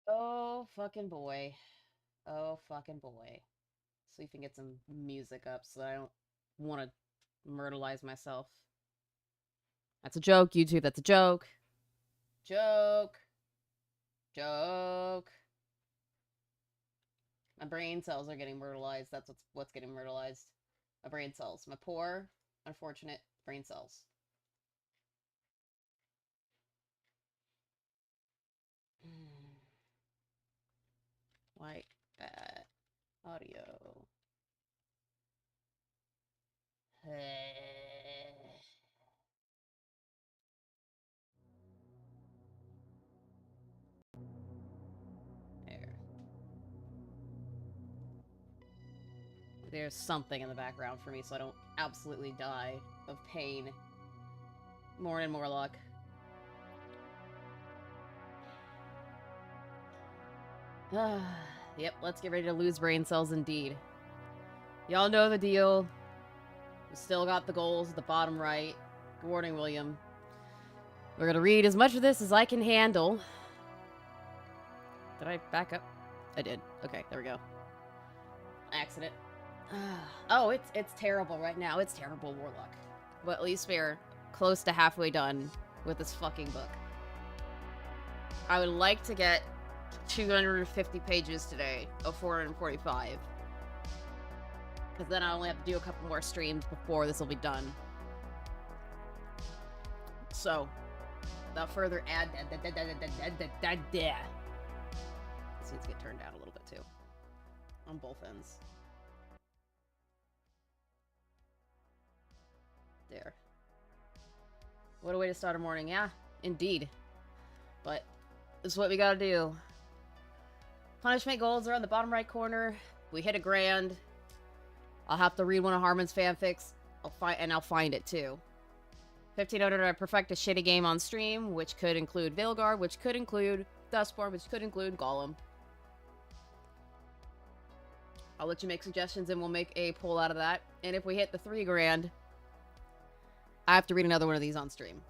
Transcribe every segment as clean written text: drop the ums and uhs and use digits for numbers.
Oh, fucking boy. Oh, fucking boy. See if we can get some music up so that I don't want to myrtleize myself. That's a joke, YouTube. That's a joke. Joke. Joke. My brain cells are getting myrtleized. That's what's getting myrtleized. My brain cells. My poor, unfortunate brain cells. Like that. Audio. There. There's something in the background for me so I don't absolutely die of pain. More and more luck. Yep, let's get ready to lose brain cells indeed. Y'all know the deal. We still got the goals at the bottom right. Good morning, William. We're gonna read as much of this as I can handle. Did I back up? I did. Okay, there we go. Accident. Oh, it's terrible right now. It's terrible, Warlock. But at least we're close to halfway done with this fucking book. I would like to get 250 pages today of 445. Because then I only have to do a couple more streams before this will be done. So, without further ado, this needs to get turned down a little bit too. On both ends. There. What a way to start a morning. Yeah, indeed. But this is what we gotta do. Punishment goals are on the bottom right corner. We hit a grand. I'll have to read one of Harman's fanfics. I'll find it too. 1500, I perfect a shitty game on stream, which could include Vilgar, which could include Dustborn, which could include Golem. I'll let you make suggestions and we'll make a poll out of that. And if we hit the 3 grand, I have to read another one of these on stream.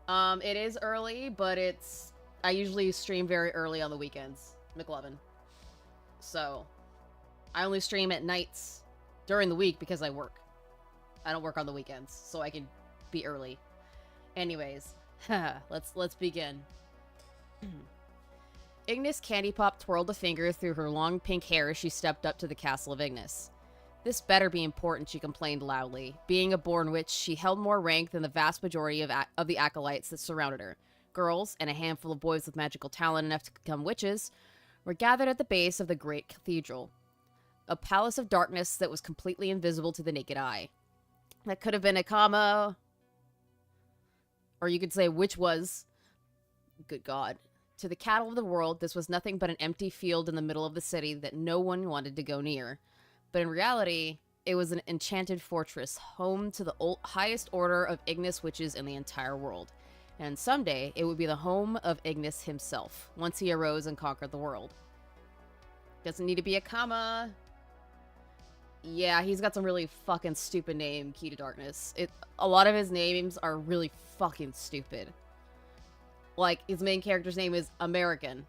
It is early, but I usually stream very early on the weekends, McLovin. So, I only stream at nights during the week because I work. I don't work on the weekends, so I can be early. Anyways, let's begin. Ignis Candy Pop twirled a finger through her long pink hair as she stepped up to the castle of Ignis. This better be important, she complained loudly. Being a born witch, she held more rank than the vast majority of the acolytes that surrounded her. Girls, and a handful of boys with magical talent enough to become witches, were gathered at the base of the great cathedral. A palace of darkness that was completely invisible to the naked eye. That could have been a comma, or you could say which was. Good God. To the cattle of the world, this was nothing but an empty field in the middle of the city that no one wanted to go near. But in reality, it was an enchanted fortress, home to the highest order of Ignis witches in the entire world. And someday, it would be the home of Ignis himself, once he arose and conquered the world. Doesn't need to be a comma. Yeah, he's got some really fucking stupid name, Key to Darkness. A lot of his names are really fucking stupid. Like, his main character's name is American.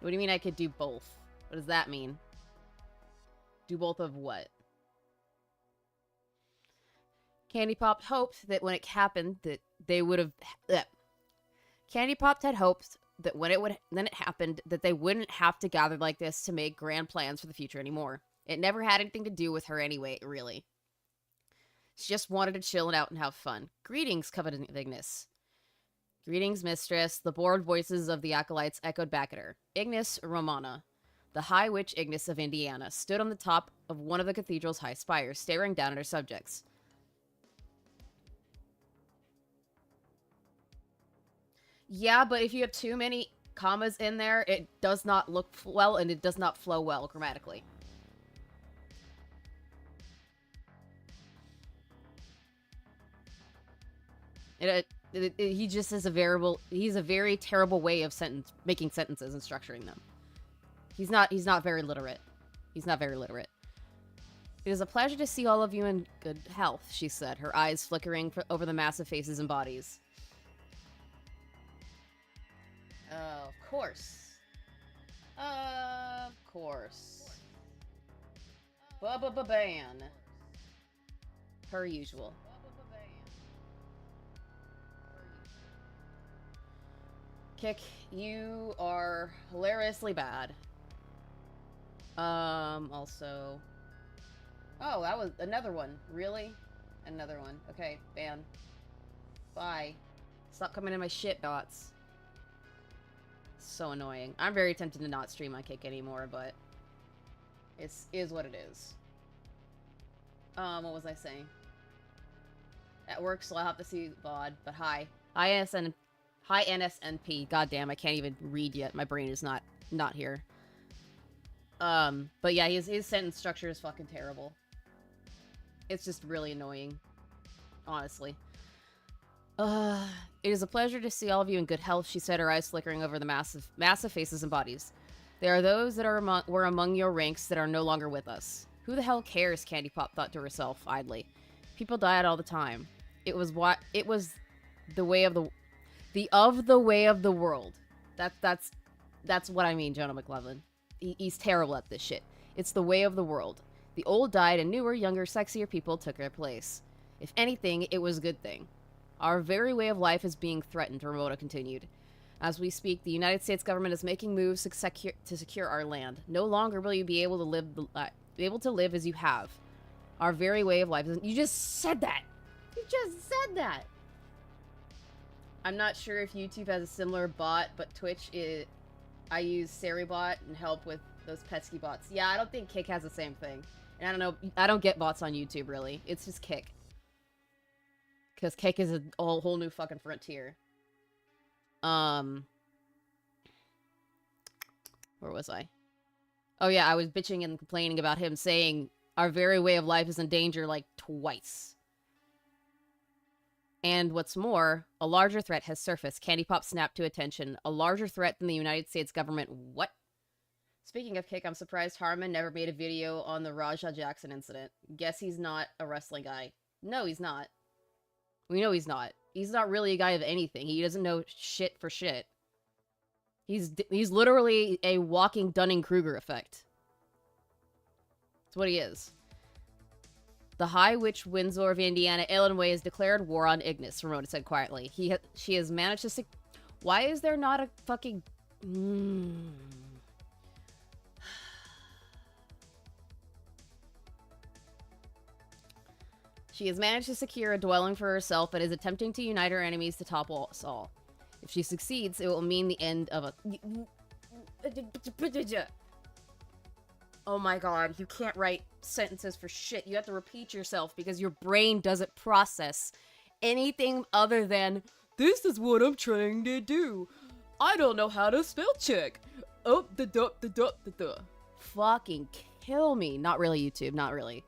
What do you mean I could do both? What does that mean? Do both of what? Candy Pop hoped that when it happened that they would have... Candy Pop had hoped that when it happened that they wouldn't have to gather like this to make grand plans for the future anymore. It never had anything to do with her anyway, really. She just wanted to chill out and have fun. Greetings, coveted Ignis. Greetings, mistress. The bored voices of the acolytes echoed back at her. Ignis Romana, the High Witch Ignis of Indiana, stood on the top of one of the cathedral's high spires, staring down at her subjects. Yeah, but if you have too many commas in there, it does not look well and it does not flow well grammatically. He just is a variable. He's a very terrible way of making sentences and structuring them. He's not very literate. He's not very literate. It is a pleasure to see all of you in good health, she said, her eyes flickering over the massive faces and bodies. Of course. Of course. Ban. Per usual. Kick, you are hilariously bad. Also... Oh, that was another one. Really? Another one. Okay, ban. Bye. Stop coming in my shit, dots. So annoying. I'm very tempted to not stream on Kick anymore, but... It is what it is. What was I saying? At work, so I'll have to see VOD, but hi. Hi, NSNP. Goddamn, I can't even read yet. My brain is not here. But yeah, his sentence structure is fucking terrible. It's just really annoying. Honestly. It is a pleasure to see all of you in good health, she said, her eyes flickering over the massive faces and bodies. There are those that were among your ranks that are no longer with us. Who the hell cares, Candy Pop thought to herself, idly. People died all the time. It was the way of the way of the world. That's what I mean, Jonah McLevin. He's terrible at this shit. It's the way of the world. The old died and newer, younger, sexier people took their place. If anything, it was a good thing. Our very way of life is being threatened, Ramona continued. As we speak, the United States government is making moves to secure our land. No longer will you be able to live as you have. Our very way of life is... You just said that! You just said that! I'm not sure if YouTube has a similar bot, but Twitch is... I use Seribot and help with those pesky bots. Yeah, I don't think Kick has the same thing. And I don't know, I don't get bots on YouTube, really. It's just Kick. Because Kick is a whole new fucking frontier. Where was I? Oh yeah, I was bitching and complaining about him saying our very way of life is in danger, like, twice. And what's more, a larger threat has surfaced. Candy Pop snapped to attention. A larger threat than the United States government. What? Speaking of Kick, I'm surprised Harman never made a video on the Raja Jackson incident. Guess he's not a wrestling guy. No, he's not. We know he's not. He's not really a guy of anything. He doesn't know shit for shit. He's literally a walking Dunning-Kruger effect. That's what he is. The High Witch Windsor of Indiana, Illinois, has declared war on Ignis, Ramona said quietly. She has managed to... Why is there not a fucking... She has managed to secure a dwelling for herself and is attempting to unite her enemies to topple us all. If she succeeds, it will mean the end of a... Oh my god, you can't write sentences for shit. You have to repeat yourself because your brain doesn't process anything other than, this is what I'm trying to do. I don't know how to spell check. Oh, the. Fucking kill me. Not really, YouTube, not really.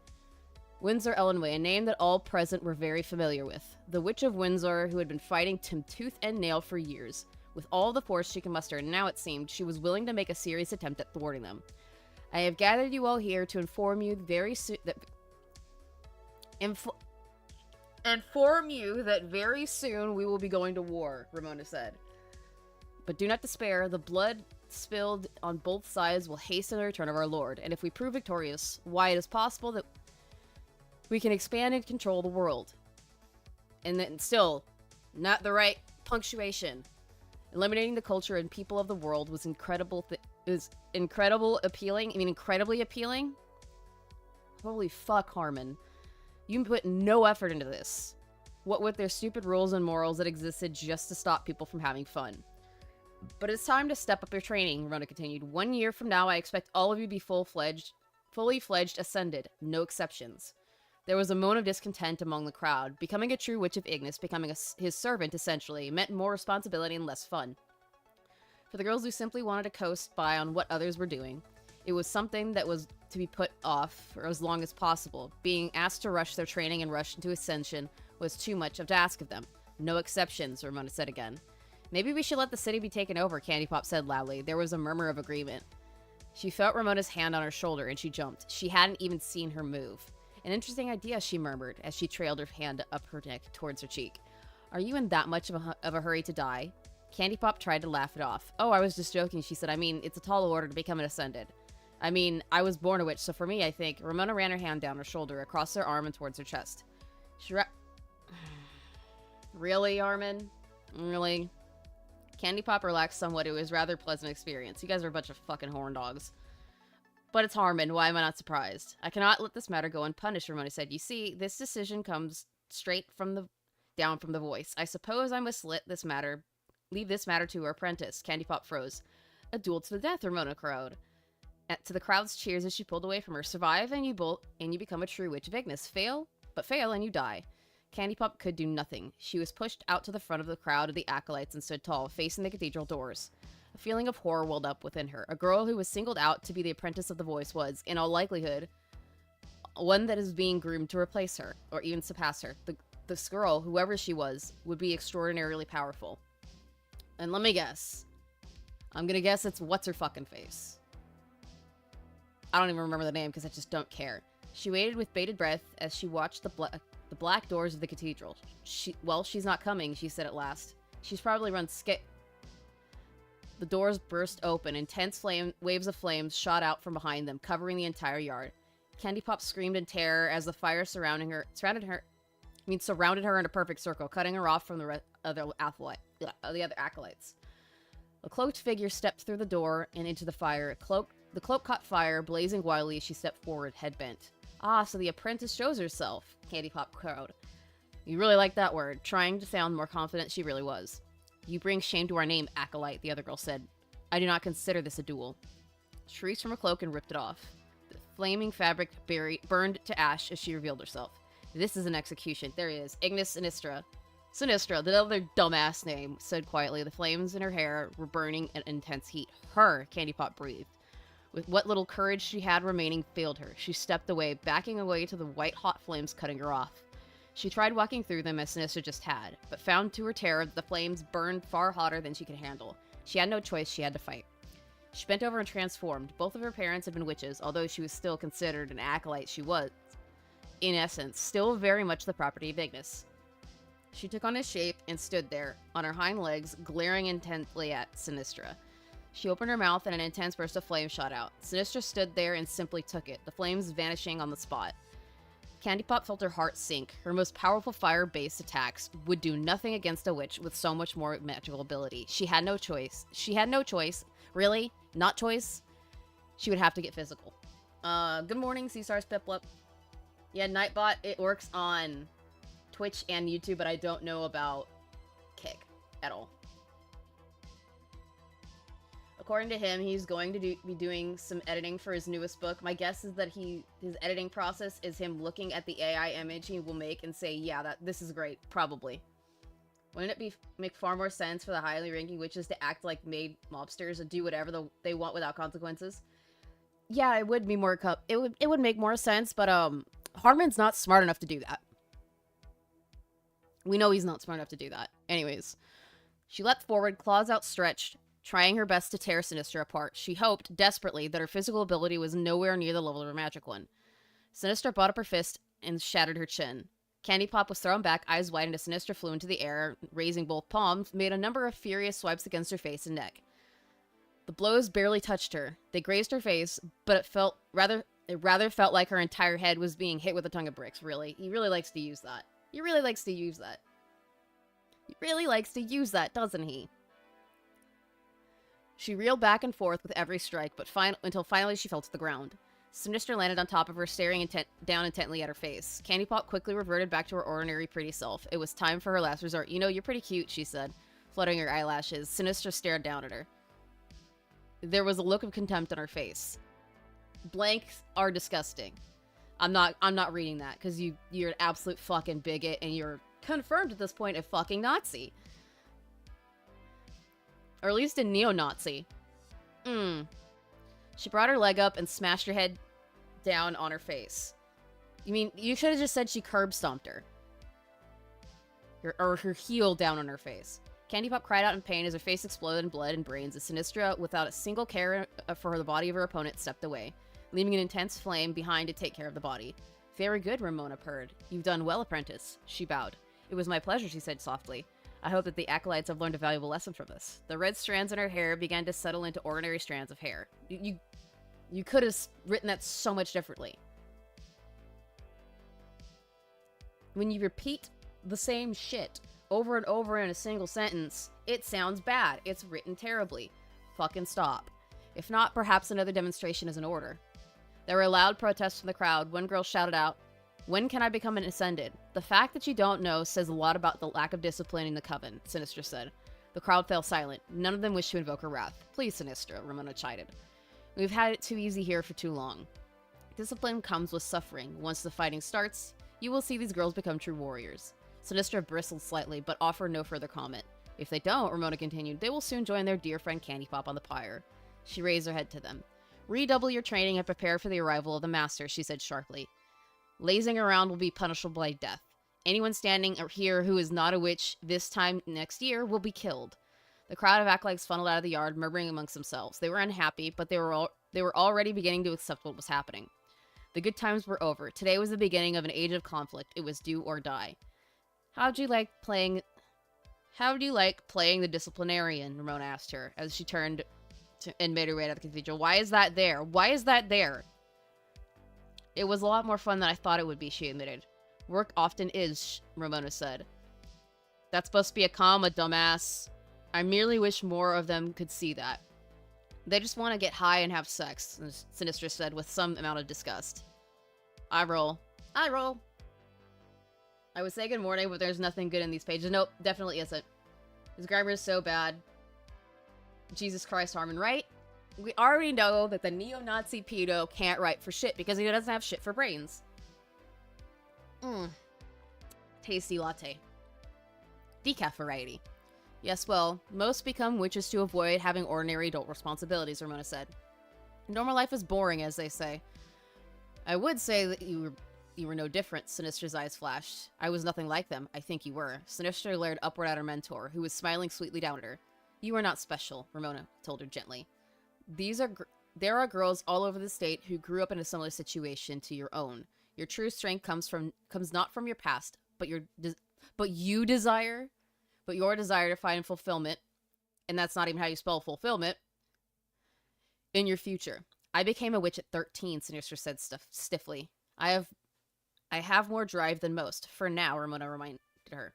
Windsor, Illinois, a name that all present were very familiar with. The Witch of Windsor, who had been fighting Tim tooth and nail for years. With all the force she could muster, and now it seemed she was willing to make a serious attempt at thwarting them. I have gathered you all here to inform you very soon that... Inform you that very soon we will be going to war, Ramona said. But do not despair. The blood spilled on both sides will hasten the return of our Lord. And if we prove victorious, why, it is possible that we can expand and control the world. And then still, not the right punctuation. Eliminating the culture and people of the world was incredibly appealing. Holy fuck, Harman. You put no effort into this. What with their stupid rules and morals that existed just to stop people from having fun. But it's time to step up your training, Ramona continued. 1 year from now, I expect all of you to be fully fledged ascended. No exceptions. There was a moan of discontent among the crowd. Becoming a true Witch of Ignis, becoming his servant, essentially, meant more responsibility and less fun. For the girls who simply wanted to coast by on what others were doing, it was something that was to be put off for as long as possible. Being asked to rush their training and rush into Ascension was too much to ask of them. No exceptions, Ramona said again. Maybe we should let the city be taken over, Candy Pop said loudly. There was a murmur of agreement. She felt Ramona's hand on her shoulder, and she jumped. She hadn't even seen her move. An interesting idea, she murmured, as she trailed her hand up her neck towards her cheek. Are you in that much of a hurry to die? Candy Pop tried to laugh it off. Oh, I was just joking, she said. I mean, it's a tall order to become an Ascended. I mean, I was born a witch, so for me, I think. Ramona ran her hand down her shoulder, across her arm, and towards her chest. Really, Harman? Really? Candy Pop relaxed somewhat. It was a rather pleasant experience. You guys are a bunch of fucking horn dogs. But it's Harman. Why am I not surprised? I cannot let this matter go unpunished, Ramona said. You see, this decision comes straight down from the voice. I suppose I must leave this matter to her apprentice. Candy Pop froze. A duel to the death, Ramona crowed. To the crowd's cheers as she pulled away from her. Survive and you become a true witch of Ignis. Fail and you die. Candy Pop could do nothing. She was pushed out to the front of the crowd of the acolytes and stood tall, facing the cathedral doors. A feeling of horror welled up within her. A girl who was singled out to be the apprentice of the voice was, in all likelihood, one that is being groomed to replace her, or even surpass her. This girl, whoever she was, would be extraordinarily powerful. And let me guess. I'm gonna guess it's what's-her-fucking-face. I don't even remember the name because I just don't care. She waited with bated breath as she watched the black doors of the cathedral. She's not coming, she said at last. She's probably run The doors burst open. Intense waves of flames shot out from behind them, covering the entire yard. Candy Pop screamed in terror as the fire surrounded her in a perfect circle, cutting her off from the other acolytes. A cloaked figure stepped through the door and into the fire. The cloak caught fire, blazing wildly as she stepped forward, head bent. Ah, so the apprentice shows herself, Candy Pop crowed. You really like that word, trying to sound more confident she really was. You bring shame to our name, acolyte, the other girl said. I do not consider this a duel. She reached from her cloak and ripped it off. The flaming fabric burned to ash as she revealed herself. This is an execution. There he is. Ignis Sinistra. Sinistra, the other dumbass name, said quietly. The flames in her hair were burning at intense heat. Her, Candy Pop breathed. With what little courage she had remaining failed her. She stepped away, backing away to the white-hot flames cutting her off. She tried walking through them as Sinistra just had, but found to her terror that the flames burned far hotter than she could handle. She had no choice, she had to fight. She bent over and transformed. Both of her parents had been witches, although she was still considered an acolyte. She was, in essence, still very much the property of Ignis. She took on his shape and stood there, on her hind legs, glaring intently at Sinistra. She opened her mouth and an intense burst of flame shot out. Sinistra stood there and simply took it, the flames vanishing on the spot. Candy Pop felt her heart sink. Her most powerful fire-based attacks would do nothing against a witch with so much more magical ability. She had no choice. She had no choice. Really? Not choice? She would have to get physical. Good morning, Caesar's Piplup. Yeah, Nightbot, it works on Twitch and YouTube, but I don't know about Kick at all. According to him, he's going to be doing some editing for his newest book. My guess is that his editing process is him looking at the AI image he will make and say, yeah, this is great, probably. Wouldn't it make far more sense for the highly ranking witches to act like made mobsters and do whatever they want without consequences? Yeah, it would be more it would make more sense, but Harman's not smart enough to do that. We know he's not smart enough to do that. Anyways, she leapt forward, claws outstretched, trying her best to tear Sinistra apart. She hoped, desperately, that her physical ability was nowhere near the level of her magic one. Sinistra brought up her fist and shattered her chin. Candy Pop was thrown back, eyes widened as Sinistra flew into the air, raising both palms, made a number of furious swipes against her face and neck. The blows barely touched her. They grazed her face, but it rather felt like her entire head was being hit with a ton of bricks, really. He really likes to use that. He really likes to use that. He really likes to use that, doesn't he? She reeled back and forth with every strike, but until finally she fell to the ground. Sinistra landed on top of her, staring down intently at her face. Candy Pop quickly reverted back to her ordinary pretty self. It was time for her last resort. You know, you're pretty cute, she said, fluttering her eyelashes. Sinistra stared down at her. There was a look of contempt on her face. Blanks are disgusting. I'm not reading that, because you're an absolute fucking bigot, and you're confirmed at this point a fucking Nazi. Or at least a neo-Nazi. She brought her leg up and smashed her head down on her face. You mean, you should have just said she curb stomped her. Or her heel down on her face. Candy Pop cried out in pain as her face exploded in blood and brains as Sinistra, without a single care for the body of her opponent, stepped away, leaving an intense flame behind to take care of the body. Very good, Ramona purred. You've done well, apprentice. She bowed. It was my pleasure, she said softly. I hope that the acolytes have learned a valuable lesson from this. The red strands in her hair began to settle into ordinary strands of hair. You could have written that so much differently. When you repeat the same shit over and over in a single sentence, it sounds bad. It's written terribly. Fucking stop. If not, perhaps another demonstration is in order. There were loud protests from the crowd. One girl shouted out, "When can I become an Ascended?" The fact that you don't know says a lot about the lack of discipline in the Coven, Sinistra said. The crowd fell silent. None of them wished to invoke her wrath. Please, Sinistra, Ramona chided. We've had it too easy here for too long. Discipline comes with suffering. Once the fighting starts, you will see these girls become true warriors. Sinistra bristled slightly, but offered no further comment. If they don't, Ramona continued, they will soon join their dear friend Candy Pop on the pyre. She raised her head to them. Redouble your training and prepare for the arrival of the Master, she said sharply. Lazing around will be punishable by death. Anyone standing here who is not a witch this time next year will be killed. The crowd of acolytes funneled out of the yard, murmuring amongst themselves. They were unhappy, but they were already beginning to accept what was happening. The good times were over. Today was the beginning of an age of conflict. It was do or die. How do you like playing the disciplinarian? Ramona asked her as she turned and made her way out of the cathedral. Why is that there? Why is that there? It was a lot more fun than I thought it would be, she admitted. Work often is, Ramona said. That's supposed to be a comma, dumbass. I merely wish more of them could see that. They just want to get high and have sex, Sinistra said with some amount of disgust. I roll. I roll. I would say good morning, but there's nothing good in these pages. Nope, definitely isn't. His grammar is so bad. Jesus Christ, Harman, right? We already know that the neo-Nazi pedo can't write for shit because he doesn't have shit for brains. Tasty latte. Decaf variety. Yes, well, most become witches to avoid having ordinary adult responsibilities, Ramona said. Normal life is boring, as they say. I would say that you were no different, Sinistra's eyes flashed. I was nothing like them. I think you were. Sinistra glared upward at her mentor, who was smiling sweetly down at her. You are not special, Ramona told her gently. There are girls all over the state who grew up in a similar situation to your own. Your true strength comes not from your past, but your desire to find fulfillment, and that's not even how you spell fulfillment, in your future. I became a witch at 13, Sinistra said stiffly. I have more drive than most. For now, Ramona reminded her.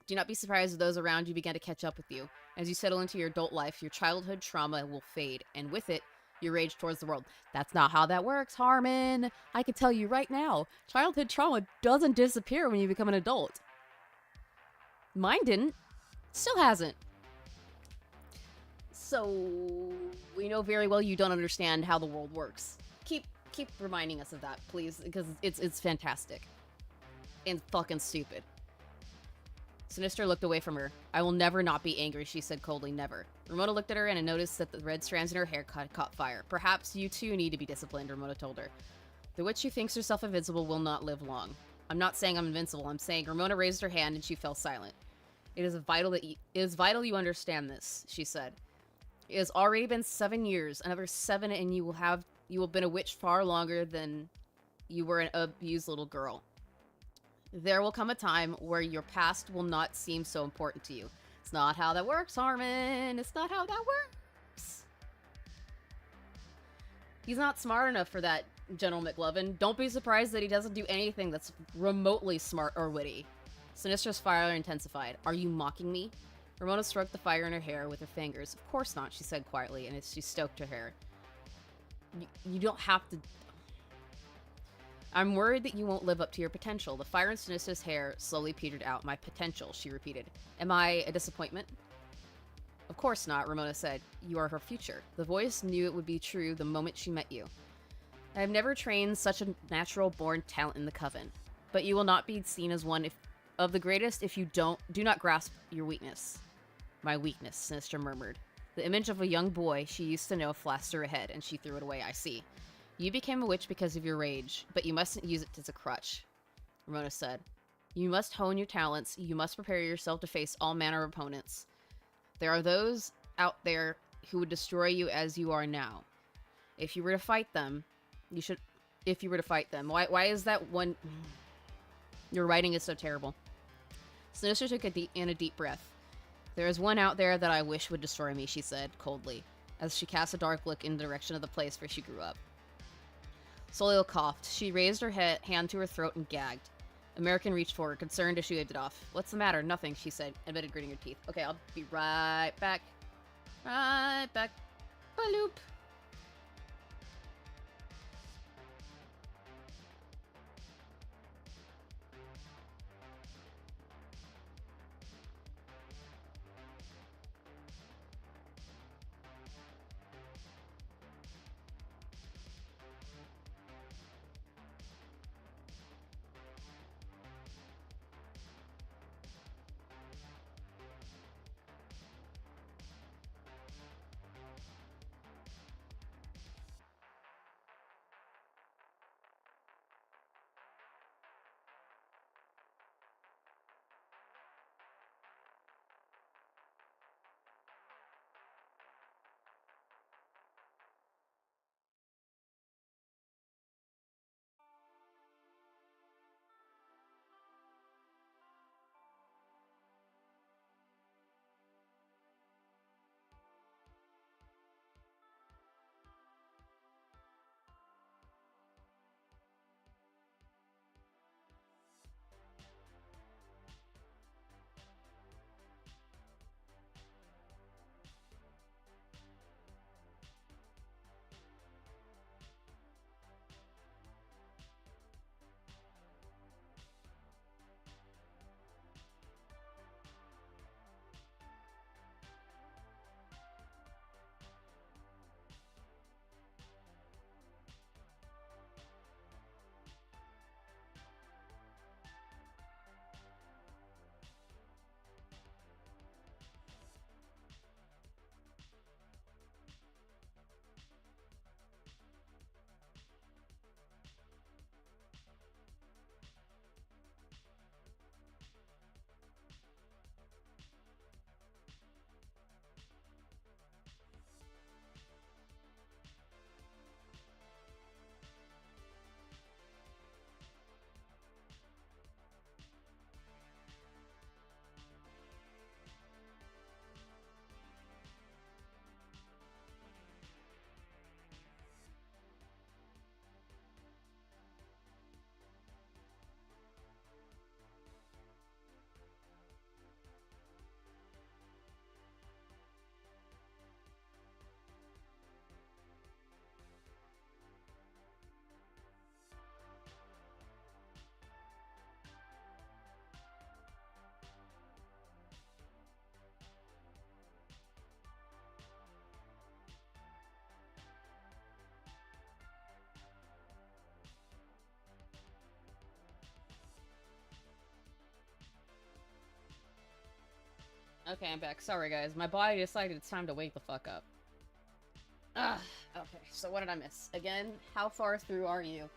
Do not be surprised if those around you begin to catch up with you. As you settle into your adult life, your childhood trauma will fade, and with it, your rage towards the world. That's not how that works, Harman. I can tell you right now, childhood trauma doesn't disappear when you become an adult. Mine didn't. Still hasn't. So, we know very well you don't understand how the world works. Keep reminding us of that, please, because it's fantastic. And fucking stupid. Sinistra looked away from her. I will never not be angry, she said coldly, never. Ramona looked at her and noticed that the red strands in her hair caught fire. Perhaps you too need to be disciplined, Ramona told her. The witch who thinks herself invincible will not live long. I'm not saying I'm invincible, I'm saying Ramona raised her hand and she fell silent. It is vital you understand this, she said. It has already been 7 years, another 7 and you will have been a witch far longer than you were an abused little girl. There will come a time where your past will not seem so important to you. It's not how that works, Harman. It's not how that works. He's not smart enough for that, General McLovin. Don't be surprised that he doesn't do anything that's remotely smart or witty. Sinistra's fire intensified. Are you mocking me? Ramona stroked the fire in her hair with her fingers. Of course not, she said quietly, and as she stroked her hair. You don't have to... I'm worried that you won't live up to your potential. The fire in Sinistra's hair slowly petered out. My potential, she repeated. Am I a disappointment? Of course not, Ramona said. You are her future. The voice knew it would be true the moment she met you. I have never trained such a natural-born talent in the Coven, but you will not be seen as one of the greatest if you do not grasp your weakness. My weakness, Sinistra murmured. The image of a young boy she used to know flashed through her head, and she threw it away. I see. You became a witch because of your rage, but you mustn't use it as a crutch, Ramona said. You must hone your talents. You must prepare yourself to face all manner of opponents. There are those out there who would destroy you as you are now. If you were to fight them, you should... If you were to fight them. Why is that one... Your writing is so terrible. Sinister took a deep breath. There is one out there that I wish would destroy me, she said, coldly, as she cast a dark look in the direction of the place where she grew up. Solio coughed. She raised her hand to her throat and gagged. American reached forward, concerned as she waved it off. What's the matter? Nothing, she said, admitted, gritting her teeth. Okay, I'll be right back. Right back. Baloop. Okay, I'm back. Sorry, guys. My body decided it's time to wake the fuck up. Okay, so what did I miss? Again, how far through are you?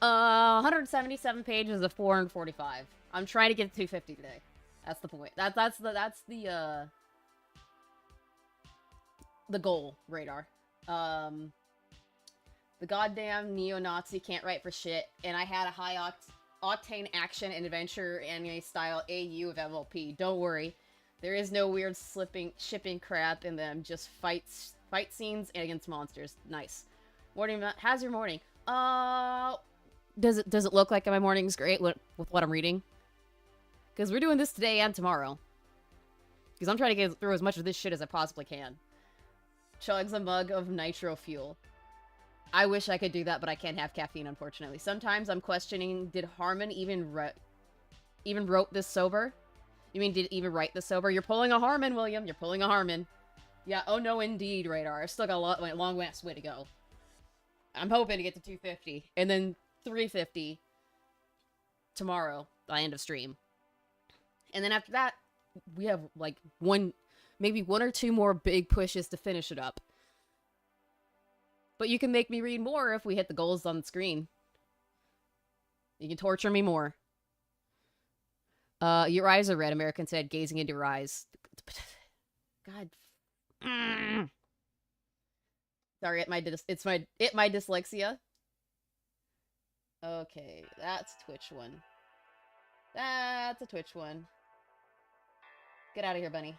177 pages of 445. I'm trying to get to 250 today. That's the point. That's the goal, Radar. The goddamn neo-Nazi can't write for shit, and I had a high octane action and adventure anime style AU of MLP. Don't worry. There is no weird shipping crap in them, just fight scenes against monsters. Nice. Morning, how's your morning? Does it look like my morning's great with what I'm reading? Because we're doing this today and tomorrow. Because I'm trying to get through as much of this shit as I possibly can. Chugs a mug of nitro fuel. I wish I could do that, but I can't have caffeine, unfortunately. Sometimes I'm questioning, did Harman even wrote this sober? You mean, did it even write this sober? You're pulling a Harman, William. You're pulling a Harman. Yeah, oh no, indeed, Radar. I've still got a long way to go. I'm hoping to get to 250. And then 350 tomorrow, by end of stream. And then after that, we have, like, maybe one or two more big pushes to finish it up. But you can make me read more if we hit the goals on the screen. You can torture me more. Your eyes are red, American said, gazing into her eyes. God. Mm. Sorry, my dyslexia. Okay, that's Twitch one. That's a Twitch one. Get out of here, bunny.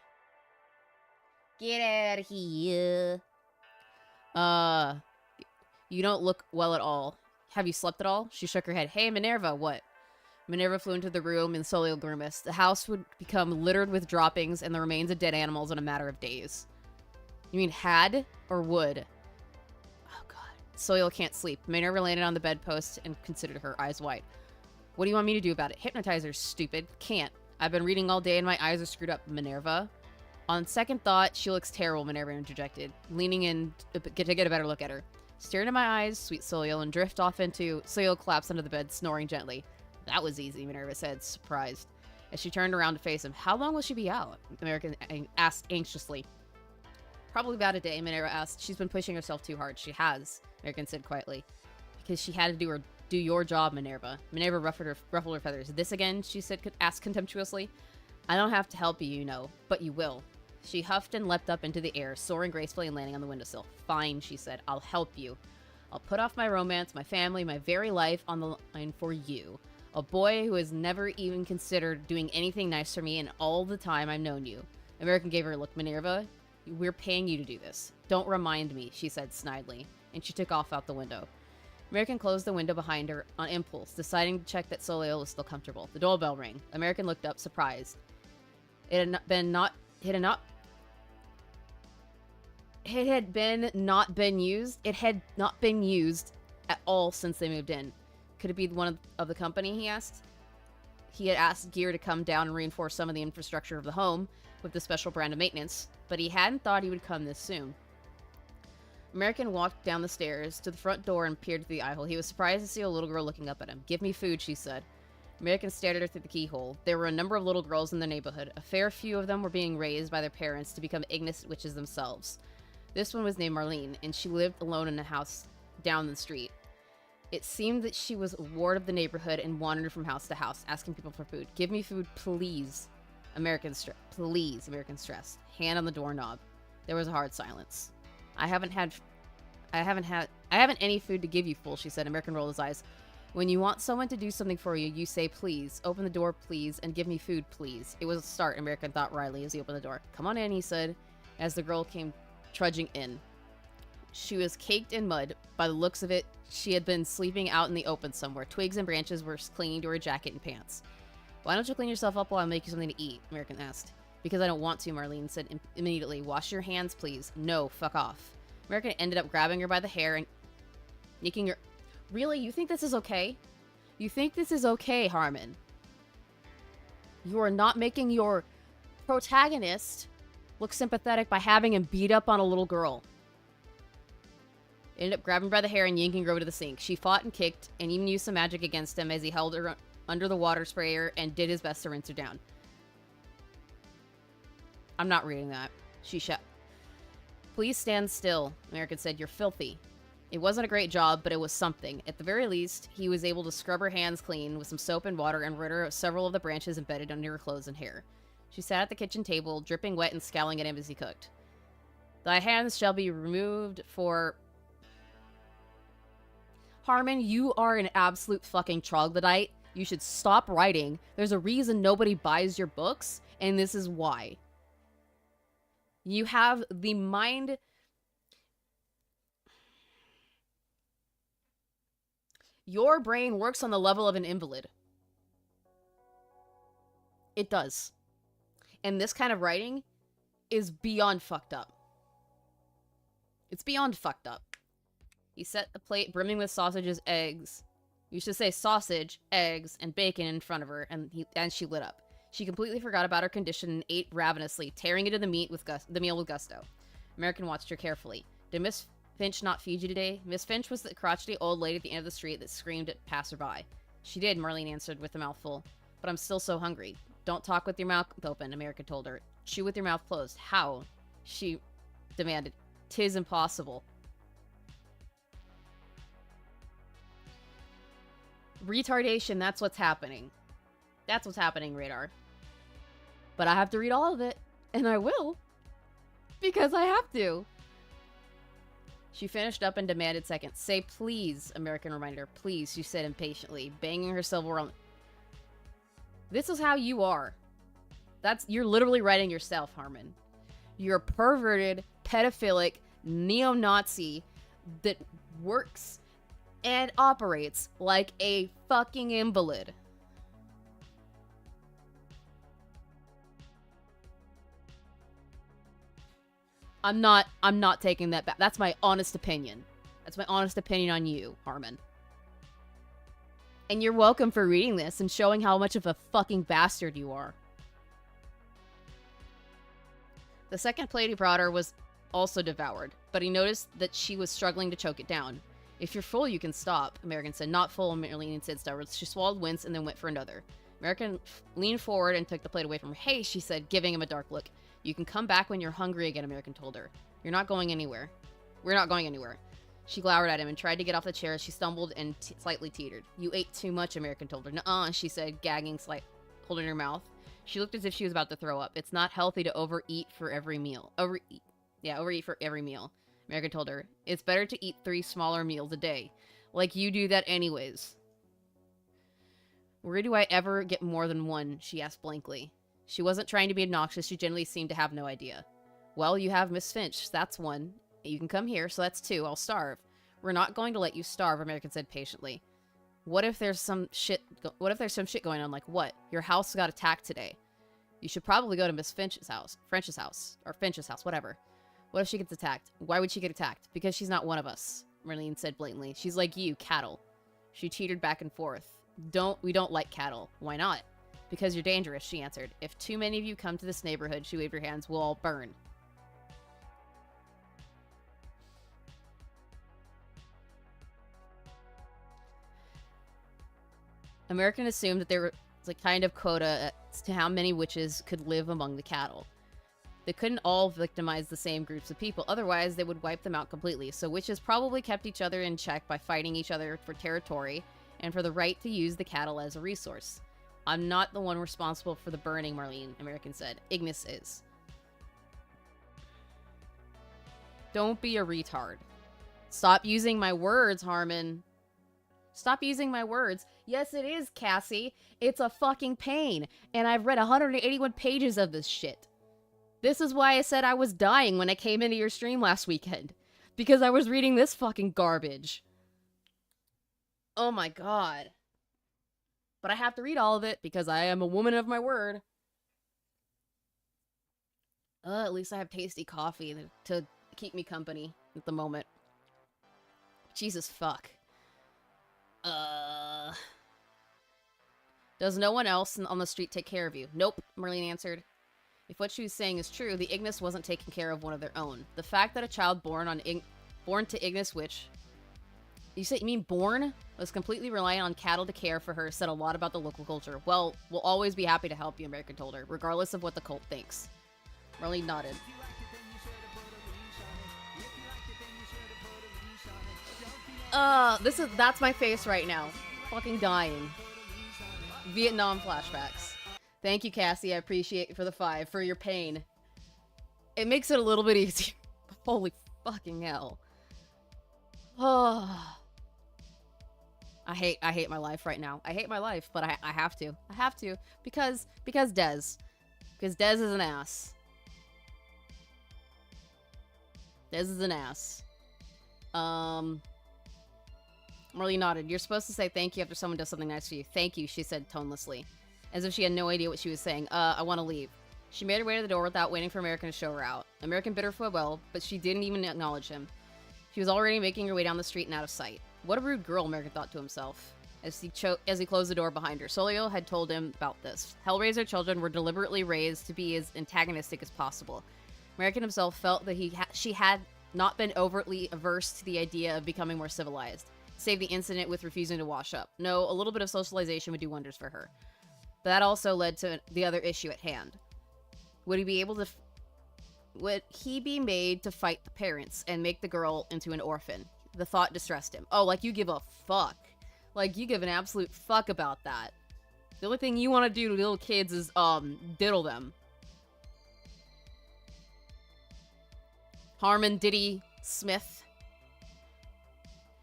Get out of here. You don't look well at all. Have you slept at all? She shook her head. Hey, Minerva, what? Minerva flew into the room and Soliel grimaced. The house would become littered with droppings and the remains of dead animals in a matter of days. You mean had or would? Oh, God. Soliel can't sleep. Minerva landed on the bedpost and considered her eyes wide. What do you want me to do about it? Hypnotize her, stupid. Can't. I've been reading all day and my eyes are screwed up, Minerva. On second thought, she looks terrible, Minerva interjected, leaning in to get a better look at her. Stare into my eyes, sweet Soliel, and drift off into... Soliel collapsed under the bed, snoring gently. That was easy, Minerva said, surprised. As she turned around to face him, how long will she be out? American asked anxiously. Probably about a day, Minerva asked. She's been pushing herself too hard. She has, American said quietly. Because she had to do your job, Minerva. Minerva ruffled her feathers. This again, she said, asked contemptuously. I don't have to help you, you know, but you will. She huffed and leapt up into the air, soaring gracefully and landing on the windowsill. Fine, she said. I'll help you. I'll put off my romance, my family, my very life on the line for you. A boy who has never even considered doing anything nice for me in all the time I've known you. American gave her a look. Minerva, we're paying you to do this. Don't remind me, she said snidely, and she took off out the window. American closed the window behind her on impulse, deciding to check that Soliel was still comfortable. The doorbell rang. American looked up, surprised. It had not been used at all since they moved in. Could it be one of the company, he asked? He had asked Gear to come down and reinforce some of the infrastructure of the home with the special brand of maintenance, but he hadn't thought he would come this soon. American walked down the stairs to the front door and peered through the eye hole. He was surprised to see a little girl looking up at him. Give me food, she said. American stared at her through the keyhole. There were a number of little girls in the neighborhood. A fair few of them were being raised by their parents to become ignorant witches themselves. This one was named Marlene, and she lived alone in a house down the street. It seemed that she was a ward of the neighborhood and wandered from house to house, asking people for food. Give me food, please. Please, American stressed. Hand on the doorknob. There was a hard silence. I haven't any food to give you, fool, she said. American rolled his eyes. When you want someone to do something for you, you say please. Open the door, please, and give me food, please. It was a start, American thought wryly as he opened the door. Come on in, he said, as the girl came trudging in. She was caked in mud. By the looks of it, she had been sleeping out in the open somewhere. Twigs and branches were clinging to her jacket and pants. Why don't you clean yourself up while I make you something to eat? American asked. Because I don't want to, Marlene said immediately. Wash your hands, please. No, fuck off. American ended up grabbing her by the hair and yanking her. Really? You think this is okay? You think this is okay, Harman? You are not making your protagonist look sympathetic by having him beat up on a little girl. Ended up grabbing her by the hair and yanking her over to the sink. She fought and kicked and even used some magic against him as he held her under the water sprayer and did his best to rinse her down. I'm not reading that. She shouted. Please stand still, American said. You're filthy. It wasn't a great job, but it was something. At the very least, he was able to scrub her hands clean with some soap and water and rid her of several of the branches embedded under her clothes and hair. She sat at the kitchen table, dripping wet and scowling at him as he cooked. Thy hands shall be removed for... Harman, you are an absolute fucking troglodyte. You should stop writing. There's a reason nobody buys your books, and this is why. You have the mind... Your brain works on the level of an invalid. It does. And this kind of writing is beyond fucked up. It's beyond fucked up. He set the plate brimming with sausages, eggs. You should say sausage, eggs, and bacon in front of her, and she lit up. She completely forgot about her condition and ate ravenously, tearing into the meal with gusto. American watched her carefully. Did Miss Finch not feed you today? Miss Finch was the crotchety old lady at the end of the street that screamed at passerby. She did, Marlene answered with a mouthful. But I'm still so hungry. Don't talk with your mouth open, America told her. Chew with your mouth closed. How? She demanded. 'Tis impossible. Retardation, that's what's happening. That's what's happening, Radar. But I have to read all of it, and I will. Because I have to. She finished up and demanded seconds. Say please, American reminded her. Please, she said impatiently, banging her silverware on. This is how you are. You're literally writing yourself, Harman. You're a perverted, pedophilic, neo-Nazi that works and operates like a fucking invalid. I'm not taking that back. That's my honest opinion. That's my honest opinion on you, Harman. And you're welcome for reading this and showing how much of a fucking bastard you are. The second plate he brought her was also devoured, but he noticed that she was struggling to choke it down. If you're full, you can stop, American said. Not full, Marlene said stubbornly. She swallowed once and then went for another. American leaned forward and took the plate away from her. Hey, she said, giving him a dark look. You can come back when you're hungry again, American told her. You're not going anywhere. We're not going anywhere. She glowered at him and tried to get off the chair as she stumbled and slightly teetered. You ate too much, American told her. Nuh-uh, she said, gagging, holding her mouth. She looked as if she was about to throw up. It's not healthy to overeat for every meal. Overeat for every meal, American told her. It's better to eat 3 smaller meals a day. Like you do that anyways. Where do I ever get more than 1? She asked blankly. She wasn't trying to be obnoxious. She generally seemed to have no idea. Well, you have Miss Finch. That's 1. You can come here, so that's 2. I'll starve. We're not going to let you starve, American said patiently. What if there's some shit going on? Like what? Your house got attacked today. You should probably go to Miss Finch's house. Finch's house, whatever. What if she gets attacked? Why would she get attacked? Because she's not one of us, Marlene said blatantly. She's like you, cattle. She teetered back and forth. We don't like cattle. Why not? Because you're dangerous, she answered. If too many of you come to this neighborhood, she waved her hands, we'll all burn. American assumed that there was a kind of quota as to how many witches could live among the cattle. They couldn't all victimize the same groups of people, otherwise they would wipe them out completely, so witches probably kept each other in check by fighting each other for territory and for the right to use the cattle as a resource. I'm not the one responsible for the burning, Marlene, American said. Ignis is. Don't be a retard. Stop using my words, Harman. Stop using my words. Yes, it is, Cassie. It's a fucking pain. And I've read 181 pages of this shit. This is why I said I was dying when I came into your stream last weekend. Because I was reading this fucking garbage. Oh my god. But I have to read all of it because I am a woman of my word. At least I have tasty coffee to keep me company at the moment. Jesus fuck. Does no one else on the street take care of you? Nope, Marlene answered. If what she was saying is true, the Ignis wasn't taking care of one of their own. The fact that a child born to Ignis Witch... You mean born? Was completely reliant on cattle to care for her said a lot about the local culture. Well, we'll always be happy to help you, American told her, regardless of what the cult thinks. Marlene nodded. That's my face right now. Fucking dying. Vietnam flashbacks. Thank you, Cassie. I appreciate you for the 5, for your pain. It makes it a little bit easier. Holy fucking hell. Oh. I hate my life right now. I hate my life, but I have to. I have to. Because Dez. Because Dez is an ass. Dez is an ass. Marley nodded. You're supposed to say thank you after someone does something nice for you. Thank you, she said tonelessly. As if she had no idea what she was saying. I want to leave. She made her way to the door without waiting for American to show her out. American bid her farewell, but she didn't even acknowledge him. She was already making her way down the street and out of sight. What a rude girl, American thought to himself, as he closed the door behind her. Solio had told him about this. Hellraiser children were deliberately raised to be as antagonistic as possible. American himself felt that she had not been overtly averse to the idea of becoming more civilized, save the incident with refusing to wash up. No, a little bit of socialization would do wonders for her. But that also led to the other issue at hand. Would he be made to fight the parents and make the girl into an orphan? The thought distressed him. Oh, like you give a fuck. Like you give an absolute fuck about that. The only thing you want to do to little kids is, diddle them. Harman Diddy Smith.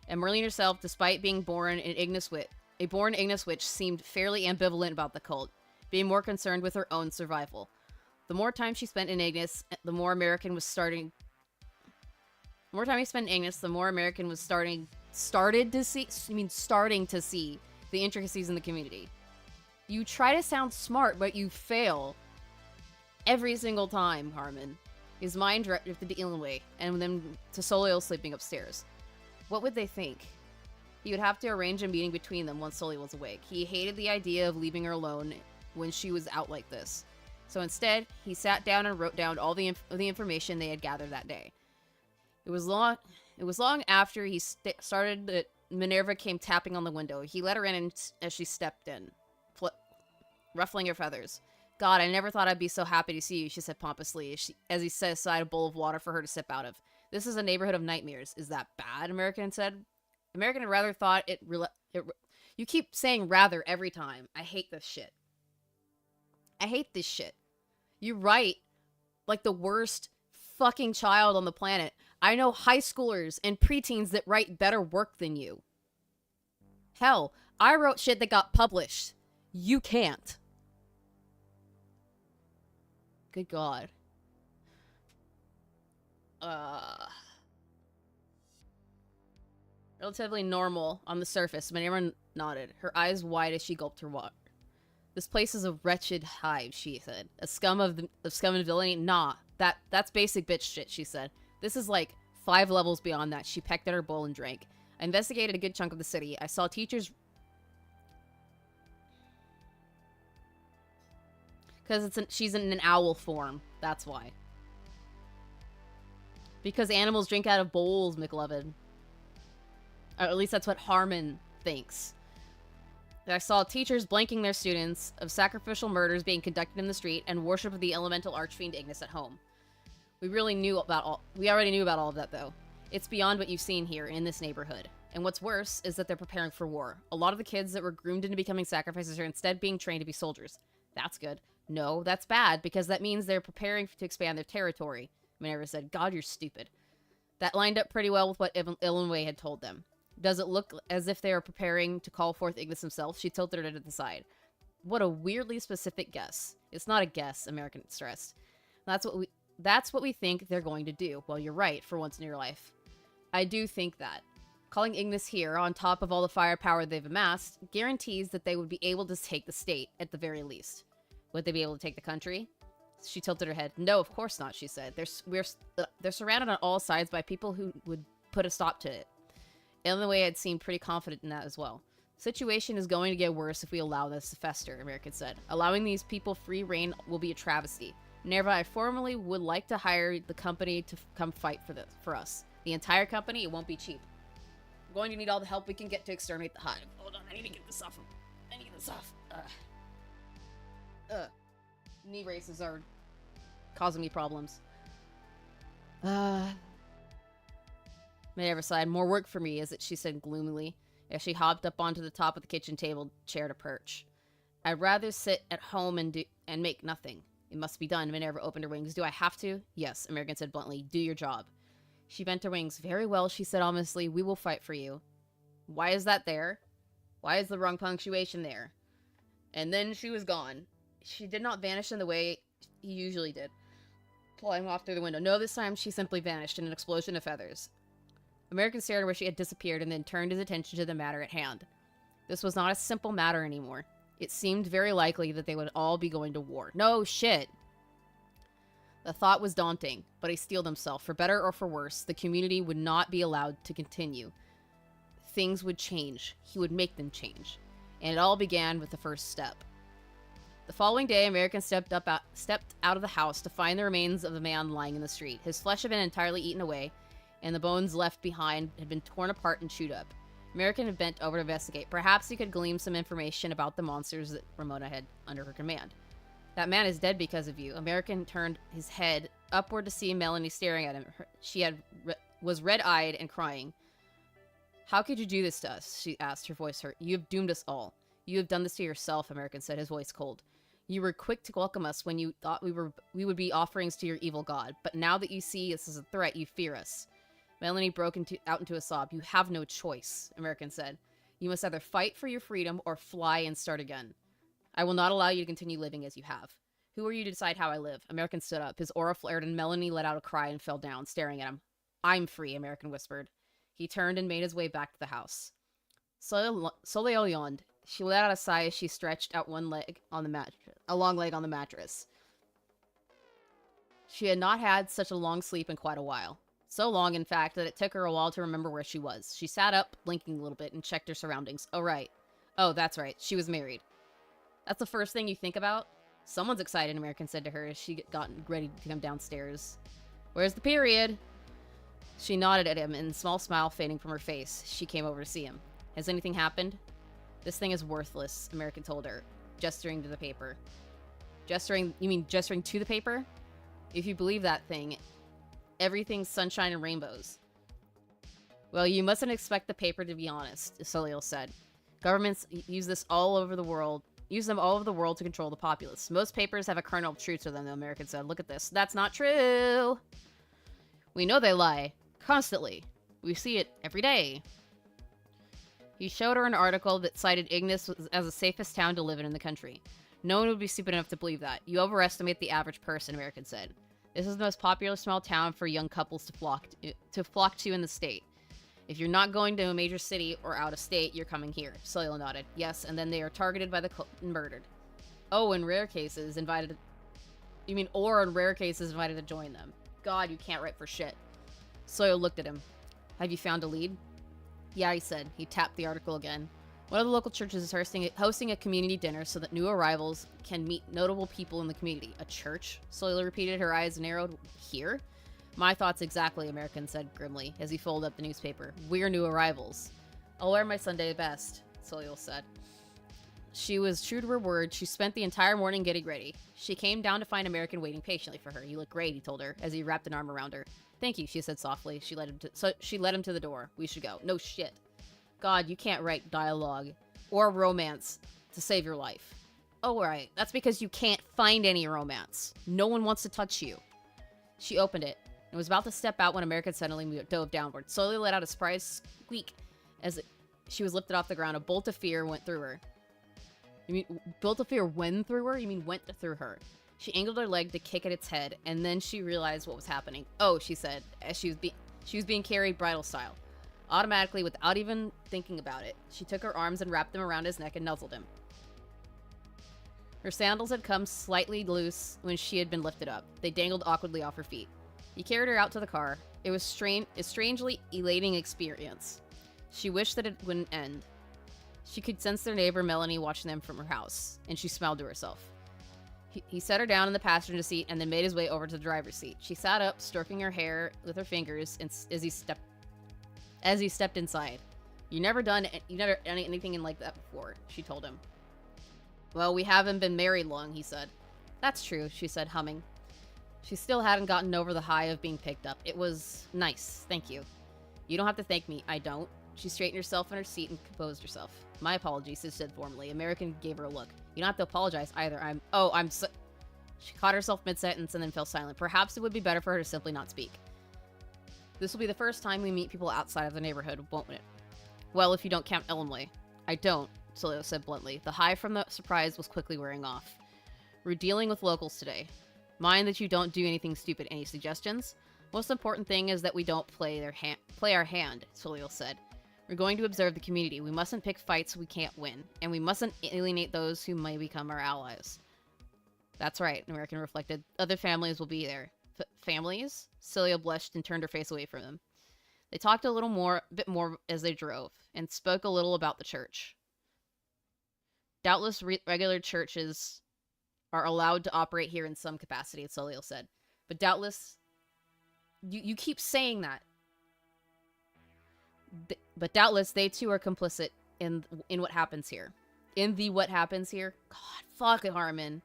And Merlene herself, despite being a born Ignis witch, seemed fairly ambivalent about the cult, being more concerned with her own survival. The more time she spent in Ignis, the more American was starting. The more time he spent in Ignis, the more American was starting to see the intricacies in the community. You try to sound smart, but you fail every single time, Harman. His mind drifted to Illinois, and then to Soliel sleeping upstairs. What would they think? He would have to arrange a meeting between them once Soliel was awake. He hated the idea of leaving her alone when she was out like this. So instead, he sat down and wrote down all the information they had gathered that day. It was long after he started that Minerva came tapping on the window. He let her in as she stepped in, ruffling her feathers. God, I never thought I'd be so happy to see you, she said pompously, as he set aside a bowl of water for her to sip out of. This is a neighborhood of nightmares. Is that bad? American said. American had rather thought it you keep saying rather every time. I hate this shit. I hate this shit. You write like the worst fucking child on the planet. I know high schoolers and preteens that write better work than you. Hell, I wrote shit that got published. You can't. Good God. Relatively normal on the surface. Minerva nodded, her eyes wide as she gulped her water. This place is a wretched hive, she said. A scum of villainy? Nah, that's basic bitch shit, she said. This is like 5 levels beyond that. She pecked at her bowl and drank. I investigated a good chunk of the city. I saw teachers... Because she's in an owl form. That's why. Because animals drink out of bowls, McLovin. Or at least that's what Harman thinks. I saw teachers blanking their students of sacrificial murders being conducted in the street and worship of the elemental archfiend Ignis at home. We already knew about all of that, though. It's beyond what you've seen here in this neighborhood. And what's worse is that they're preparing for war. A lot of the kids that were groomed into becoming sacrifices are instead being trained to be soldiers. That's good. No, that's bad, because that means they're preparing to expand their territory. Minerva said, God, you're stupid. That lined up pretty well with what Illinois had told them. Does it look as if they are preparing to call forth Ignis himself? She tilted it to the side. What a weirdly specific guess. It's not a guess, American stressed. That's what we think they're going to do. Well, you're right, for once in your life. I do think that. Calling Ignis here, on top of all the firepower they've amassed, guarantees that they would be able to take the state, at the very least. Would they be able to take the country? She tilted her head. No, of course not, she said. They're surrounded on all sides by people who would put a stop to it. Illinois had seemed pretty confident in that as well. The situation is going to get worse if we allow this to fester, American said. Allowing these people free reign will be a travesty. Minerva, I formally would like to hire the company to come fight for us. The entire company, it won't be cheap. We're going to need all the help we can get to exterminate the hive. Hold on, I need to get this off. I need this off. Knee braces are causing me problems. Minerva sighed. More work for me, is it? She said gloomily, as she hopped up onto the top of the kitchen table chair to perch. I'd rather sit at home and make nothing. It must be done. Minerva opened her wings. Do I have to? Yes, American said bluntly. Do your job. She bent her wings. Very well, she said ominously. We will fight for you. Why is that there? Why is the wrong punctuation there? And then she was gone. She did not vanish in the way he usually did, flying off through the window. No, this time she simply vanished in an explosion of feathers. American stared where she had disappeared and then turned his attention to the matter at hand. This was not a simple matter anymore. It seemed very likely that they would all be going to war. No shit! The thought was daunting, but he steeled himself. For better or for worse, the community would not be allowed to continue. Things would change. He would make them change. And it all began with the first step. The following day, American stepped out of the house to find the remains of a man lying in the street. His flesh had been entirely eaten away, and the bones left behind had been torn apart and chewed up. American had bent over to investigate. Perhaps he could glean some information about the monsters that Ramona had under her command. That man is dead because of you. American turned his head upward to see Melanie staring at him. She was red-eyed and crying. How could you do this to us? She asked, her voice hurt. You have doomed us all. You have done this to yourself, American said, his voice cold. You were quick to welcome us when you thought we would be offerings to your evil god, but now that you see us as a threat, you fear us. Melanie broke out into a sob. You have no choice, American said. You must either fight for your freedom or fly and start again. I will not allow you to continue living as you have. Who are you to decide how I live? American stood up. His aura flared and Melanie let out a cry and fell down, staring at him. I'm free, American whispered. He turned and made his way back to the house. Soleil yawned. She let out a sigh as she stretched out one leg on the a long leg on the mattress. She had not had such a long sleep in quite a while. So long, in fact, that it took her a while to remember where she was. She sat up, blinking a little bit, and checked her surroundings. Oh, right. Oh, that's right. She was married. That's the first thing you think about? Someone's excited, American said to her as she got ready to come downstairs. Where's the period? She nodded at him, and a small smile fading from her face. She came over to see him. Has anything happened? This thing is worthless, American told her, gesturing to the paper. Gesturing? You mean gesturing to the paper? If you believe that thing, everything's sunshine and rainbows. Well, you mustn't expect the paper to be honest, Soleil said. Governments use this all over the world. Use them all over the world to control the populace. Most papers have a kernel of truth to them, the American said. Look at this. That's not true. We know they lie. Constantly. We see it every day. He showed her an article that cited Ignis as the safest town to live in the country. No one would be stupid enough to believe that. You overestimate the average person, American said. This is the most popular small town for young couples to flock to in the state. If you're not going to a major city or out of state, you're coming here. Soleil nodded. Yes, and then they are targeted by the cult and murdered. Oh, in rare cases, invited... You mean, or in rare cases, invited to join them. God, you can't write for shit. Soleil looked at him. Have you found a lead? Yeah, he said. He tapped the article again. One of the local churches is hosting a community dinner so that new arrivals can meet notable people in the community. A church? Soleil repeated, her eyes narrowed. Here? My thoughts exactly, American said grimly, as he folded up the newspaper. We're new arrivals. I'll wear my Sunday best, Soleil said. She was true to her word. She spent the entire morning getting ready. She came down to find American waiting patiently for her. You look great, he told her, as he wrapped an arm around her. Thank you, she said softly. She led him to the door. We should go. No shit. God, you can't write dialogue or romance to save your life. Oh, right. That's because you can't find any romance. No one wants to touch you. She opened it and was about to step out when American suddenly dove downward. Slowly let out a surprised squeak as she was lifted off the ground. A bolt of fear went through her. You mean, bolt of fear went through her? You mean went through her? She angled her leg to kick at its head, and then she realized what was happening. Oh, she said, as she was being carried bridal style. Automatically, without even thinking about it, she took her arms and wrapped them around his neck and nuzzled him. Her sandals had come slightly loose when she had been lifted up. They dangled awkwardly off her feet. He carried her out to the car. It was a strangely elating experience. She wished that it wouldn't end. She could sense their neighbor Melanie watching them from her house, and she smiled to herself. He set her down in the passenger seat and then made his way over to the driver's seat. She sat up, stroking her hair with her fingers, and as he stepped inside. You've never done anything like that before, she told him. Well, we haven't been married long, he said. That's true, she said, humming. She still hadn't gotten over the high of being picked up. It was nice, thank you. You don't have to thank me, I don't. She straightened herself in her seat and composed herself. My apologies, she said formally. American gave her a look. You don't have to apologize either. I'm so... She caught herself mid-sentence and then fell silent. Perhaps it would be better for her to simply not speak. This will be the first time we meet people outside of the neighborhood, won't it? Well, if you don't count Elmley. I don't, Soleil said bluntly. The high from the surprise was quickly wearing off. We're dealing with locals today. Mind that you don't do anything stupid. Any suggestions? Most important thing is that we don't play our hand, Soleil said. We're going to observe the community. We mustn't pick fights we can't win, and we mustn't alienate those who may become our allies. That's right, American reflected. Other families will be there. Families? Celia blushed and turned her face away from them. They talked a bit more as they drove, and spoke a little about the church. Doubtless regular churches are allowed to operate here in some capacity, Soleil said. But doubtless... You keep saying that. But doubtless they too are complicit in what happens here. What happens here? God, fuck it, Harman.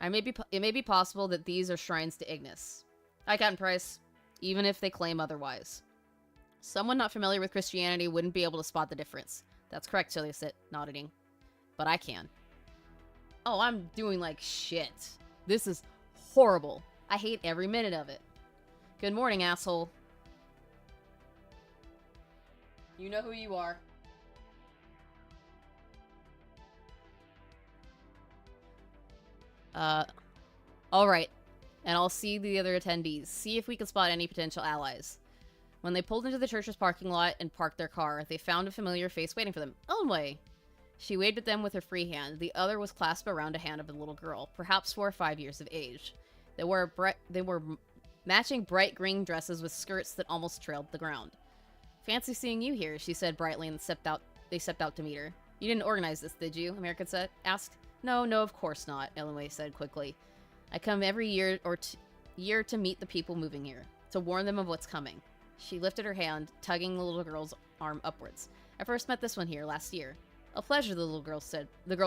It may be possible that these are shrines to Ignis. Hi, Captain Price. Even if they claim otherwise. Someone not familiar with Christianity wouldn't be able to spot the difference. That's correct, Celia said, nodding. But I can. Oh, I'm doing like shit. This is horrible. I hate every minute of it. Good morning, asshole. You know who you are. Alright. And I'll see the other attendees. See if we can spot any potential allies. When they pulled into the church's parking lot and parked their car, they found a familiar face waiting for them. Elmway! She waved at them with her free hand. The other was clasped around a hand of a little girl, perhaps 4 or 5 years of age. They wore matching bright green dresses with skirts that almost trailed the ground. Fancy seeing you here, she said brightly, and they stepped out to meet her. You didn't organize this, did you? American asked. No, of course not, Elmway said quickly. I come every year to meet the people moving here, to warn them of what's coming. She lifted her hand, tugging the little girl's arm upwards. I first met this one here last year. A pleasure, the girl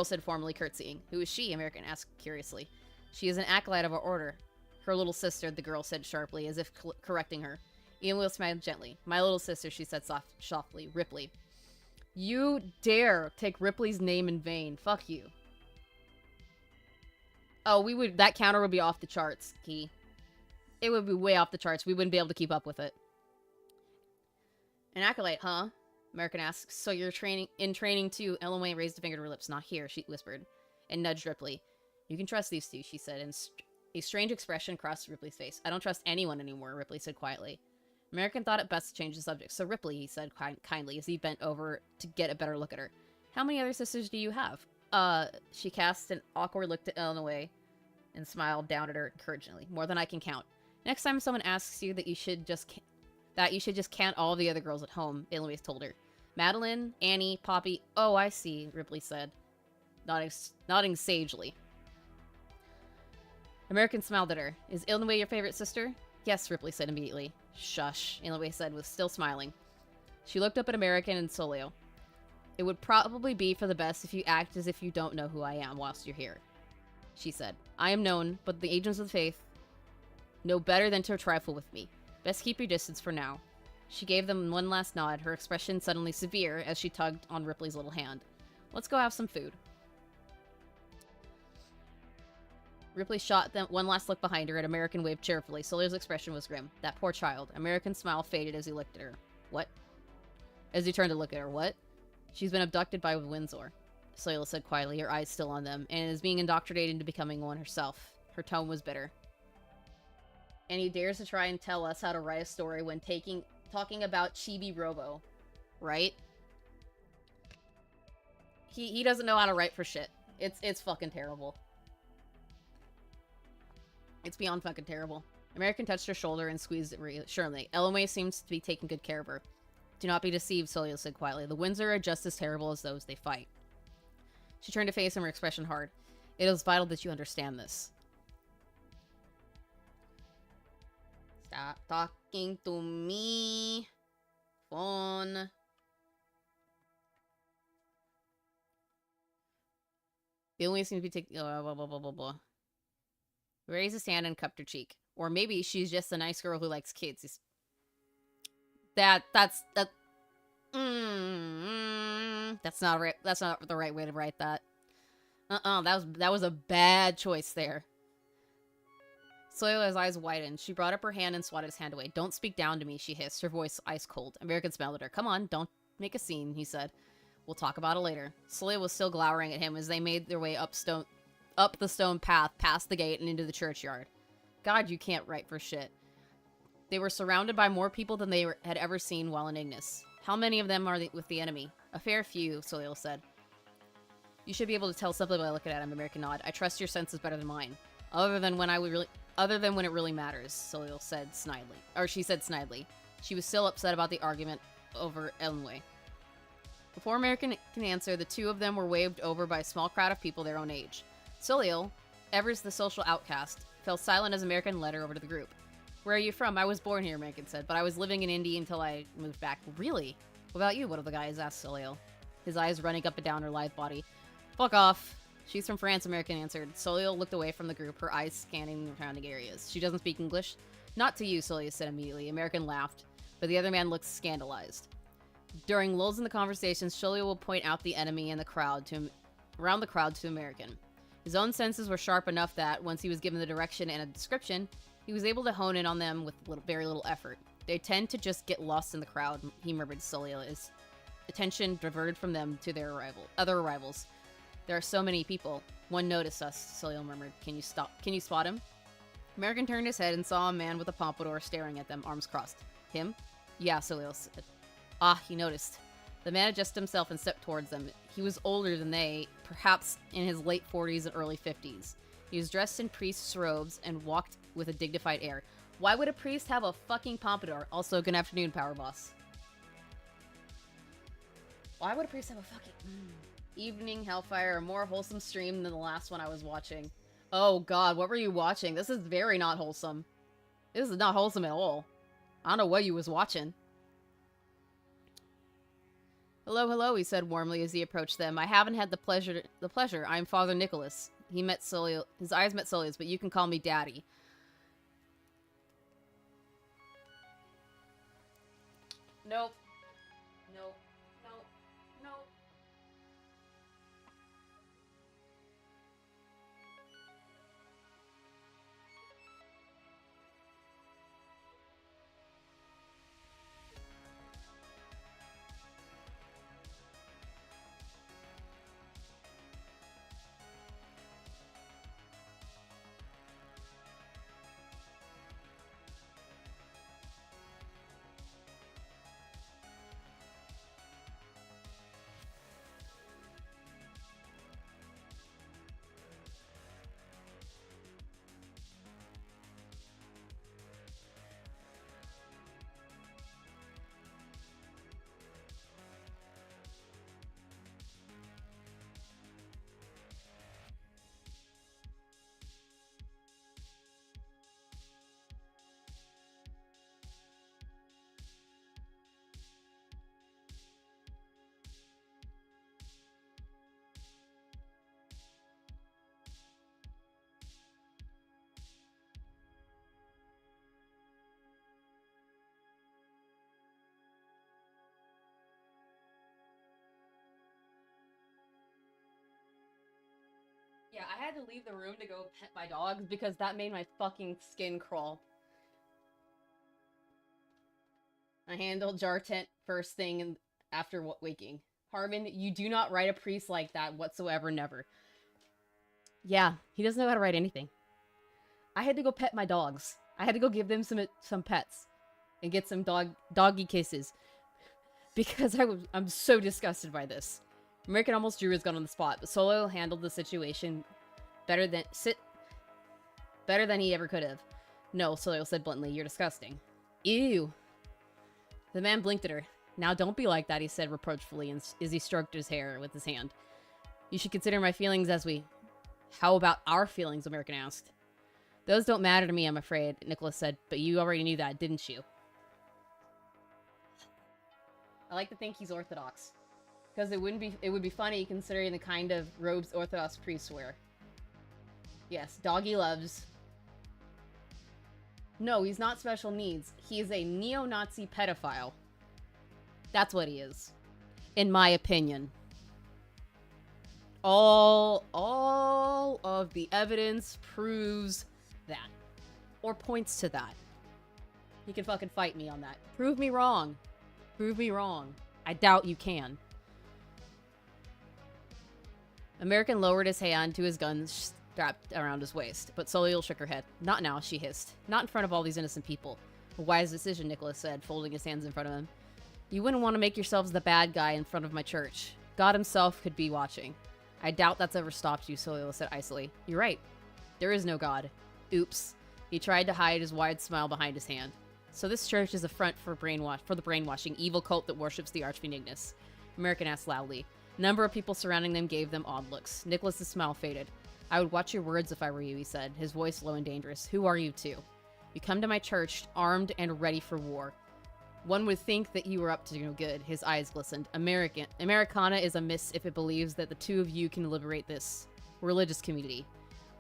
said formally curtsying. Who is she? American asked curiously. She is an acolyte of our order. Her little sister, the girl said sharply, as if correcting her. Ian Will smiled gently. My little sister, she said softly. Ripley. You dare take Ripley's name in vain. Fuck you. Oh, that counter would be off the charts, Key. It would be way off the charts. We wouldn't be able to keep up with it. An acolyte, huh? American asked. So you're in training too? Elmway raised a finger to her lips. Not here, she whispered, and nudged Ripley. You can trust these two, she said, and a strange expression crossed Ripley's face. I don't trust anyone anymore, Ripley said quietly. American thought it best to change the subject. So Ripley, he said kindly, as he bent over to get a better look at her. How many other sisters do you have? She cast an awkward look to Elmway and smiled down at her encouragingly. More than I can count. Next time someone asks you that you should just count all the other girls at home, Elmway told her. Madeline, Annie, Poppy. Oh, I see, Ripley said, nodding sagely. American smiled at her. Is Elmway your favorite sister? Yes, Ripley said immediately. Shush, Elmway said, with still smiling. She looked up at American and Solio. It would probably be for the best if you act as if you don't know who I am whilst you're here, she said. I am known, but the agents of the faith know better than to trifle with me. Best keep your distance for now. She gave them one last nod, her expression suddenly severe as she tugged on Ripley's little hand. Let's go have some food. Ripley shot them one last look behind her, and American waved cheerfully. Solio's expression was grim. That poor child. American's smile faded as he looked at her. What? As he turned to look at her. What? She's been abducted by Windsor, Solio said quietly, her eyes still on them, and is being indoctrinated into becoming one herself. Her tone was bitter. And he dares to try and tell us how to write a story when talking about Chibi Robo, right? He doesn't know how to write for shit. It's fucking terrible. It's beyond fucking terrible. American touched her shoulder and squeezed it reassuringly. Elmway seems to be taking good care of her. Do not be deceived, Solio said quietly. The Windsor are just as terrible as those they fight. She turned to face him, her expression hard. It is vital that you understand this. Stop talking to me. Phone. The only seems to be taking... blah, blah, blah, blah, blah. Raised his hand and cupped her cheek. Or maybe she's just a nice girl who likes kids. That's not right. That's not the right way to write that. That was a bad choice there. Solia's eyes widened. She brought up her hand and swatted his hand away. Don't speak down to me, she hissed, her voice ice cold. American smiled at her. Come on, don't make a scene, he said. We'll talk about it later. Solia was still glowering at him as they made their way up the stone path, past the gate, and into the churchyard. God, you can't write for shit. They were surrounded by more people than they had ever seen while in Ignis. How many of them are with the enemy? A fair few, Solio said. You should be able to tell simply by looking at him, American nod. I trust your sense is better than mine. Other than when it really matters, Solio said snidely. Or she said snidely. She was still upset about the argument over Elmway. Before American can answer, the two of them were waved over by a small crowd of people their own age. Solio, ever the social outcast, fell silent as American led her over to the group. Where are you from? I was born here, American said, but I was living in Indy until I moved back. Really? What about you? One of the guys asked Solio, his eyes running up and down her lithe body. Fuck off. She's from France, American answered. Solio looked away from the group, her eyes scanning the surrounding areas. She doesn't speak English? Not to you, Solio said immediately. American laughed, but the other man looked scandalized. During lulls in the conversations, Solio will point out the enemy in the crowd around the crowd to American. His own senses were sharp enough that, once he was given the direction and a description, he was able to hone in on them with very little effort. They tend to just get lost in the crowd, he murmured to Solio, his attention diverted from them to their other arrivals. There are so many people. One noticed us, Solio murmured. Can you spot him? American turned his head and saw a man with a pompadour staring at them, arms crossed. Him? Yeah, Solio said. Ah, he noticed. The man adjusted himself and stepped towards them. He was older than they, perhaps in his late 40s and early 50s. He was dressed in priest's robes and walked with a dignified air. Why would a priest have a fucking pompadour? Also, good afternoon, Power Boss. Why would a priest have a fucking... Evening Hellfire, a more wholesome stream than the last one I was watching. Oh god, what were you watching? This is very not wholesome. This is not wholesome at all. I don't know what you was watching. Hello, hello, he said warmly as he approached them. I haven't had the pleasure. I'm Father Nicholas. He met Solio. His eyes met Solio's, but you can call me Daddy. Nope. Nope. Nope. Nope. Yeah, I had to leave the room to go pet my dogs because that made my fucking skin crawl. I handled jar tent first thing after waking. Harman, you do not write a priest like that whatsoever, never. Yeah, he doesn't know how to write anything. I had to go pet my dogs. I had to go give them some pets and get some doggy kisses because I'm so disgusted by this. American almost drew his gun on the spot, but Solo handled the situation better than he ever could have. No, Solo said bluntly, you're disgusting. Ew. The man blinked at her. Now don't be like that, he said reproachfully as he stroked his hair with his hand. You should consider my feelings as we... How about our feelings, American asked. Those don't matter to me, I'm afraid, Nicholas said, but you already knew that, didn't you? I like to think he's Orthodox. Because it would be funny considering the kind of robes Orthodox priests wear. Yes, doggy loves. No, he's not special needs. He is a neo-Nazi pedophile. That's what he is. In my opinion. All of the evidence proves that. Or points to that. You can fucking fight me on that. Prove me wrong. Prove me wrong. I doubt you can. American lowered his hand to his gun strapped around his waist, but Soliel shook her head. Not now, she hissed. Not in front of all these innocent people. A wise decision, Nicholas said, folding his hands in front of him. You wouldn't want to make yourselves the bad guy in front of my church. God himself could be watching. I doubt that's ever stopped you, Soliel said icily. You're right. There is no God. Oops. He tried to hide his wide smile behind his hand. So this church is a front for the brainwashing evil cult that worships the Archbenignus. American asked loudly. A number of people surrounding them gave them odd looks. Nicholas's smile faded. I would watch your words if I were you, he said, his voice low and dangerous. Who are you two? You come to my church, armed and ready for war. One would think that you were up to no good. His eyes glistened. Americana is amiss if it believes that the two of you can liberate this religious community.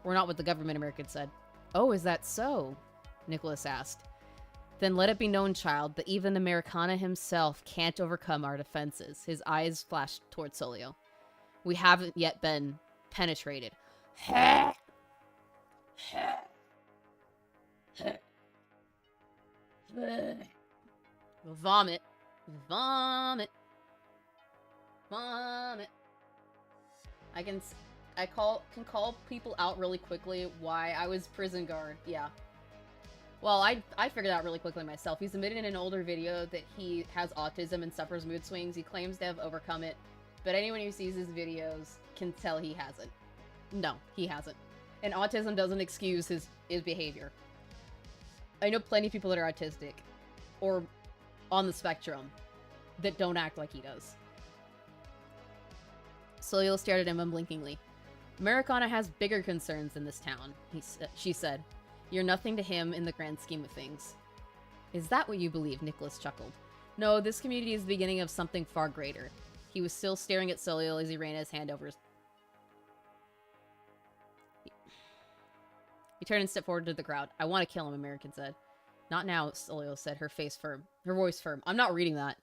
We're not what the government, American said. Oh, is that so? Nicholas asked. Then let it be known, child, that even Americana himself can't overcome our defenses. His eyes flashed toward Solio. We haven't yet been penetrated. Vomit. Vomit. Vomit. I can call people out really quickly why I was prison guard. Yeah. Well, I figured out really quickly myself. He's admitted in an older video that he has autism and suffers mood swings. He claims to have overcome it, but anyone who sees his videos can tell he hasn't. No, he hasn't. And autism doesn't excuse his behavior. I know plenty of people that are autistic, or on the spectrum, that don't act like he does. Soleil stared at him unblinkingly. Americana has bigger concerns than this town, she said. You're nothing to him in the grand scheme of things. Is that what you believe? Nicholas chuckled. No, this community is the beginning of something far greater. He was still staring at Soleil as he ran his hand over his... He turned and stepped forward to the crowd. I want to kill him, American said. Not now, Soleil said, her voice firm. I'm not reading that.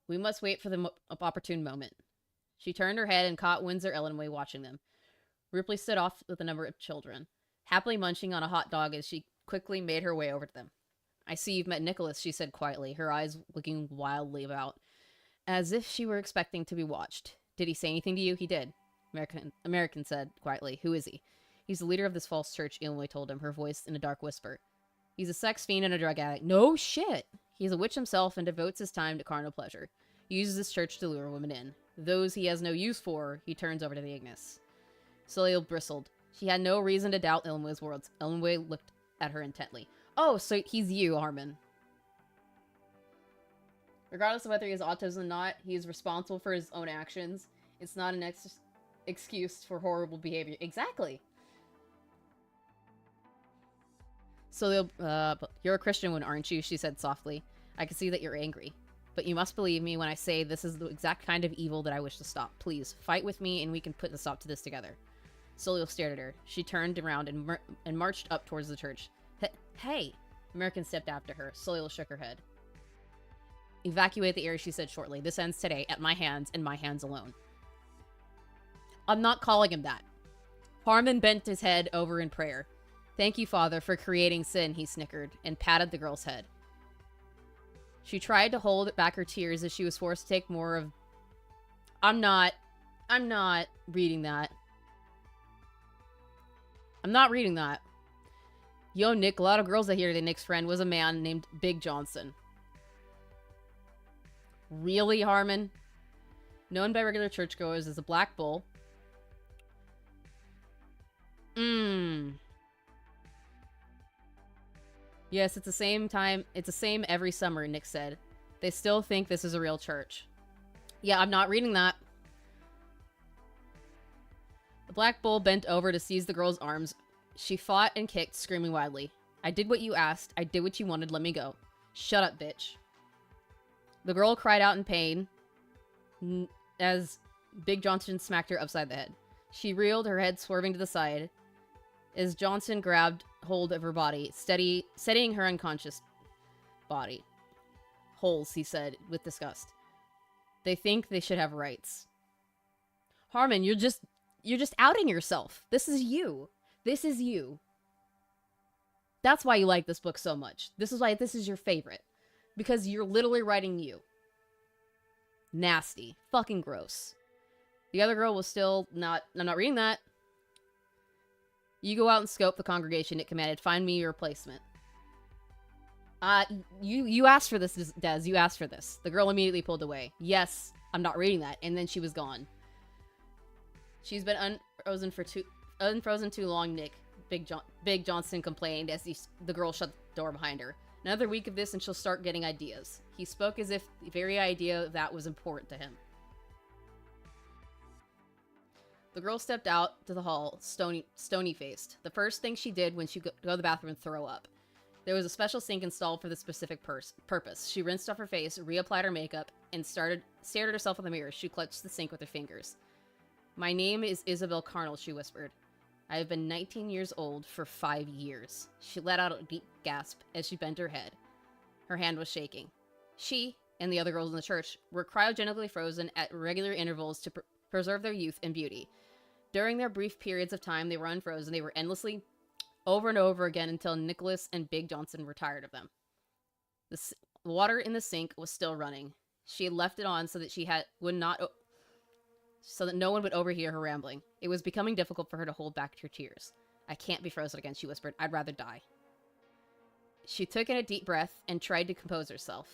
We must wait for the opportune moment. She turned her head and caught Windsor Ellenway watching them. Ripley stood off with a number of children, happily munching on a hot dog as she quickly made her way over to them. I see you've met Nicholas, she said quietly, her eyes looking wildly about, as if she were expecting to be watched. Did he say anything to you? He did, American said quietly. Who is he? He's the leader of this false church, Ellenway told him, her voice in a dark whisper. He's a sex fiend and a drug addict. No shit! He's a witch himself and devotes his time to carnal pleasure. He uses this church to lure women in. Those he has no use for, he turns over to the Ignis. Soleil bristled. She had no reason to doubt Ellenway's words. Ellenway looked at her intently. Oh, so he's you, Harman. Regardless of whether he has autism or not, he is responsible for his own actions. It's not an excuse for horrible behavior. Exactly. Soleil, you're a Christian one, aren't you? She said softly. I can see that you're angry. But you must believe me when I say this is the exact kind of evil that I wish to stop. Please, fight with me and we can put a stop to this together. Soleil stared at her. She turned around and marched up towards the church. Hey! American stepped after her. Soleil shook her head. Evacuate the area, she said shortly. This ends today, at my hands, and my hands alone. I'm not calling him that. Harman bent his head over in prayer. Thank you, Father, for creating sin, he snickered, and patted the girl's head. She tried to hold back her tears as she was forced to take more of... I'm not reading that. I'm not reading that. Yo, Nick, a lot of girls that hear that Nick's friend was a man named Big Johnson. Really, Harman? Known by regular churchgoers as a black bull. Yes, it's the same every summer, Nick said. They still think this is a real church. Yeah, I'm not reading that. The black bull bent over to seize the girl's arms. She fought and kicked, screaming wildly. I did what you asked. I did what you wanted. Let me go. Shut up, bitch. The girl cried out in pain as Big Johnson smacked her upside the head. She reeled, her head swerving to the side, as Johnson grabbed hold of her body, steadying her unconscious body. Holes, he said, with disgust. They think they should have rights. Harman, you're just outing yourself. This is you. This is you. That's why you like this book so much. This is why this is your favorite. Because you're literally writing you. Nasty. Fucking gross. The other girl was still not... I'm not reading that. You go out and scope the congregation, it commanded. Find me your replacement. You asked for this, Des. You asked for this. The girl immediately pulled away. Yes, I'm not reading that. And then she was gone. She's been unfrozen too long, Nick. Big Johnson complained as the girl shut the door behind her. Another week of this and she'll start getting ideas. He spoke as if the very idea of that was important to him. The girl stepped out to the hall, stony-faced. The first thing she did when she go to the bathroom and throw up. There was a special sink installed for this specific purpose. She rinsed off her face, reapplied her makeup, and stared at herself in the mirror. She clutched the sink with her fingers. My name is Isabel Karl, she whispered. I have been 19 years old for 5 years. She let out a deep gasp as she bent her head. Her hand was shaking. She, and the other girls in the church, were cryogenically frozen at regular intervals to preserve their youth and beauty. During their brief periods of time they were unfrozen, they were endlessly over and over again until Nicholas and Big Johnson were tired of them. The water in the sink was still running. She had left it on so that so that no one would overhear her rambling. It was becoming difficult for her to hold back her tears. I can't be frozen again, she whispered. I'd rather die. She took in a deep breath and tried to compose herself.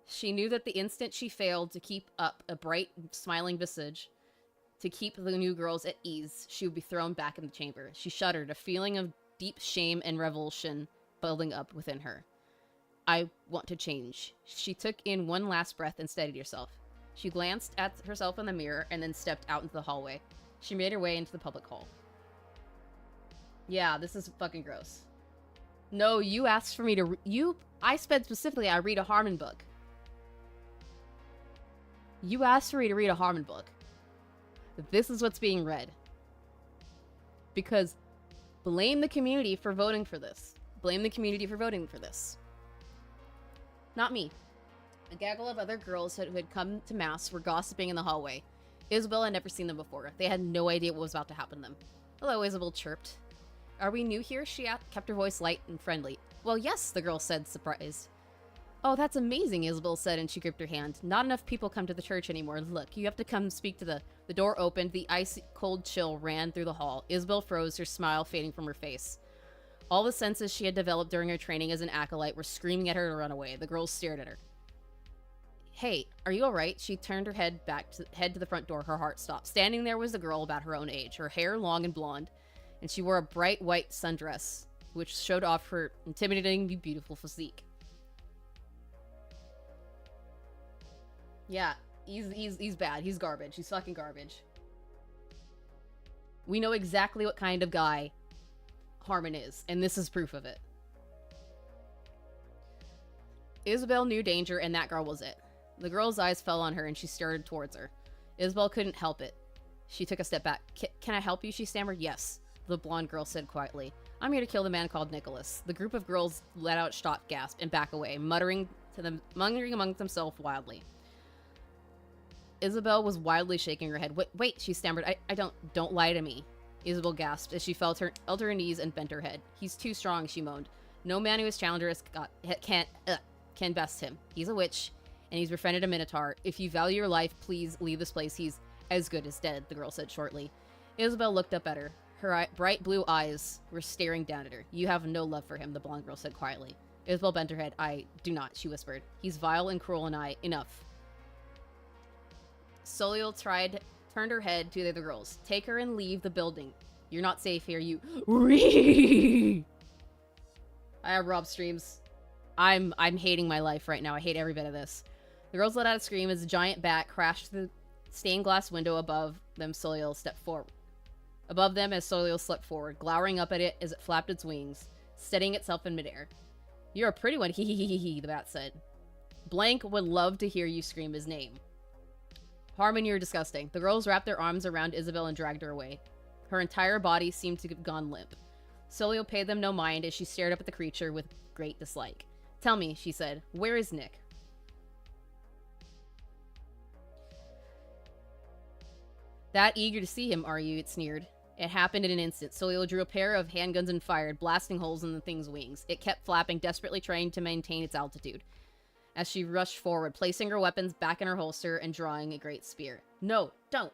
She knew that the instant she failed to keep up a bright, smiling visage, to keep the new girls at ease, she would be thrown back in the chamber. She shuddered, a feeling of deep shame and revulsion building up within her. I want to change. She took in one last breath and steadied herself. She glanced at herself in the mirror and then stepped out into the hallway. She made her way into the public hall. Yeah, this is fucking gross. No, you asked for me to... I said specifically I read a Harman book. You asked for me to read a Harman book. This is what's being read. Because blame the community for voting for this. Blame the community for voting for this. Not me. A gaggle of other girls who had come to mass were gossiping in the hallway. Isabel had never seen them before. They had no idea what was about to happen to them. Hello, Isabel chirped. Are we new here? She kept her voice light and friendly. Well, yes, the girl said, surprised. Oh, that's amazing, Isabel said, and she gripped her hand. Not enough people come to the church anymore. Look, you have to come speak to the door opened. The icy cold chill ran through the hall. Isabel froze, her smile fading from her face. All the senses she had developed during her training as an acolyte were screaming at her to run away. The girls stared at her. Hey, are you alright? She turned her head to the front door. Her heart stopped. Standing there was a girl about her own age, her hair long and blonde, and she wore a bright white sundress, which showed off her intimidatingly beautiful physique. Yeah, he's bad. He's garbage. He's fucking garbage. We know exactly what kind of guy Harman is, and this is proof of it. Isabel knew danger, and that girl was it. The girl's eyes fell on her, and she started towards her. Isabel couldn't help it. She took a step back. Can I help you? She stammered. Yes, the blonde girl said quietly. I'm here to kill the man called Nicholas. The group of girls let out a shocked gasp and back away, muttering among themselves wildly. Isabel was wildly shaking her head. Wait, she stammered. I don't lie to me. Isabel gasped as she fell to her knees and bent her head. He's too strong, she moaned. No man who has challenged her can best him. He's a witch, and he's befriended a minotaur. If you value your life, please leave this place. He's as good as dead, the girl said shortly. Isabel looked up at her. Her bright blue eyes were staring down at her. You have no love for him, the blonde girl said quietly. Isabel bent her head. I do not, she whispered. He's vile and cruel, and enough. Soliel turned her head to the other girls. Take her and leave the building. You're not safe here, you... I have Rob streams. I'm hating my life right now. I hate every bit of this. The girls let out a scream as a giant bat crashed through the stained glass window above them. Soliel stepped forward. Above them as Soliel slept forward, glowering up at it as it flapped its wings, steadying itself in midair. You're a pretty one, hee hee hee hee, the bat said. Blank would love to hear you scream his name. Harman, you're disgusting. The girls wrapped their arms around Isabel and dragged her away. Her entire body seemed to have gone limp. Soliel paid them no mind as she stared up at the creature with great dislike. Tell me, she said, where is Nick? That eager to see him, are you? It sneered. It happened in an instant. Soliel drew a pair of handguns and fired, blasting holes in the thing's wings. It kept flapping, desperately trying to maintain its altitude. As she rushed forward, placing her weapons back in her holster and drawing a great spear. No, don't!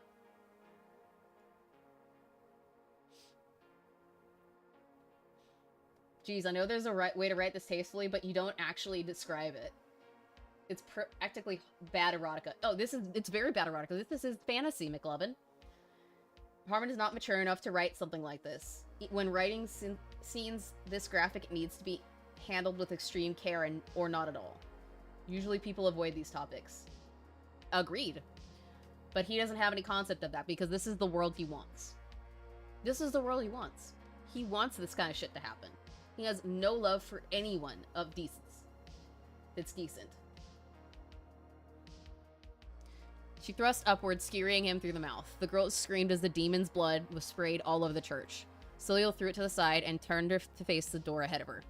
Geez, I know there's a right way to write this tastefully, but you don't actually describe it. It's practically bad erotica. Oh, it's very bad erotica. This is fantasy, McLovin. Harman is not mature enough to write something like this. When writing scenes this graphic, it needs to be handled with extreme care or not at all. Usually people avoid these topics. Agreed. But he doesn't have any concept of that because this is the world he wants. This is the world he wants. He wants this kind of shit to happen. He has no love for anyone of decence. That's decent. She thrust upward, skewering him through the mouth. The girl screamed as the demon's blood was sprayed all over the church. Soliel threw it to the side and turned her to face the door ahead of her.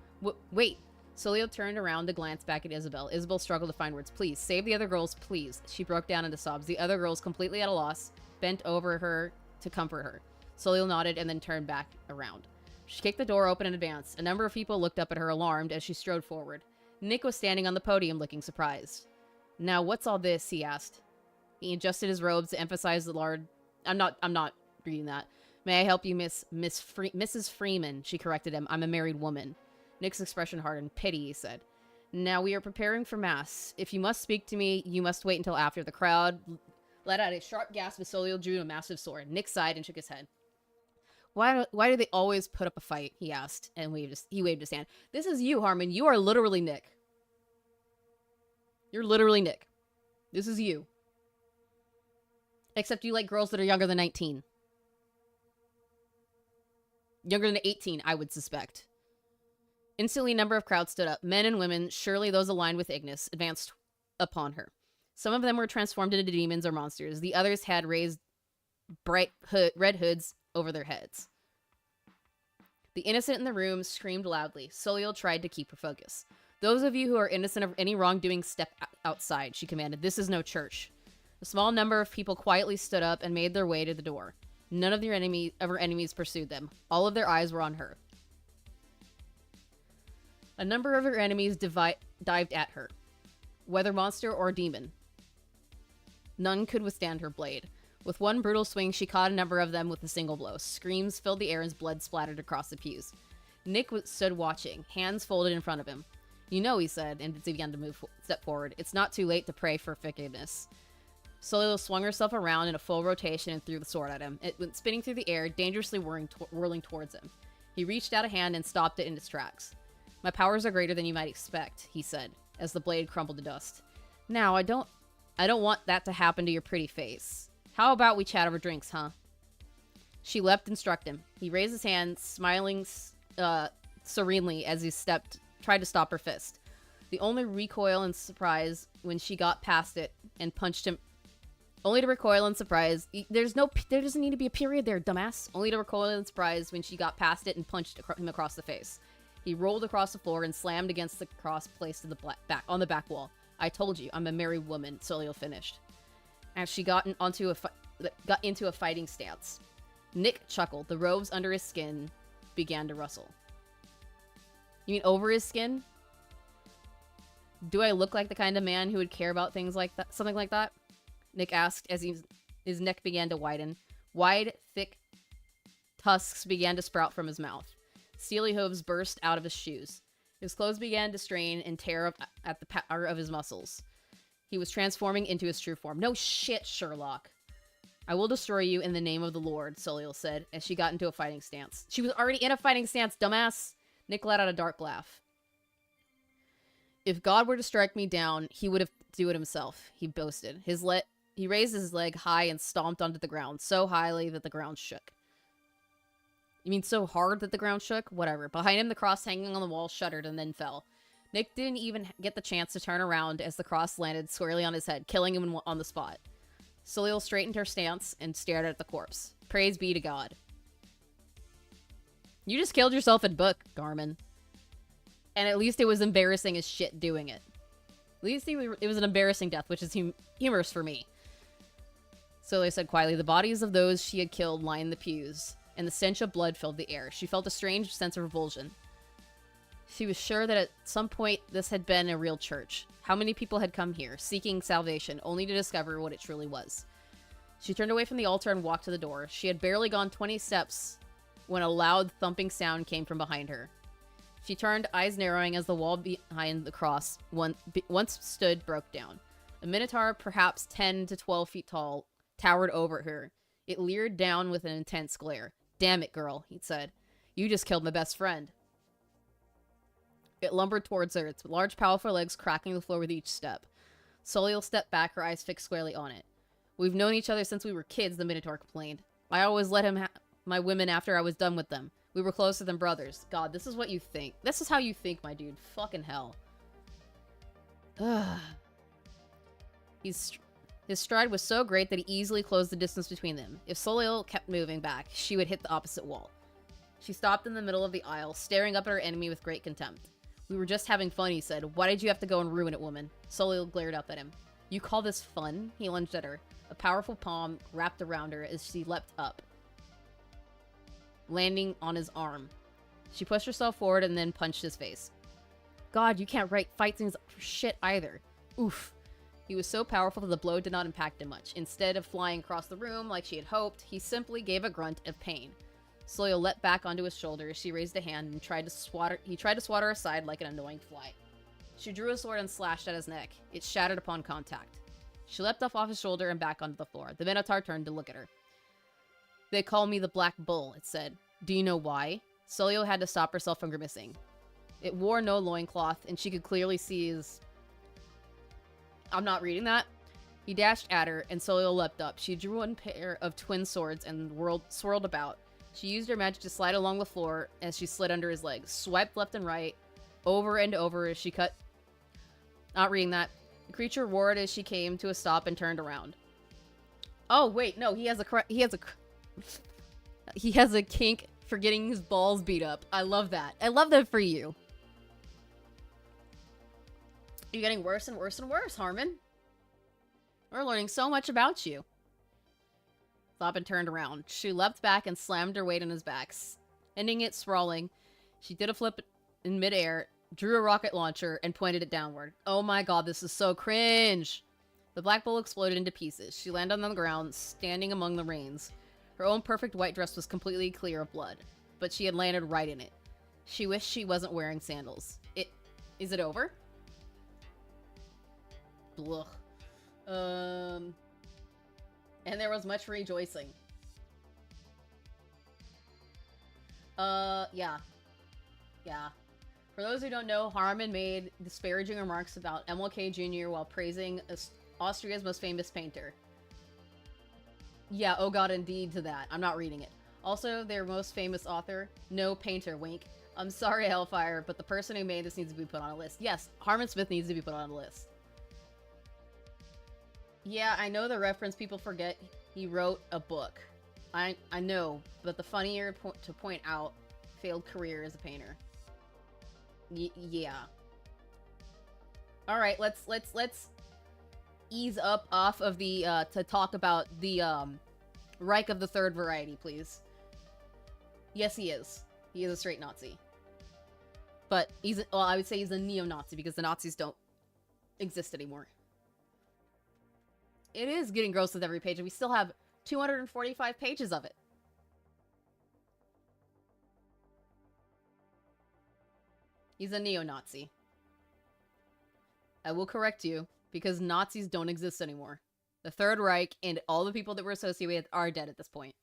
Wait! Soliel turned around to glance back at Isabel. Isabel struggled to find words. Please, save the other girls, please. She broke down into sobs. The other girls, completely at a loss, bent over her to comfort her. Soliel nodded and then turned back around. She kicked the door open in advance. A number of people looked up at her alarmed as she strode forward. Nick was standing on the podium looking surprised. Now, what's all this? He asked. He adjusted his robes to emphasize the large... I'm not reading that. May I help you, Mrs. Freeman, she corrected him. I'm a married woman. Nick's expression hardened. Pity, he said. Now we are preparing for mass. If you must speak to me, you must wait until after. The crowd let out a sharp gasp as Soliel drew a massive sword. Nick sighed and shook his head. Why do they always put up a fight? He asked, and he waved his hand. This is you, Harman. You are literally Nick. You're literally Nick. This is you. Except you like girls that are younger than 19. Younger than 18, I would suspect. Instantly, a number of crowds stood up. Men and women, surely those aligned with Ignis, advanced upon her. Some of them were transformed into demons or monsters. The others had raised bright red hoods over their heads. The innocent in the room screamed loudly. Soliel tried to keep her focus. Those of you who are innocent of any wrongdoing, step outside, she commanded. This is no church. A small number of people quietly stood up and made their way to the door. None of her enemies pursued them. All of their eyes were on her. A number of her enemies dived at her, whether monster or demon. None could withstand her blade. With one brutal swing, she caught a number of them with a single blow. Screams filled the air as blood splattered across the pews. Nick stood watching, hands folded in front of him. You know, he said, and he began to step forward. It's not too late to pray for forgiveness. Soliel swung herself around in a full rotation and threw the sword at him. It went spinning through the air, dangerously whirling towards him. He reached out a hand and stopped it in its tracks. My powers are greater than you might expect, he said, as the blade crumbled to dust. Now, I don't want that to happen to your pretty face. How about we chat over drinks, huh? She leapt and struck him. He raised his hand, smiling serenely as he tried to stop her fist. The only recoil in surprise when she got past it and punched him. Only to recoil in surprise. There doesn't need to be a period there, dumbass. Only to recoil in surprise when she got past it and punched him across the face. He rolled across the floor and slammed against the cross placed in the on the back wall. I told you, I'm a married woman, Soliel finished. As she got into a fighting stance. Nick chuckled. The robes under his skin began to rustle. You mean over his skin? Do I look like the kind of man who would care about things like that, something like that? Nick asked as his neck began to widen. Wide, thick tusks began to sprout from his mouth. Steely hooves burst out of his shoes. His clothes began to strain and tear at the power of his muscles. He was transforming into his true form. No shit, Sherlock. I will destroy you in the name of the Lord, Soliel said, as she got into a fighting stance. She was already in a fighting stance, dumbass! Nick let out a dark laugh. If God were to strike me down, he would do it himself, he boasted. He raised his leg high and stomped onto the ground, so highly that the ground shook. You mean so hard that the ground shook? Whatever. Behind him, the cross hanging on the wall shuddered and then fell. Nick didn't even get the chance to turn around as the cross landed squarely on his head, killing him on the spot. Soliel straightened her stance and stared at the corpse. Praise be to God. You just killed yourself in book, Garmin. And at least it was embarrassing as shit doing it. At least it was an embarrassing death, which is humorous for me. Soliel said quietly, the bodies of those she had killed lined the pews, and the stench of blood filled the air. She felt a strange sense of revulsion. She was sure that at some point this had been a real church. How many people had come here, seeking salvation, only to discover what it truly was? She turned away from the altar and walked to the door. She had barely gone 20 steps when a loud thumping sound came from behind her. She turned, eyes narrowing as the wall behind the cross once stood broke down. A minotaur, perhaps 10 to 12 feet tall, towered over her. It leered down with an intense glare. Damn it, girl, he said. You just killed my best friend. It lumbered towards her, its large, powerful legs cracking the floor with each step. Soliel stepped back, her eyes fixed squarely on it. We've known each other since we were kids, the Minotaur complained. I always let him have my women after I was done with them. We were closer than brothers. God, this is what you think. This is how you think, my dude. Fucking hell. Ugh. His stride was so great that he easily closed the distance between them. If Soliel kept moving back, she would hit the opposite wall. She stopped in the middle of the aisle, staring up at her enemy with great contempt. We were just having fun, he said. Why did you have to go and ruin it, woman? Soliel glared up at him. You call this fun? He lunged at her. A powerful palm wrapped around her as she leapt up. landing on his arm. She pushed herself forward and then punched his face. God, you can't fight things for shit either. Oof. He was so powerful that the blow did not impact him much. Instead of flying across the room like she had hoped, he simply gave a grunt of pain. Soil leapt back onto his shoulder as she raised a hand and he tried to swat her aside like an annoying fly. She drew a sword and slashed at his neck. It shattered upon contact. She leapt off his shoulder and back onto the floor. The Minotaur turned to look at her. They call me the Black Bull, it said. Do you know why? Solio had to stop herself from grimacing. It wore no loincloth, and she could clearly see his... I'm not reading that. He dashed at her, and Solio leapt up. She drew one pair of twin swords and swirled about. She used her magic to slide along the floor as she slid under his legs, swiped left and right, over and over as she cut... Not reading that. The creature roared as she came to a stop and turned around. Oh, wait, no, he has a kink for getting his balls beat up. I love that. I love that for you. You're getting worse and worse and worse, Harman. We're learning so much about you. Thopin turned around. She leapt back and slammed her weight on his back. Ending it sprawling, she did a flip in midair, drew a rocket launcher, and pointed it downward. Oh my god, this is so cringe. The Black Bull exploded into pieces. She landed on the ground, standing among the reins. Her own perfect white dress was completely clear of blood, but she had landed right in it. She wished she wasn't wearing sandals. Is it over? Blah. And there was much rejoicing. Yeah. For those who don't know, Harman made disparaging remarks about MLK Jr. while praising Austria's most famous painter. Yeah, oh god, indeed to that. I'm not reading it. Also, their most famous author, no painter, wink. I'm sorry, Hellfire, but the person who made this needs to be put on a list. Yes, Harman Smith needs to be put on a list. Yeah, I know the reference people forget. He wrote a book. I know, but the funnier to point out, failed career as a painter. Yeah. All right, let's ease up off of the to talk about the Reich of the Third Variety, please. Yes, he is. He is a straight Nazi. But well, I would say he's a neo-Nazi because the Nazis don't exist anymore. It is getting gross with every page, and we still have 245 pages of it. He's a neo-Nazi. I will correct you, because Nazis don't exist anymore. The Third Reich and all the people that we're associated with are dead at this point.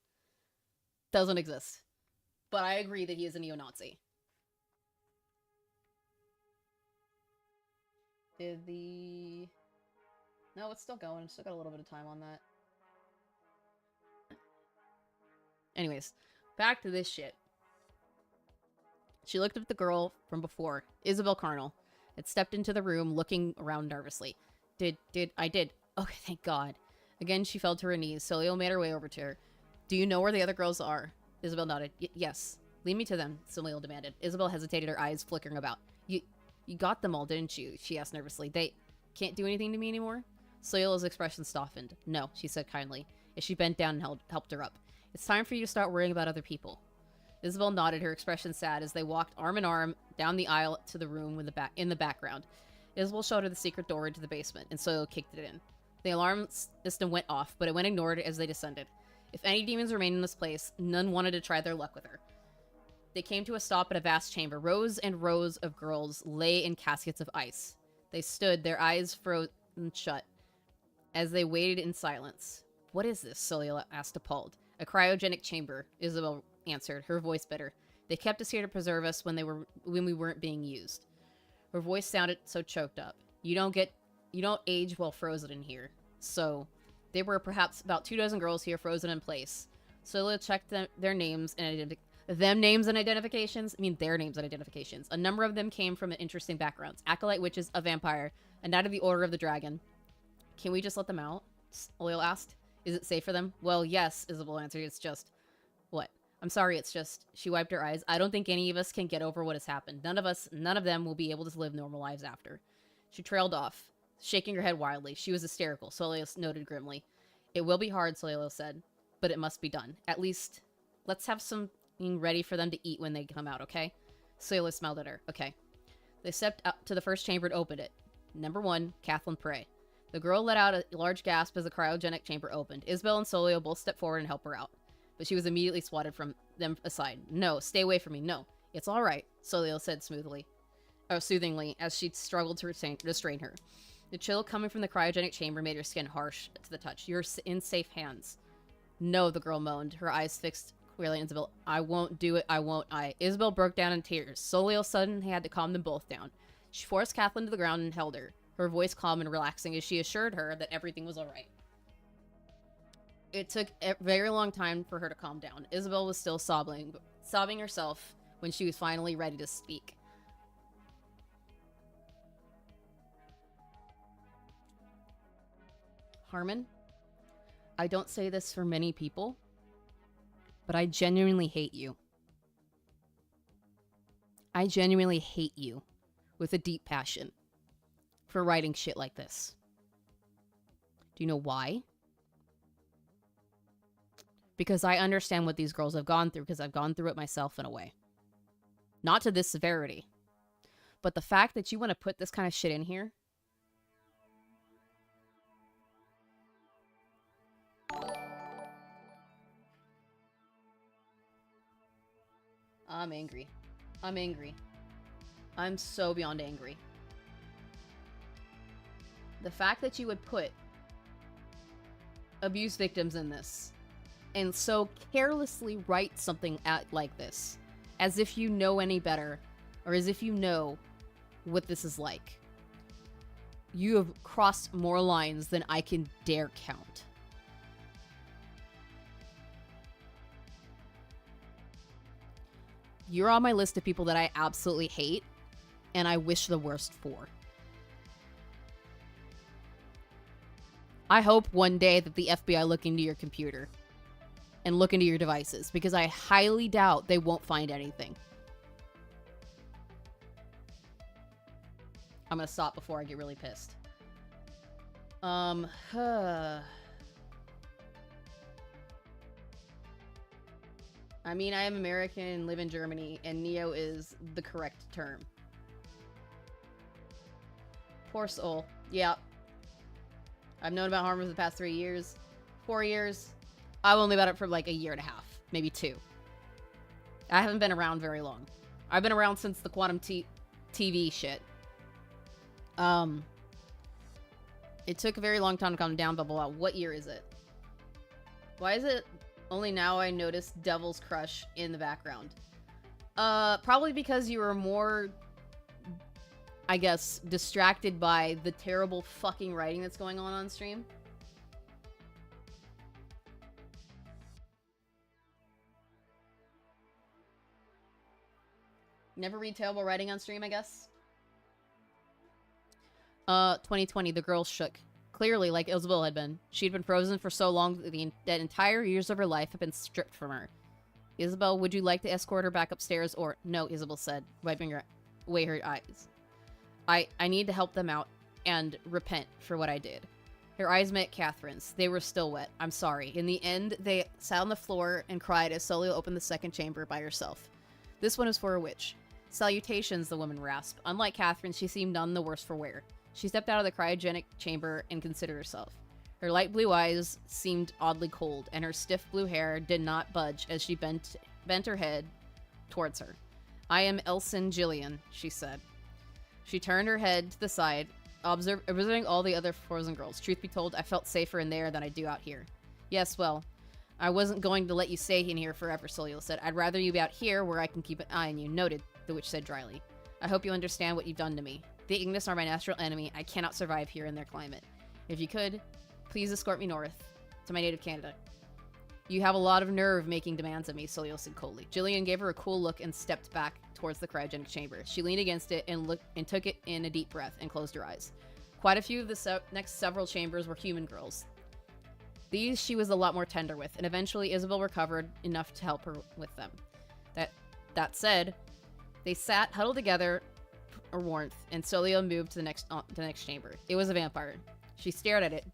Doesn't exist. But I agree that he is a neo-Nazi. No, it's still going. Still got a little bit of time on that. Anyways, back to this shit. She looked at the girl from before, Isabel Karl, had stepped into the room, looking around nervously. I did. Okay, thank God. Again, she fell to her knees. Solio made her way over to her. Do you know where the other girls are? Isabel nodded. Yes. Lead me to them, Solio demanded. Isabel hesitated, her eyes flickering about. You got them all, didn't you? She asked nervously. They can't do anything to me anymore? Solio's expression softened. No, she said kindly, as she bent down and helped her up. It's time for you to start worrying about other people. Isabel nodded, her expression sad, as they walked arm in arm down the aisle to the room in the background. Isabel showed her the secret door into the basement, and Solio kicked it in. The alarm system went off, but it went ignored as they descended. If any demons remained in this place, none wanted to try their luck with her. They came to a stop at a vast chamber. Rows and rows of girls lay in caskets of ice. They stood, their eyes frozen shut, as they waited in silence. What is this? Solio asked, appalled. A cryogenic chamber, Isabel answered, her voice bitter. They kept us here to preserve us when we weren't being used. Her voice sounded so choked up. You don't age while frozen in here. So, there were perhaps about 24 girls here frozen in place. Solio checked their names and their names and identifications. A number of them came from interesting backgrounds. Acolyte witches, a vampire, a knight of the Order of the Dragon. Can we just let them out? Solio asked. Is it safe for them? Well, yes, Isabel answered. It's just... What? I'm sorry, it's just... She wiped her eyes. I don't think any of us can get over what has happened. None of them will be able to live normal lives after. She trailed off, shaking her head wildly. She was hysterical, Solio noted grimly. It will be hard, Solio said, but it must be done. At least, let's have some being ready for them to eat when they come out, okay? Sayla smiled at her. Okay. They stepped up to the first chamber and opened it. Number 1, Kathleen Prey. The girl let out a large gasp as the cryogenic chamber opened. Isabel and Solio both stepped forward and helped her out, but she was immediately swatted from them aside. No, stay away from me. No, it's all right, Solio said soothingly, as she struggled to restrain her. The chill coming from the cryogenic chamber made her skin harsh to the touch. You're in safe hands. No, the girl moaned, her eyes fixed clearly on Isabel. I won't do it. I won't. Isabel broke down in tears. Solio suddenly had to calm them both down. She forced Kathleen to the ground and held her, her voice calm and relaxing as she assured her that everything was all right. It took a very long time for her to calm down. Isabel was still sobbing herself when she was finally ready to speak. Harman, I don't say this for many people, but I genuinely hate you. I genuinely hate you with a deep passion for writing shit like this. Do you know why? Because I understand what these girls have gone through, because I've gone through it myself in a way. Not to this severity. But the fact that you want to put this kind of shit in here. I'm angry. I'm angry. I'm so beyond angry. The fact that you would put abuse victims in this and so carelessly write something like this, as if you know any better, or as if you know what this is like. You have crossed more lines than I can dare count. You're on my list of people that I absolutely hate, and I wish the worst for. I hope one day that the FBI look into your computer and look into your devices, because I highly doubt they won't find anything. I'm gonna stop before I get really pissed. I mean, I am American and live in Germany, and Neo is the correct term. Poor soul. Yeah. I've known about Harman for the past 3 years. 4 years. I've only about it for like a year and a half. Maybe 2. I haven't been around very long. I've been around since the Quantum TV shit. It took a very long time to calm down, blah, blah, blah. What year is it? Why is it only now I noticed Devil's Crush in the background? Probably because you were more, I guess, distracted by the terrible fucking writing that's going on stream. Never read terrible writing on stream, I guess. 2020, the girl shook. Clearly, like Isabel had been. She'd been frozen for so long that entire years of her life had been stripped from her. Isabel, would you like to escort her back upstairs or... No, Isabel said, wiping away her eyes. I need to help them out and repent for what I did. Her eyes met Catherine's. They were still wet. I'm sorry. In the end, they sat on the floor and cried as Solio opened the second chamber by herself. This one was for a witch. Salutations, the woman rasped. Unlike Catherine, she seemed none the worse for wear. She stepped out of the cryogenic chamber and considered herself. Her light blue eyes seemed oddly cold, and her stiff blue hair did not budge as she bent her head towards her. I am Elson Gillian, she said. She turned her head to the side, observing all the other frozen girls. Truth be told, I felt safer in there than I do out here. Yes, well, I wasn't going to let you stay in here forever, Solio said. I'd rather you be out here where I can keep an eye on you. Noted, the witch said dryly. I hope you understand what you've done to me. The Ignis are my natural enemy. I cannot survive here in their climate. If you could, please escort me north to my native Canada. You have a lot of nerve making demands of me, Solio said coldly. Jillian gave her a cool look and stepped back towards the cryogenic chamber. She leaned against it and took it in a deep breath and closed her eyes. Quite a few of the next several chambers were human girls. These she was a lot more tender with, and eventually Isabel recovered enough to help her with them. That said, they sat huddled together for warmth, and Solio moved to the next chamber. It was a vampire. She stared at it,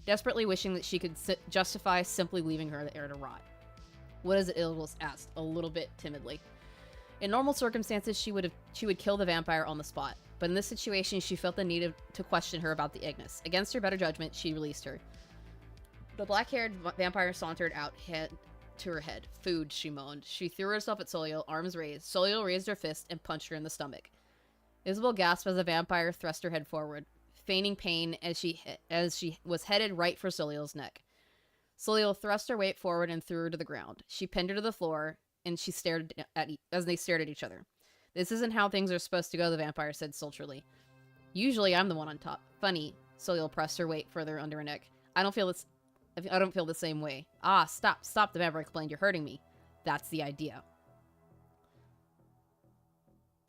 desperately wishing that she could justify simply leaving her there to rot. What is it? Ilgos asked, a little bit timidly. In normal circumstances, she would kill the vampire on the spot. But in this situation, she felt the need to question her about the Ignis. Against her better judgment, she released her. The black-haired vampire sauntered out, head to her head. Food, she moaned. She threw herself at Soliel, arms raised. Soliel raised her fist and punched her in the stomach. Isabel gasped as the vampire thrust her head forward, feigning pain as she was headed right for Soliel's neck. Soliel thrust her weight forward and threw her to the ground. She pinned her to the floor, and she stared as they stared at each other. This isn't how things are supposed to go, the vampire said sultrily. Usually I'm the one on top. Funny. Soliel pressed her weight further under her neck. I don't feel the same way. Ah, stop, the vampire complained. You're hurting me. That's the idea.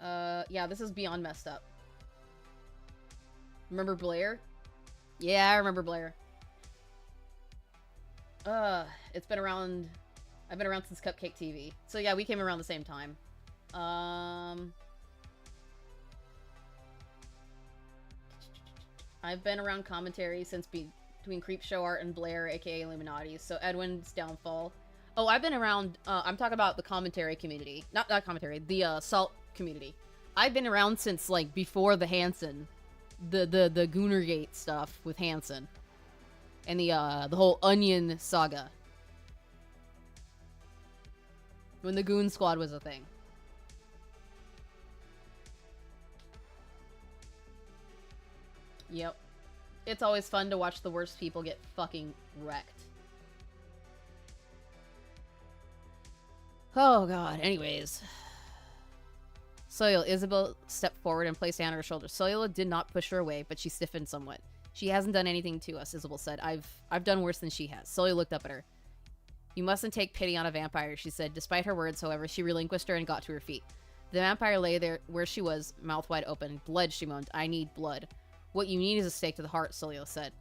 Yeah, this is beyond messed up. Remember Blair? Yeah, I remember Blair. It's been around... I've been around since Cupcake TV. So yeah, we came around the same time. I've been around commentary since between Creepshow Art and Blair, aka Illuminati. So Edwin's downfall. Oh, I've been around, I'm talking about the commentary community. Not that commentary, the, Salt community. I've been around since, like, before the Hansen. The Goonergate stuff with Hansen. And the whole Onion saga. When the Goon Squad was a thing. Yep. It's always fun to watch the worst people get fucking wrecked. Oh god, anyways. Soyola, Isabel stepped forward and placed a hand on her shoulder. Soyola did not push her away, but she stiffened somewhat. She hasn't done anything to us, Isabel said. I've done worse than she has. Soyola looked up at her. You mustn't take pity on a vampire, she said. Despite her words, however, she relinquished her and got to her feet. The vampire lay there where she was, mouth wide open. Blood, she moaned. I need blood. What you need is a stake to the heart, Soyola said.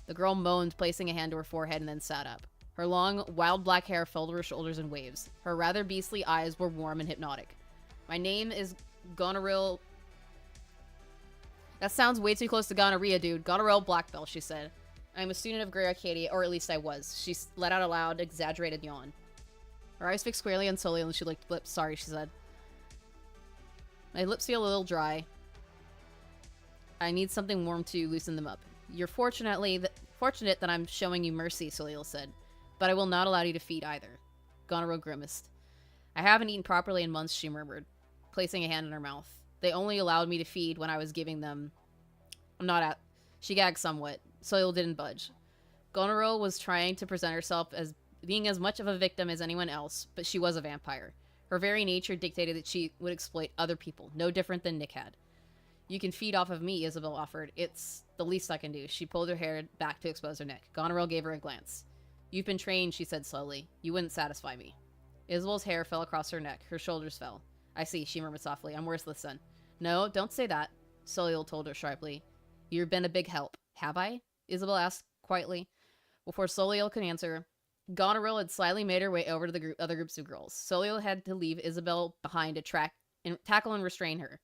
The girl moaned, placing a hand to her forehead, and then sat up. Her long, wild black hair fell to her shoulders in waves. Her rather beastly eyes were warm and hypnotic. My name is Goneril... That sounds way too close to gonorrhea, dude. Goneril Blackbell, she said. I'm a student of Grey Arcadia, or at least I was. She let out a loud, exaggerated yawn. Her eyes fixed squarely on Soyola, and she licked lips. Sorry, she said. My lips feel a little dry. I need something warm to loosen them up. You're fortunate that I'm showing you mercy, Soyola said. But I will not allow you to feed either. Goneril grimaced. I haven't eaten properly in months, she murmured, placing a hand in her mouth. They only allowed me to feed when I was giving them... She gagged somewhat. Soyola didn't budge. Goneril was trying to present herself as being as much of a victim as anyone else, but she was a vampire. Her very nature dictated that she would exploit other people, no different than Nick had. You can feed off of me, Isabel offered. It's the least I can do. She pulled her hair back to expose her neck. Goneril gave her a glance. You've been trained, she said slowly. You wouldn't satisfy me. Isabel's hair fell across her neck. Her shoulders fell. I see, she murmured softly. I'm worthless then. No, don't say that, Soyola told her sharply. You've been a big help. Have I? Isabel asked quietly. Before Soyola could answer, Goneril had slyly made her way over to the other groups of girls. Soyola had to leave Isabel behind to tackle and restrain her.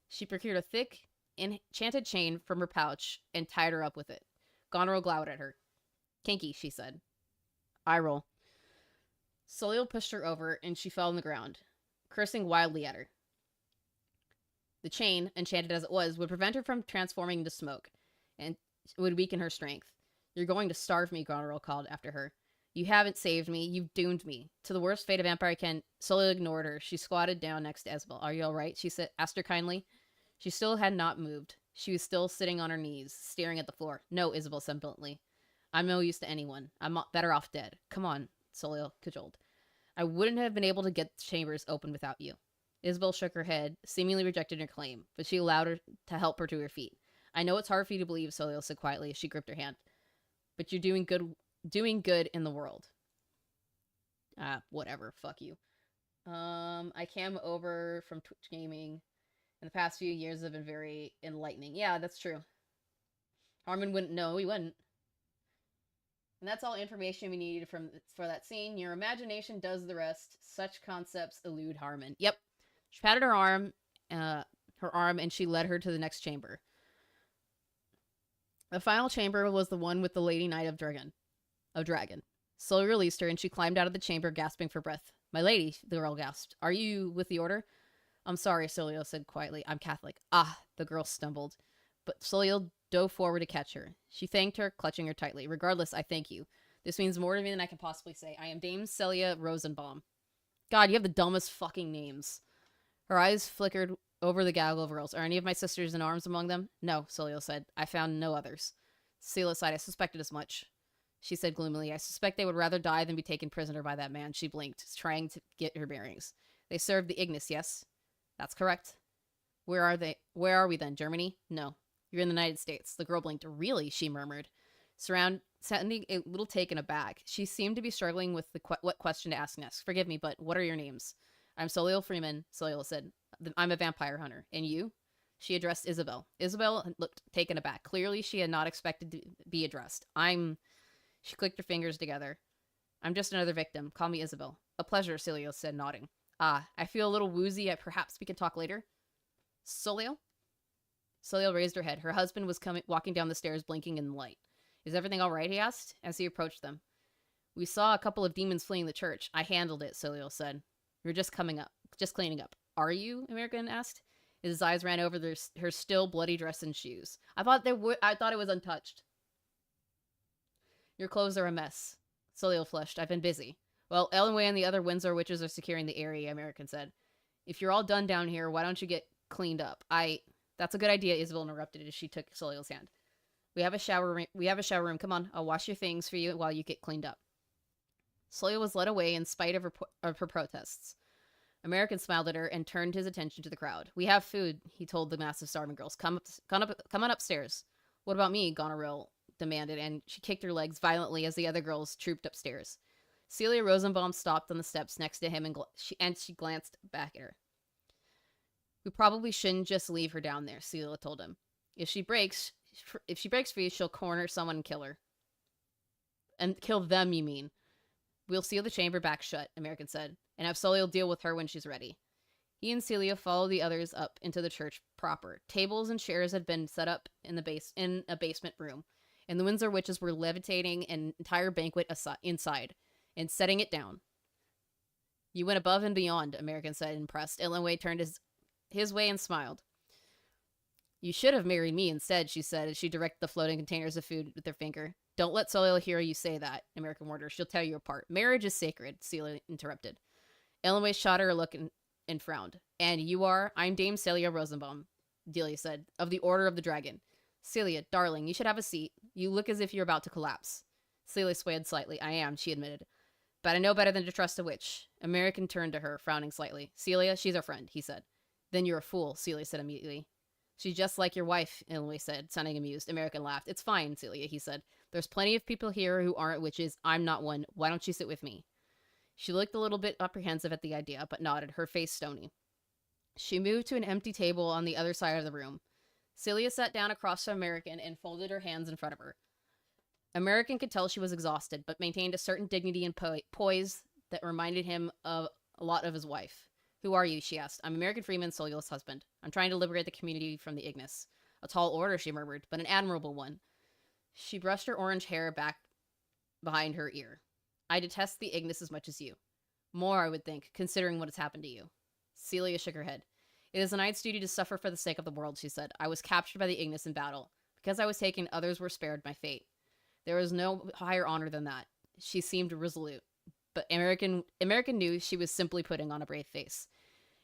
She procured a thick, enchanted chain from her pouch and tied her up with it. Goneril glowered at her. Kinky, she said. Eye roll. Soyola pushed her over, and she fell on the ground, cursing wildly at her. The chain, enchanted as it was, would prevent her from transforming into smoke, and would weaken her strength. You're going to starve me, Goneril called after her. You haven't saved me. You've doomed me. To the worst fate a vampire can. Soyola ignored her. She squatted down next to Isabel. Are you all right? She asked her kindly. She still had not moved. She was still sitting on her knees, staring at the floor. No, Isabel said bluntly. I'm no use to anyone. I'm better off dead. Come on, Soyola cajoled. I wouldn't have been able to get the chambers open without you. Isabel shook her head, seemingly rejecting her claim, but she allowed her to help her to her feet. I know it's hard for you to believe, Soyola said quietly as she gripped her hand. But you're doing good in the world. Whatever, fuck you. I came over from Twitch Gaming. In the past few years have been very enlightening. Yeah, that's true. Harman wouldn't know, he wouldn't. And that's all information we needed for that scene. Your imagination does the rest. Such concepts elude Harman. Yep. She patted her arm, and she led her to the next chamber. The final chamber was the one with the Lady Knight of Dragon. Sully released her, and she climbed out of the chamber, gasping for breath. My lady, the girl gasped. Are you with the order? I'm sorry, Solio said quietly. I'm Catholic. Ah, the girl stumbled. But Solio dove forward to catch her. She thanked her, clutching her tightly. Regardless, I thank you. This means more to me than I can possibly say. I am Dame Celia Rosenbaum. God, you have the dumbest fucking names. Her eyes flickered over the gaggle of girls. Are any of my sisters in arms among them? No, Solio said. I found no others. Celia sighed. I suspected as much. She said gloomily. I suspect they would rather die than be taken prisoner by that man. She blinked, trying to get her bearings. They served the Ignis, yes? That's correct. Where are they? Where are we then? Germany? No. You're in the United States. The girl blinked. Really? She murmured, sounding a little taken aback. She seemed to be struggling with what question to ask next. Forgive me, but what are your names? I'm Solio Freeman, Solio said. I'm a vampire hunter. And you? She addressed Isabel. Isabel looked taken aback. Clearly, she had not expected to be addressed. She clicked her fingers together. I'm just another victim. Call me Isabel. A pleasure, Solio said, nodding. Ah, I feel a little woozy. Perhaps we can talk later. Solio? Solio raised her head. Her husband was walking down the stairs, blinking in the light. Is everything all right, he asked, as he approached them. We saw a couple of demons fleeing the church. I handled it, Solio said. You're just cleaning up. Are you? American asked. His eyes ran over her still bloody dress and shoes. I thought it was untouched. Your clothes are a mess. Solio flushed. I've been busy. Well, Ellenway and the other Windsor witches are securing the area, American said. If you're all done down here, why don't you get cleaned up? That's a good idea, Isabel interrupted as she took Solio's hand. We have a shower room. Come on, I'll wash your things for you while you get cleaned up. Solio was led away in spite of her protests. American smiled at her and turned his attention to the crowd. We have food, he told the massive starving girls. Come on upstairs. What about me? Goneril demanded, and she kicked her legs violently as the other girls trooped upstairs. Celia Rosenbaum stopped on the steps next to him and she glanced back at her. We probably shouldn't just leave her down there, Celia told him. If she breaks free, she'll corner someone and kill her. And kill them, you mean? We'll seal the chamber back shut, American said, and have Solio deal with her when she's ready. He and Celia followed the others up into the church proper. Tables and chairs had been set up in a basement room, and the Windsor witches were levitating an entire banquet inside and setting it down. You went above and beyond, American said, impressed. Ellenway turned his way and smiled. You should have married me instead, she said as she directed the floating containers of food with her finger. Don't let Solio hear you say that, American warned her. She'll tear you apart. Marriage is sacred, Celia interrupted. Ellenway shot her a look and frowned. And you are? I'm Dame Celia Rosenbaum, Delia said, of the Order of the Dragon. Celia, darling, you should have a seat. You look as if you're about to collapse. Celia swayed slightly. I am, she admitted. But I know better than to trust a witch. American turned to her, frowning slightly. Celia, she's our friend, he said. Then you're a fool, Celia said immediately. She's just like your wife, Ellenway said, sounding amused. American laughed. It's fine, Celia, he said. There's plenty of people here who aren't witches. I'm not one. Why don't you sit with me? She looked a little bit apprehensive at the idea, but nodded, her face stony. She moved to an empty table on the other side of the room. Celia sat down across from American and folded her hands in front of her. American could tell she was exhausted, but maintained a certain dignity and poise that reminded him of a lot of his wife. Who are you? She asked. I'm American Freeman, Soliel's husband. I'm trying to liberate the community from the Ignis. A tall order, she murmured, but an admirable one. She brushed her orange hair back behind her ear. I detest the Ignis as much as you. More, I would think, considering what has happened to you. Celia shook her head. It is a knight's duty to suffer for the sake of the world, she said. I was captured by the Ignis in battle. Because I was taken, others were spared my fate. There was no higher honor than that. She seemed resolute. But American knew she was simply putting on a brave face.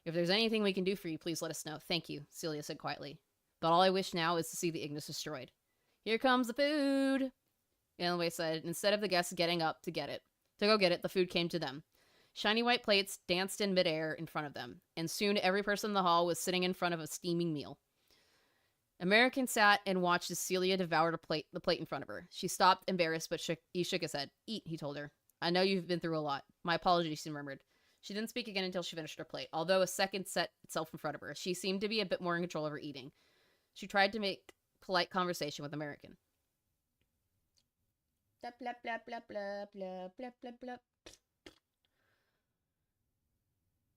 If there's anything we can do for you, please let us know. Thank you, Celia said quietly. But all I wish now is to see the Ignis destroyed. Here comes the food, Ellenway said. Instead of the guests getting up to go get it, the food came to them. Shiny white plates danced in midair in front of them, and soon every person in the hall was sitting in front of a steaming meal. American sat and watched as Celia devoured the plate in front of her. She stopped, embarrassed, but he shook his head. Eat, he told her. I know you've been through a lot. My apologies, she murmured. She didn't speak again until she finished her plate, although a second set itself in front of her. She seemed to be a bit more in control of her eating. She tried to make polite conversation with American. Blah, blah, blah, blah, blah, blah, blah, blah,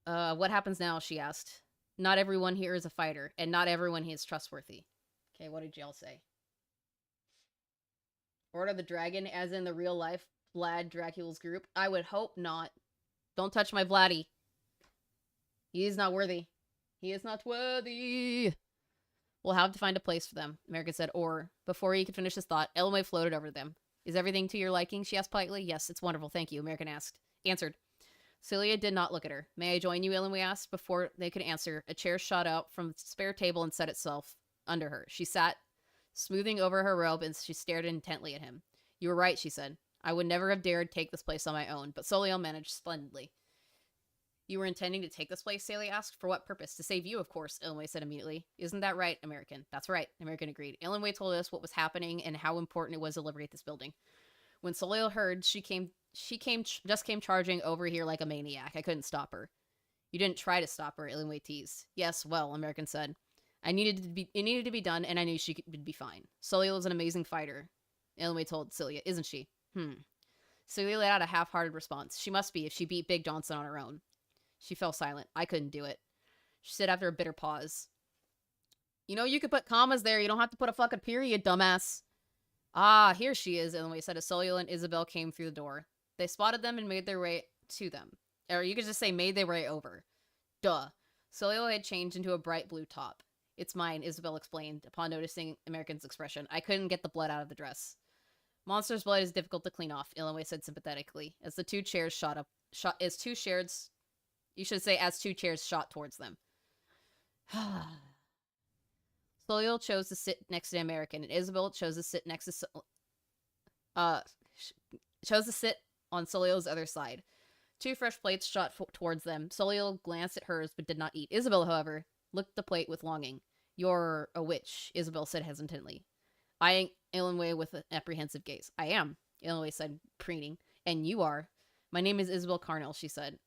blah. What happens now, she asked. Not everyone here is a fighter, and not everyone here is trustworthy. Okay, what did y'all say? Order of the Dragon, as in the real life Vlad Dracula's group? I would hope not. Don't touch my Vladdy. He is not worthy. He is not worthy. We'll have to find a place for them, American said, or, before he could finish his thought, Elway floated over them. Is everything to your liking? She asked politely. Yes, it's wonderful, thank you, American answered. Celia did not look at her. May I join you, Elway asked. Before they could answer, a chair shot out from the spare table and set itself under her. She sat, smoothing over her robe, and she stared intently at him. You were right, she said. I would never have dared take this place on my own, but Soliel managed splendidly. You were intending to take this place? Celia asked. For what purpose? To save you, of course, Elway said immediately. Isn't that right, American? That's right, American agreed. Elway told us what was happening and how important it was to liberate this building. When Soliel heard, she just came charging over here like a maniac. I couldn't stop her. You didn't try to stop her, Elway teased. Yes, well, American said. It needed to be done, and I knew she would be fine. Soliel is an amazing fighter, Elway told Celia, isn't she? Celia let out a half-hearted response. She must be if she beat Big Johnson on her own. She fell silent. I couldn't do it. She said after a bitter pause. You know, you could put commas there. You don't have to put a fucking period, dumbass. Ah, here she is, Elway said as Soliel and Isabel came through the door. They spotted them and made their way to them. Or you could just say made their way over. Duh. Soliel had changed into a bright blue top. It's mine, Isabel explained, upon noticing American's expression. I couldn't get the blood out of the dress. Monster's blood is difficult to clean off, Elway said sympathetically, as the two chairs you should say as two chairs shot towards them. Soliel chose to sit next to the American, and Isabel chose to sit on Soliel's other side. Two fresh plates shot towards them. Soliel glanced at hers, but did not eat. Isabel, however, looked at the plate with longing. You're a witch, Isabel said hesitantly, eyeing Elway with an apprehensive gaze. I am, Elway said, preening. And you are. My name is Isabel Carnell, she said.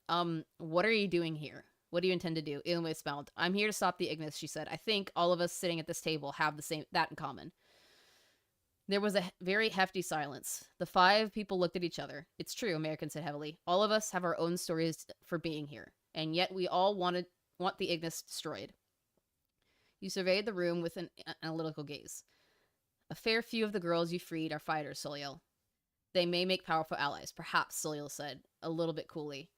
What are you doing here? What do you intend to do? Elway smiled. I'm here to stop the Ignis, she said. I think all of us sitting at this table have that in common. There was a very hefty silence. The five people looked at each other. It's true, American said heavily. All of us have our own stories for being here, and yet we all want the Ignis destroyed. You surveyed the room with an analytical gaze. A fair few of the girls you freed are fighters, Soliel. They may make powerful allies, perhaps, Soliel said, a little bit coolly.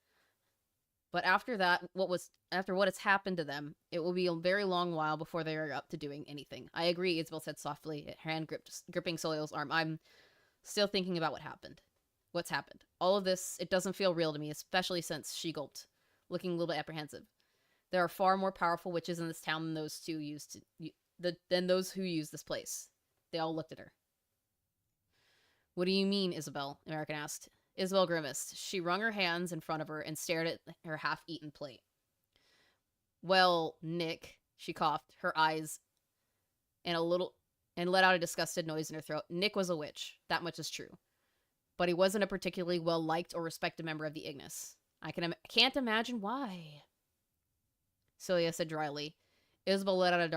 But after what has happened to them, it will be a very long while before they are up to doing anything. I agree, Isabel said softly, her hand gripping Soliel's arm. I'm still thinking about what's happened. All of this, it doesn't feel real to me, especially since she gulped, looking a little bit apprehensive. There are far more powerful witches in this town than those who use this place. They all looked at her. What do you mean, Isabel? American asked. Isabel grimaced. She wrung her hands in front of her and stared at her half-eaten plate. Well, Nick, she coughed, her eyes and let out a disgusted noise in her throat. Nick was a witch. That much is true. But he wasn't a particularly well-liked or respected member of the Ignis. I can't imagine why. Celia said dryly. Isabel let out a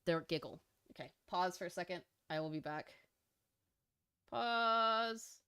dark giggle. Okay, pause for a second. I will be back. Pause.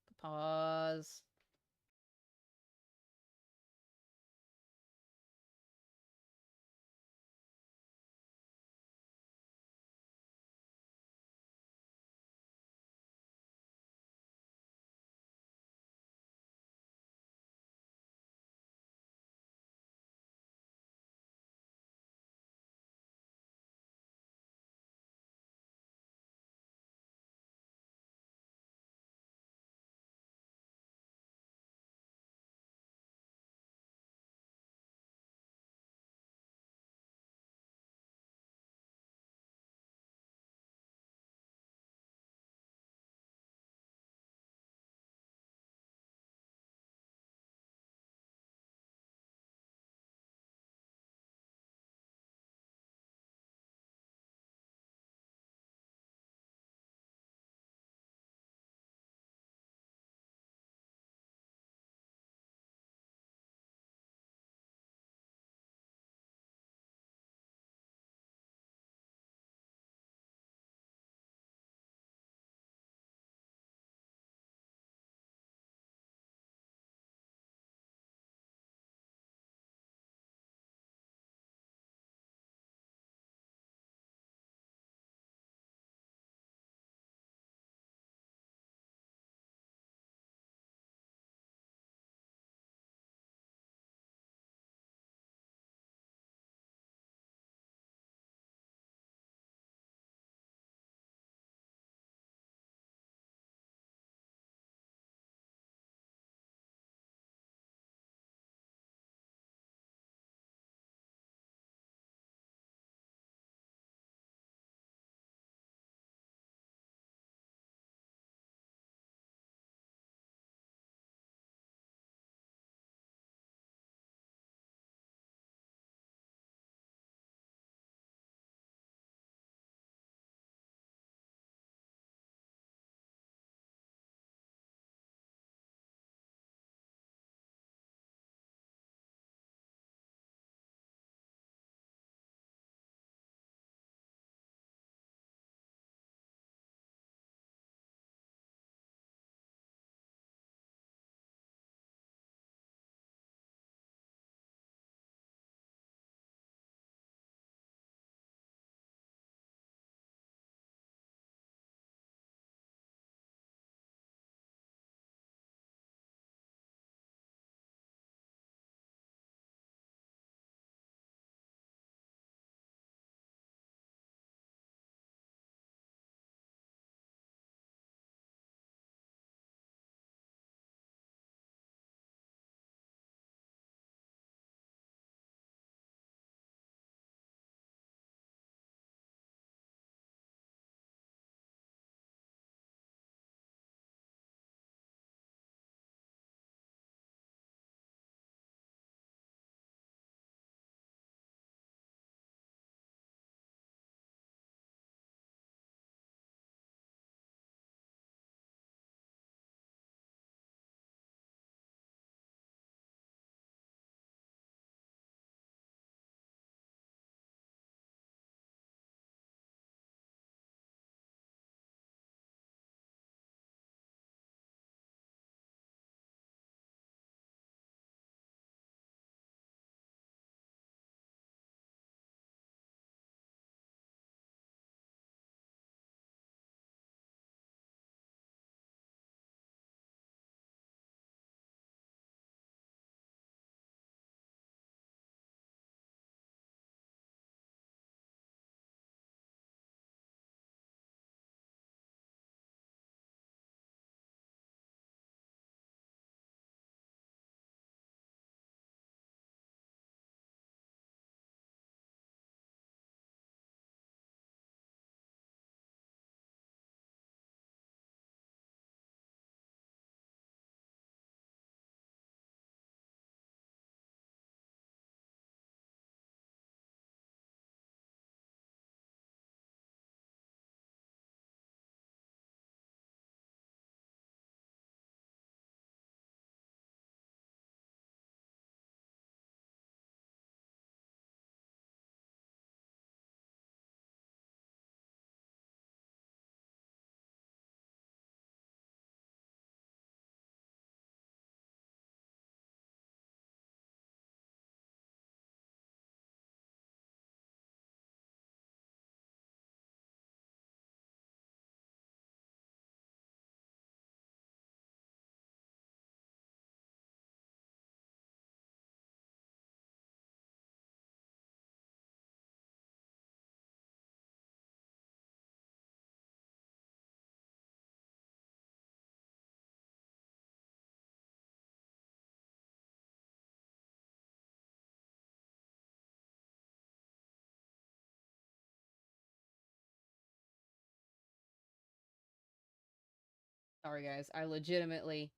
Sorry, guys. I legitimately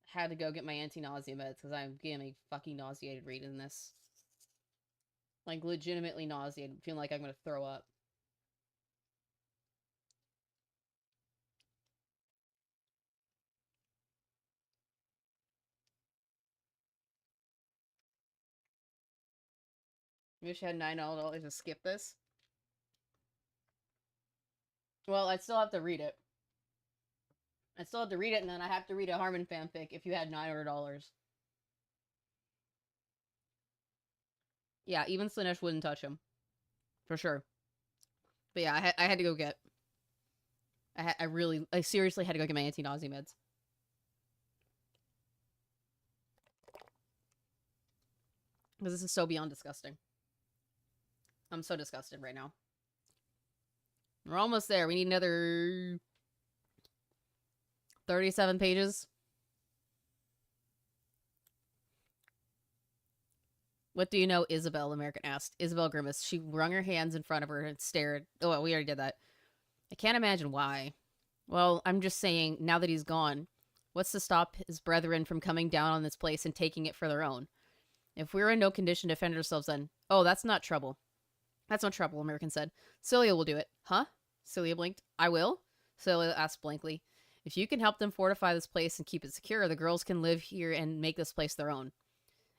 had to go get my anti-nausea meds because I'm getting fucking nauseated reading this. Like, legitimately nauseated, feeling like I'm gonna throw up. Wish I had $9 to skip this. Well, I still have to read it. I still have to read it, and then I have to read a Harman fanfic if you had $900. Yeah, even Slanesh wouldn't touch him. For sure. But yeah, I had to go get... I seriously had to go get my anti-nausea meds. Because this is so beyond disgusting. I'm so disgusted right now. We're almost there. We need another 37 pages. What do you know, Isabel? American asked. Isabel grimaced. She wrung her hands in front of her and stared. Oh, well, we already did that. I can't imagine why. Well, I'm just saying, now that he's gone, what's to stop his brethren from coming down on this place and taking it for their own? If we're in no condition to defend ourselves, then... Oh, that's not trouble. That's no trouble, American said. Celia will do it. Huh? Celia blinked. I will? Celia asked blankly. If you can help them fortify this place and keep it secure, the girls can live here and make this place their own.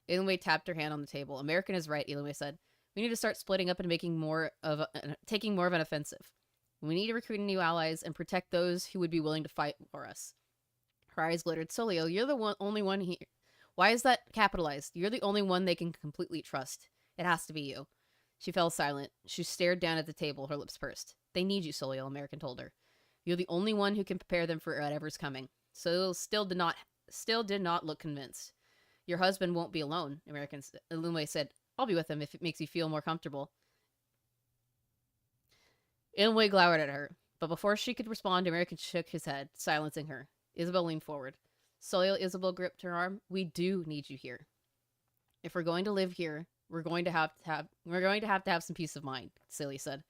Elenway tapped her hand on the table. American is right, Elenway said. We need to start splitting up and taking more of an offensive. We need to recruit new allies and protect those who would be willing to fight for us. Her eyes glittered. Solio, you're the only one here. Why is that capitalized? You're the only one they can completely trust. It has to be you. She fell silent. She stared down at the table, her lips pursed. They need you, Solio, American told her. You're the only one who can prepare them for whatever's coming. Solio still did not look convinced. Your husband won't be alone, Elenway said. I'll be with him if it makes you feel more comfortable. Elenway glowered at her, but before she could respond, American shook his head, silencing her. Isabel leaned forward. Solio, Isabel gripped her arm. We do need you here. If we're going to live here, we're going to have to have some peace of mind, Celia said.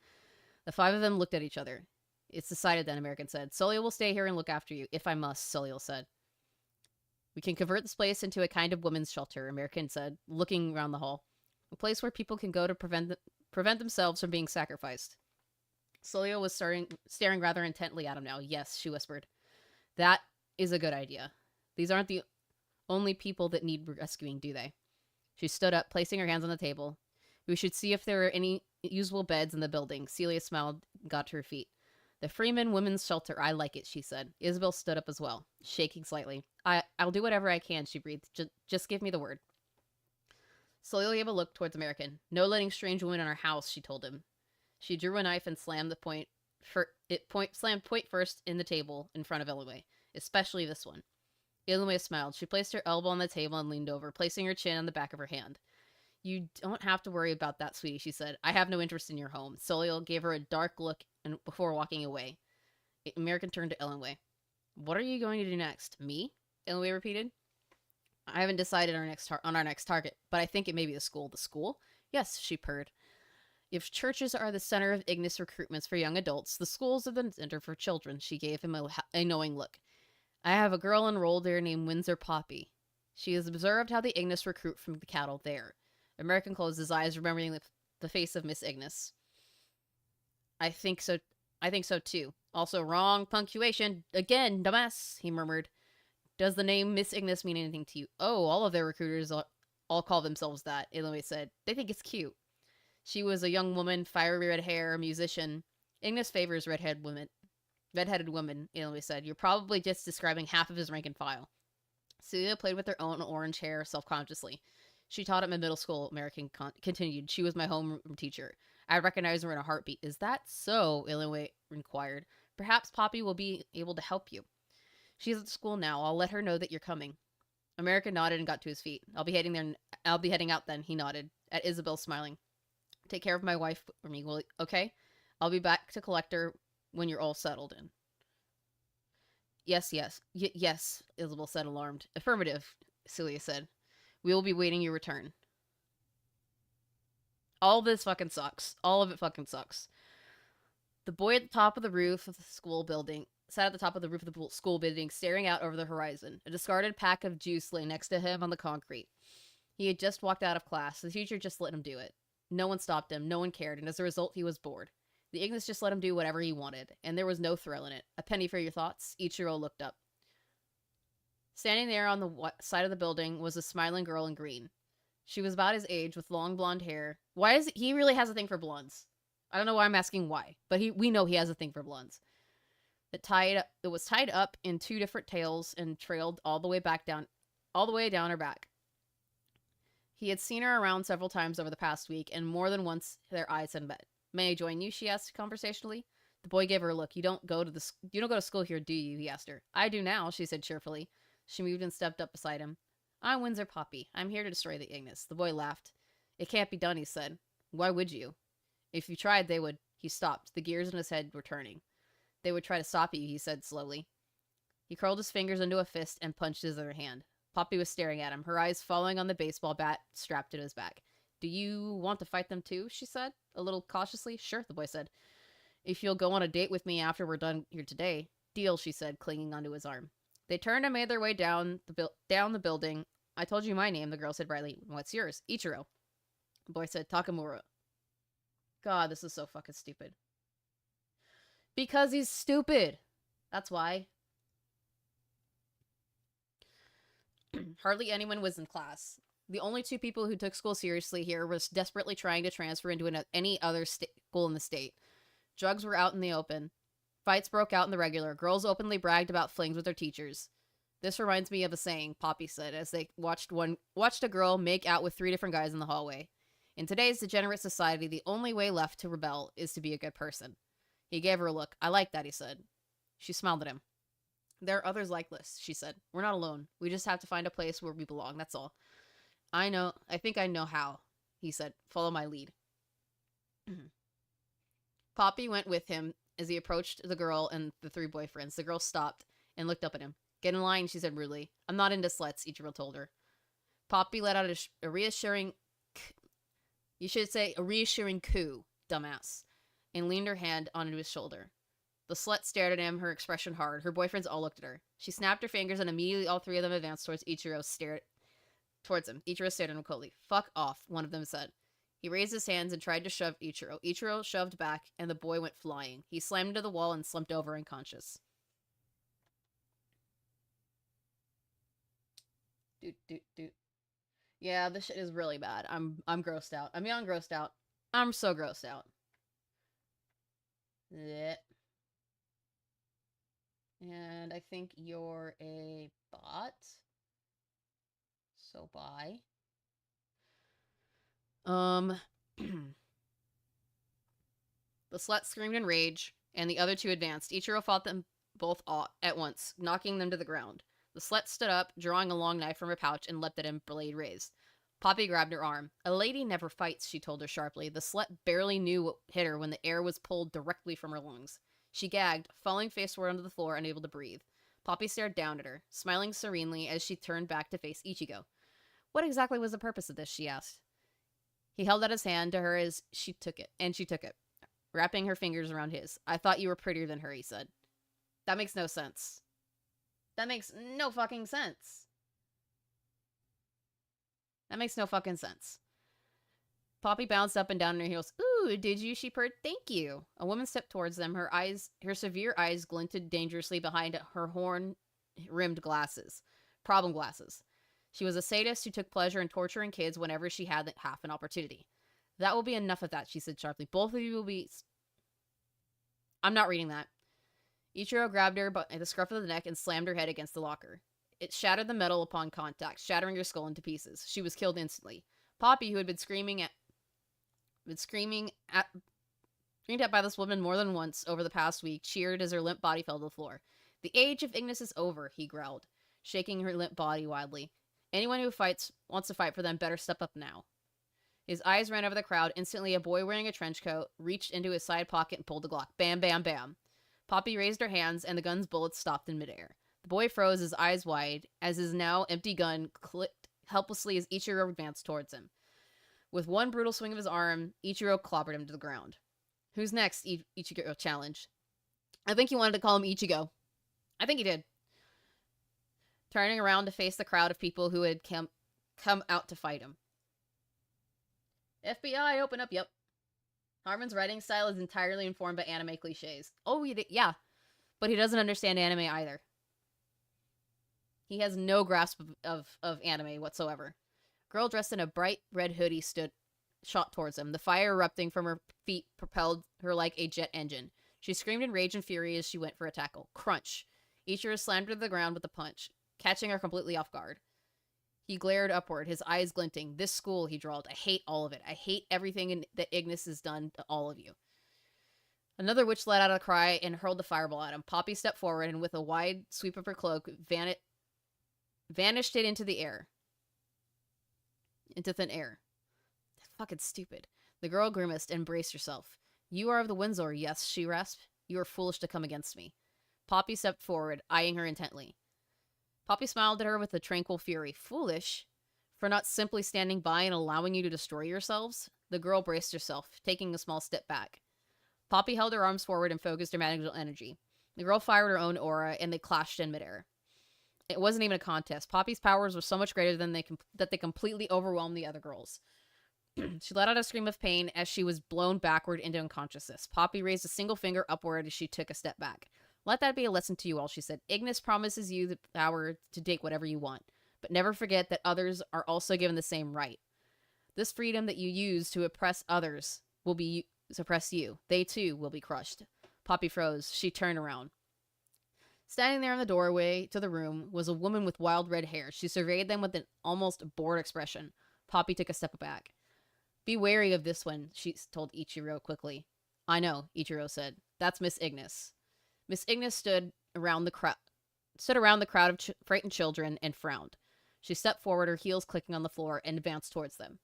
The five of them looked at each other. It's decided then, American said. Solio will stay here and look after you, if I must, Solio said. We can convert this place into a kind of women's shelter, American said, looking around the hall. A place where people can go to prevent themselves from being sacrificed. Solio was staring rather intently at him now. Yes, she whispered. That is a good idea. These aren't the only people that need rescuing, do they? She stood up, placing her hands on the table. We should see if there are any usable beds in the building. Celia smiled and got to her feet. The Freeman Women's Shelter, I like it, she said. Isabel stood up as well, shaking slightly. I'll do whatever I can, she breathed. Just give me the word. Celia gave a look towards American. No letting strange women in our house, she told him. She drew a knife and slammed point first in the table in front of Elenway, especially this one. Elenway smiled. She placed her elbow on the table and leaned over, placing her chin on the back of her hand. You don't have to worry about that, sweetie, she said. I have no interest in your home. Solio gave her a dark look before walking away. American turned to Elenway. What are you going to do next? Me? Elenway repeated. I haven't decided on our next target, but I think it may be the school. The school? Yes, she purred. If churches are the center of Ignis recruitments for young adults, the schools are the center for children. She gave him a knowing look. I have a girl enrolled there named Windsor Poppy. She has observed how the Ignis recruit from the cattle there. American closed his eyes, remembering the face of Miss Ignis. I think so too. Also, wrong punctuation. Again, dumbass, he murmured. Does the name Miss Ignis mean anything to you? Oh, all of their recruiters all call themselves that, Elenway said. They think it's cute. She was a young woman, fiery red hair, a musician. Ignis favors redheaded women, Elenway said. You're probably just describing half of his rank and file. Celia played with her own orange hair self-consciously. She taught at my middle school, American continued. She was my homeroom teacher. I'd recognize her in a heartbeat. Is that so? Elenway inquired. Perhaps Poppy will be able to help you. She's at school now. I'll let her know that you're coming. American nodded and got to his feet. I'll be heading out then, he nodded, at Isabel smiling. Take care of my wife for me, will you? Okay? I'll be back to collect her when you're all settled in. Yes, Isabel said, alarmed. Affirmative, Celia said. We will be waiting your return. All this fucking sucks. All of it fucking sucks. The boy at the top of the roof of the school building sat at the top of the roof of the school building, staring out over the horizon. A discarded pack of juice lay next to him on the concrete. He had just walked out of class. The teacher just let him do it. No one stopped him, no one cared, and as a result, he was bored. The Ignis just let him do whatever he wanted, and there was no thrill in it. A penny for your thoughts? Ichiro looked up. Standing there on the side of the building was a smiling girl in green. She was about his age, with long blonde hair. Why is he really has a thing for blondes? I don't know why I'm asking why, but we know he has a thing for blondes. It was tied up in 2 different tails and trailed all the way down her back. He had seen her around several times over the past week, and more than once their eyes had met. May I join you? She asked conversationally. The boy gave her a look. You don't go to school here, do you? He asked her. I do now, she said cheerfully. She moved and stepped up beside him. I'm Windsor Poppy. I'm here to destroy the Ignis. The boy laughed. It can't be done, he said. Why would you? If you tried, they would. He stopped. The gears in his head were turning. They would try to stop you, he said slowly. He curled his fingers into a fist and punched his other hand. Poppy was staring at him, her eyes falling on the baseball bat strapped to his back. Do you want to fight them too? She said, a little cautiously. Sure, the boy said. If you'll go on a date with me after we're done here today. Deal, she said, clinging onto his arm. They turned and made their way down the building. I told you my name, the girl said brightly. What's yours? Ichiro. The boy said, Takamura. God, this is so fucking stupid. Because he's stupid. That's why. Hardly anyone was in class. The only 2 people who took school seriously here was desperately trying to transfer into any other school in the state. Drugs were out in the open. Fights broke out in the regular. Girls openly bragged about flings with their teachers. This reminds me of a saying, Poppy said, as they watched a girl make out with 3 different guys in the hallway. In today's degenerate society, the only way left to rebel is to be a good person. He gave her a look. I like that, he said. She smiled at him. There are others like this, she said. We're not alone. We just have to find a place where we belong, that's all. I think I know how, he said. Follow my lead. Poppy went with him as he approached the girl and the 3 boyfriends. The girl stopped and looked up at him. Get in line, she said rudely. I'm not into sluts, Ichiro told her. Poppy let out a reassuring... You should say a reassuring coo, dumbass, and leaned her hand onto his shoulder. The slut stared at him, her expression hard. Her boyfriends all looked at her. She snapped her fingers, and immediately all 3 of them advanced towards Ichiro, towards him. Ichiro stared at him coldly. Fuck off, one of them said. He raised his hands and tried to shove Ichiro. Ichiro shoved back, and the boy went flying. He slammed into the wall and slumped over unconscious. Doot. Yeah, this shit is really bad. I'm grossed out. I'm beyond grossed out. I'm so grossed out. Blech. And I think you're a bot. So bye. The slut screamed in rage, and the other 2 advanced. Ichiro fought them both at once, knocking them to the ground. The slut stood up, drawing a long knife from her pouch, and leapt at him, blade raised. Poppy grabbed her arm. A lady never fights, she told her sharply. The slut barely knew what hit her when the air was pulled directly from her lungs. She gagged, falling face-forward onto the floor, unable to breathe. Poppy stared down at her, smiling serenely as she turned back to face Ichigo. What exactly was the purpose of this, she asked. He held out his hand to her as she took it, wrapping her fingers around his. I thought you were prettier than her, he said. That makes no sense. That makes no fucking sense. That makes no fucking sense. Poppy bounced up and down on her heels. Ooh, did you? She purred. Thank you. A woman stepped towards them. Her severe eyes glinted dangerously behind her horn-rimmed glasses. Problem glasses. She was a sadist who took pleasure in torturing kids whenever she had half an opportunity. That will be enough of that, she said sharply. Both of you will be... I'm not reading that. Ichiro grabbed her by the scruff of the neck and slammed her head against the locker. It shattered the metal upon contact, shattering her skull into pieces. She was killed instantly. Poppy, who had been screamed at by this woman more than once over the past week, cheered as her limp body fell to the floor. The age of Ignis is over, he growled, shaking her limp body wildly. Anyone who wants to fight for them better step up now. His eyes ran over the crowd. Instantly, a boy wearing a trench coat reached into his side pocket and pulled the Glock. Bam, bam, bam. Poppy raised her hands, and the gun's bullets stopped in midair. The boy froze, his eyes wide, as his now empty gun clicked helplessly as Ichiro advanced towards him. With one brutal swing of his arm, Ichiro clobbered him to the ground. Who's next? Ichiro challenged. I think he wanted to call him Ichigo. I think he did. Turning around to face the crowd of people who had come out to fight him. FBI, open up. Yep. Harman's writing style is entirely informed by anime cliches. Oh, yeah. But he doesn't understand anime either. He has no grasp of anime whatsoever. Girl dressed in a bright red hoodie shot towards him. The fire erupting from her feet propelled her like a jet engine. She screamed in rage and fury as she went for a tackle. Crunch. Ichiro slammed her to the ground with a punch, catching her completely off guard. He glared upward, his eyes glinting. This school, he drawled. I hate all of it. I hate everything that Ignis has done to all of you. Another witch let out a cry and hurled the fireball at him. Poppy stepped forward and with a wide sweep of her cloak, vanished it into the air. Into thin air. That's fucking stupid. The girl grimaced and braced herself. You are of the Windsor, yes, she rasped. You are foolish to come against me. Poppy stepped forward, eyeing her intently. Poppy smiled at her with a tranquil fury. Foolish? For not simply standing by and allowing you to destroy yourselves? The girl braced herself, taking a small step back. Poppy held her arms forward and focused her magical energy. The girl fired her own aura, and they clashed in midair. It wasn't even a contest. Poppy's powers were so much greater than that they completely overwhelmed the other girls. She let out a scream of pain as she was blown backward into unconsciousness. Poppy raised a single finger upward as she took a step back. Let that be a lesson to you all, she said. Ignis promises you the power to take whatever you want, but never forget that others are also given the same right. This freedom that you use to oppress others will suppress you. They too will be crushed. Poppy froze. She turned around. Standing there in the doorway to the room was a woman with wild red hair. She surveyed them with an almost bored expression. Poppy took a step back. Be wary of this one, she told Ichiro quickly. I know, Ichiro said. That's Miss Ignis. Miss Ignis stood around the crowd of frightened children and frowned. She stepped forward, her heels clicking on the floor, and advanced towards them.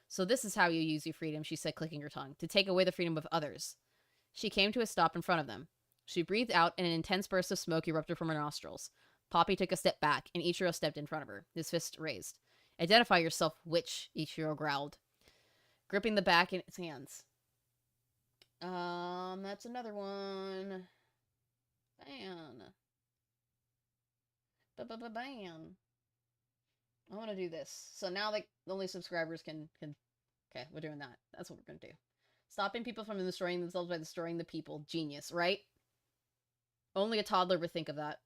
So this is how you use your freedom, she said, clicking her tongue, to take away the freedom of others. She came to a stop in front of them. She breathed out, and an intense burst of smoke erupted from her nostrils. Poppy took a step back, and Ichiro stepped in front of her, his fist raised. Identify yourself, witch, Ichiro growled, gripping the back in its hands. That's another one. Ban. I want to do this. So now, like, only subscribers can... Okay, we're doing that. That's what we're going to do. Stopping people from destroying themselves by destroying the people. Genius, right? Only a toddler would think of that.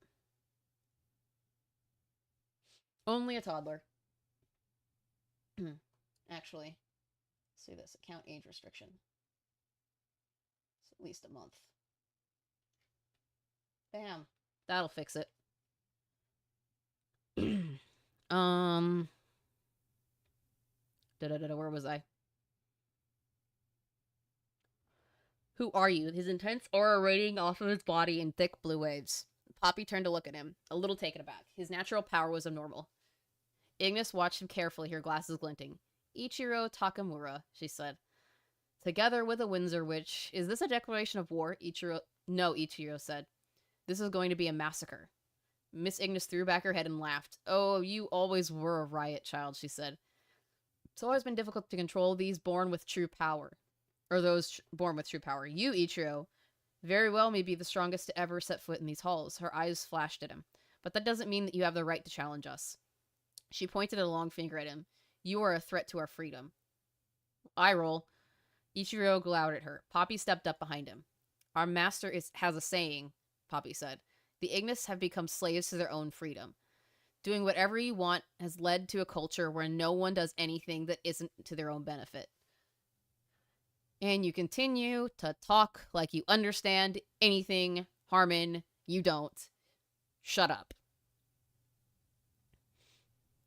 Only a toddler. Actually, let's do this. Account age restriction. It's at least a month. Bam. That'll fix it. Where was I? Who are you? His intense aura radiating off of his body in thick blue waves. Poppy turned to look at him, a little taken aback. His natural power was abnormal. Ignis watched him carefully, her glasses glinting. Ichiro Takamura, she said. Together with a Windsor witch. Is this a declaration of war? No, Ichiro said. This is going to be a massacre. Miss Ignis threw back her head and laughed. Oh, you always were a riot child, she said. It's always been difficult to control these born with true power. Or those born with true power. You, Ichiro, very well may be the strongest to ever set foot in these halls. Her eyes flashed at him. But that doesn't mean that you have the right to challenge us. She pointed a long finger at him. You are a threat to our freedom. Eye roll. Ichiro glowered at her. Poppy stepped up behind him. Our master has a saying, Poppy said. The Ignis have become slaves to their own freedom. Doing whatever you want has led to a culture where no one does anything that isn't to their own benefit. And you continue to talk like you understand anything. Harman, you don't. Shut up.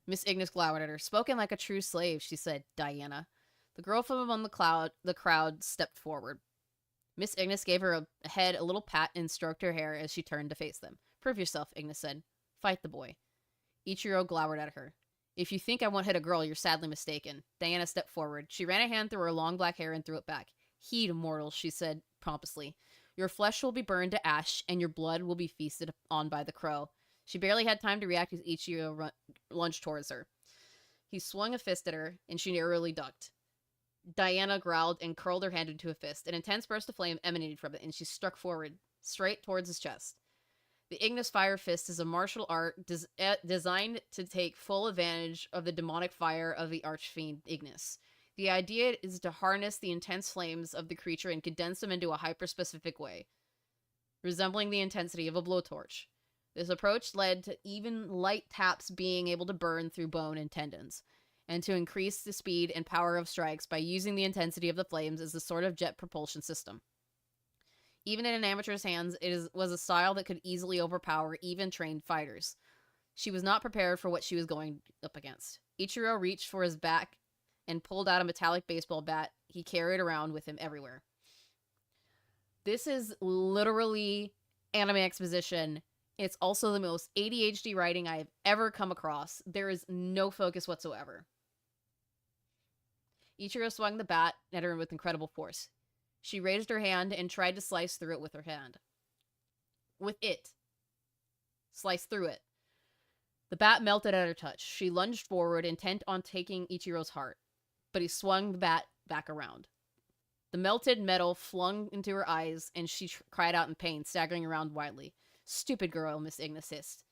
Miss Ignis glowered at her. Spoken like a true slave, she said, Diana. The girl from among the crowd stepped forward. Miss Ignis gave her a head a little pat and stroked her hair as she turned to face them. Prove yourself, Ignis said. Fight the boy. Ichiro glowered at her. If you think I won't hit a girl, you're sadly mistaken. Diana stepped forward. She ran a hand through her long black hair and threw it back. Heed, mortals, she said pompously. Your flesh will be burned to ash, and your blood will be feasted on by the crow. She barely had time to react as Ichiro lunged towards her. He swung a fist at her, and she narrowly ducked. Diana growled and curled her hand into a fist. An intense burst of flame emanated from it, and she struck forward, straight towards his chest. The Ignis Fire Fist is a martial art designed to take full advantage of the demonic fire of the archfiend Ignis. The idea is to harness the intense flames of the creature and condense them into a hyper-specific way, resembling the intensity of a blowtorch. This approach led to even light taps being able to burn through bone and tendons, and to increase the speed and power of strikes by using the intensity of the flames as a sort of jet propulsion system. Even in an amateur's hands, was a style that could easily overpower even trained fighters. She was not prepared for what she was going up against. Ichiro reached for his back and pulled out a metallic baseball bat he carried around with him everywhere. This is literally anime exposition. It's also the most ADHD writing I have ever come across. There is no focus whatsoever. Ichiro swung the bat at her with incredible force. She raised her hand and tried to slice through it with her hand. Slice through it. The bat melted at her touch. She lunged forward, intent on taking Ichiro's heart, but he swung the bat back around. The melted metal flung into her eyes, and she cried out in pain, staggering around wildly. "Stupid girl," Miss Ignis hissed,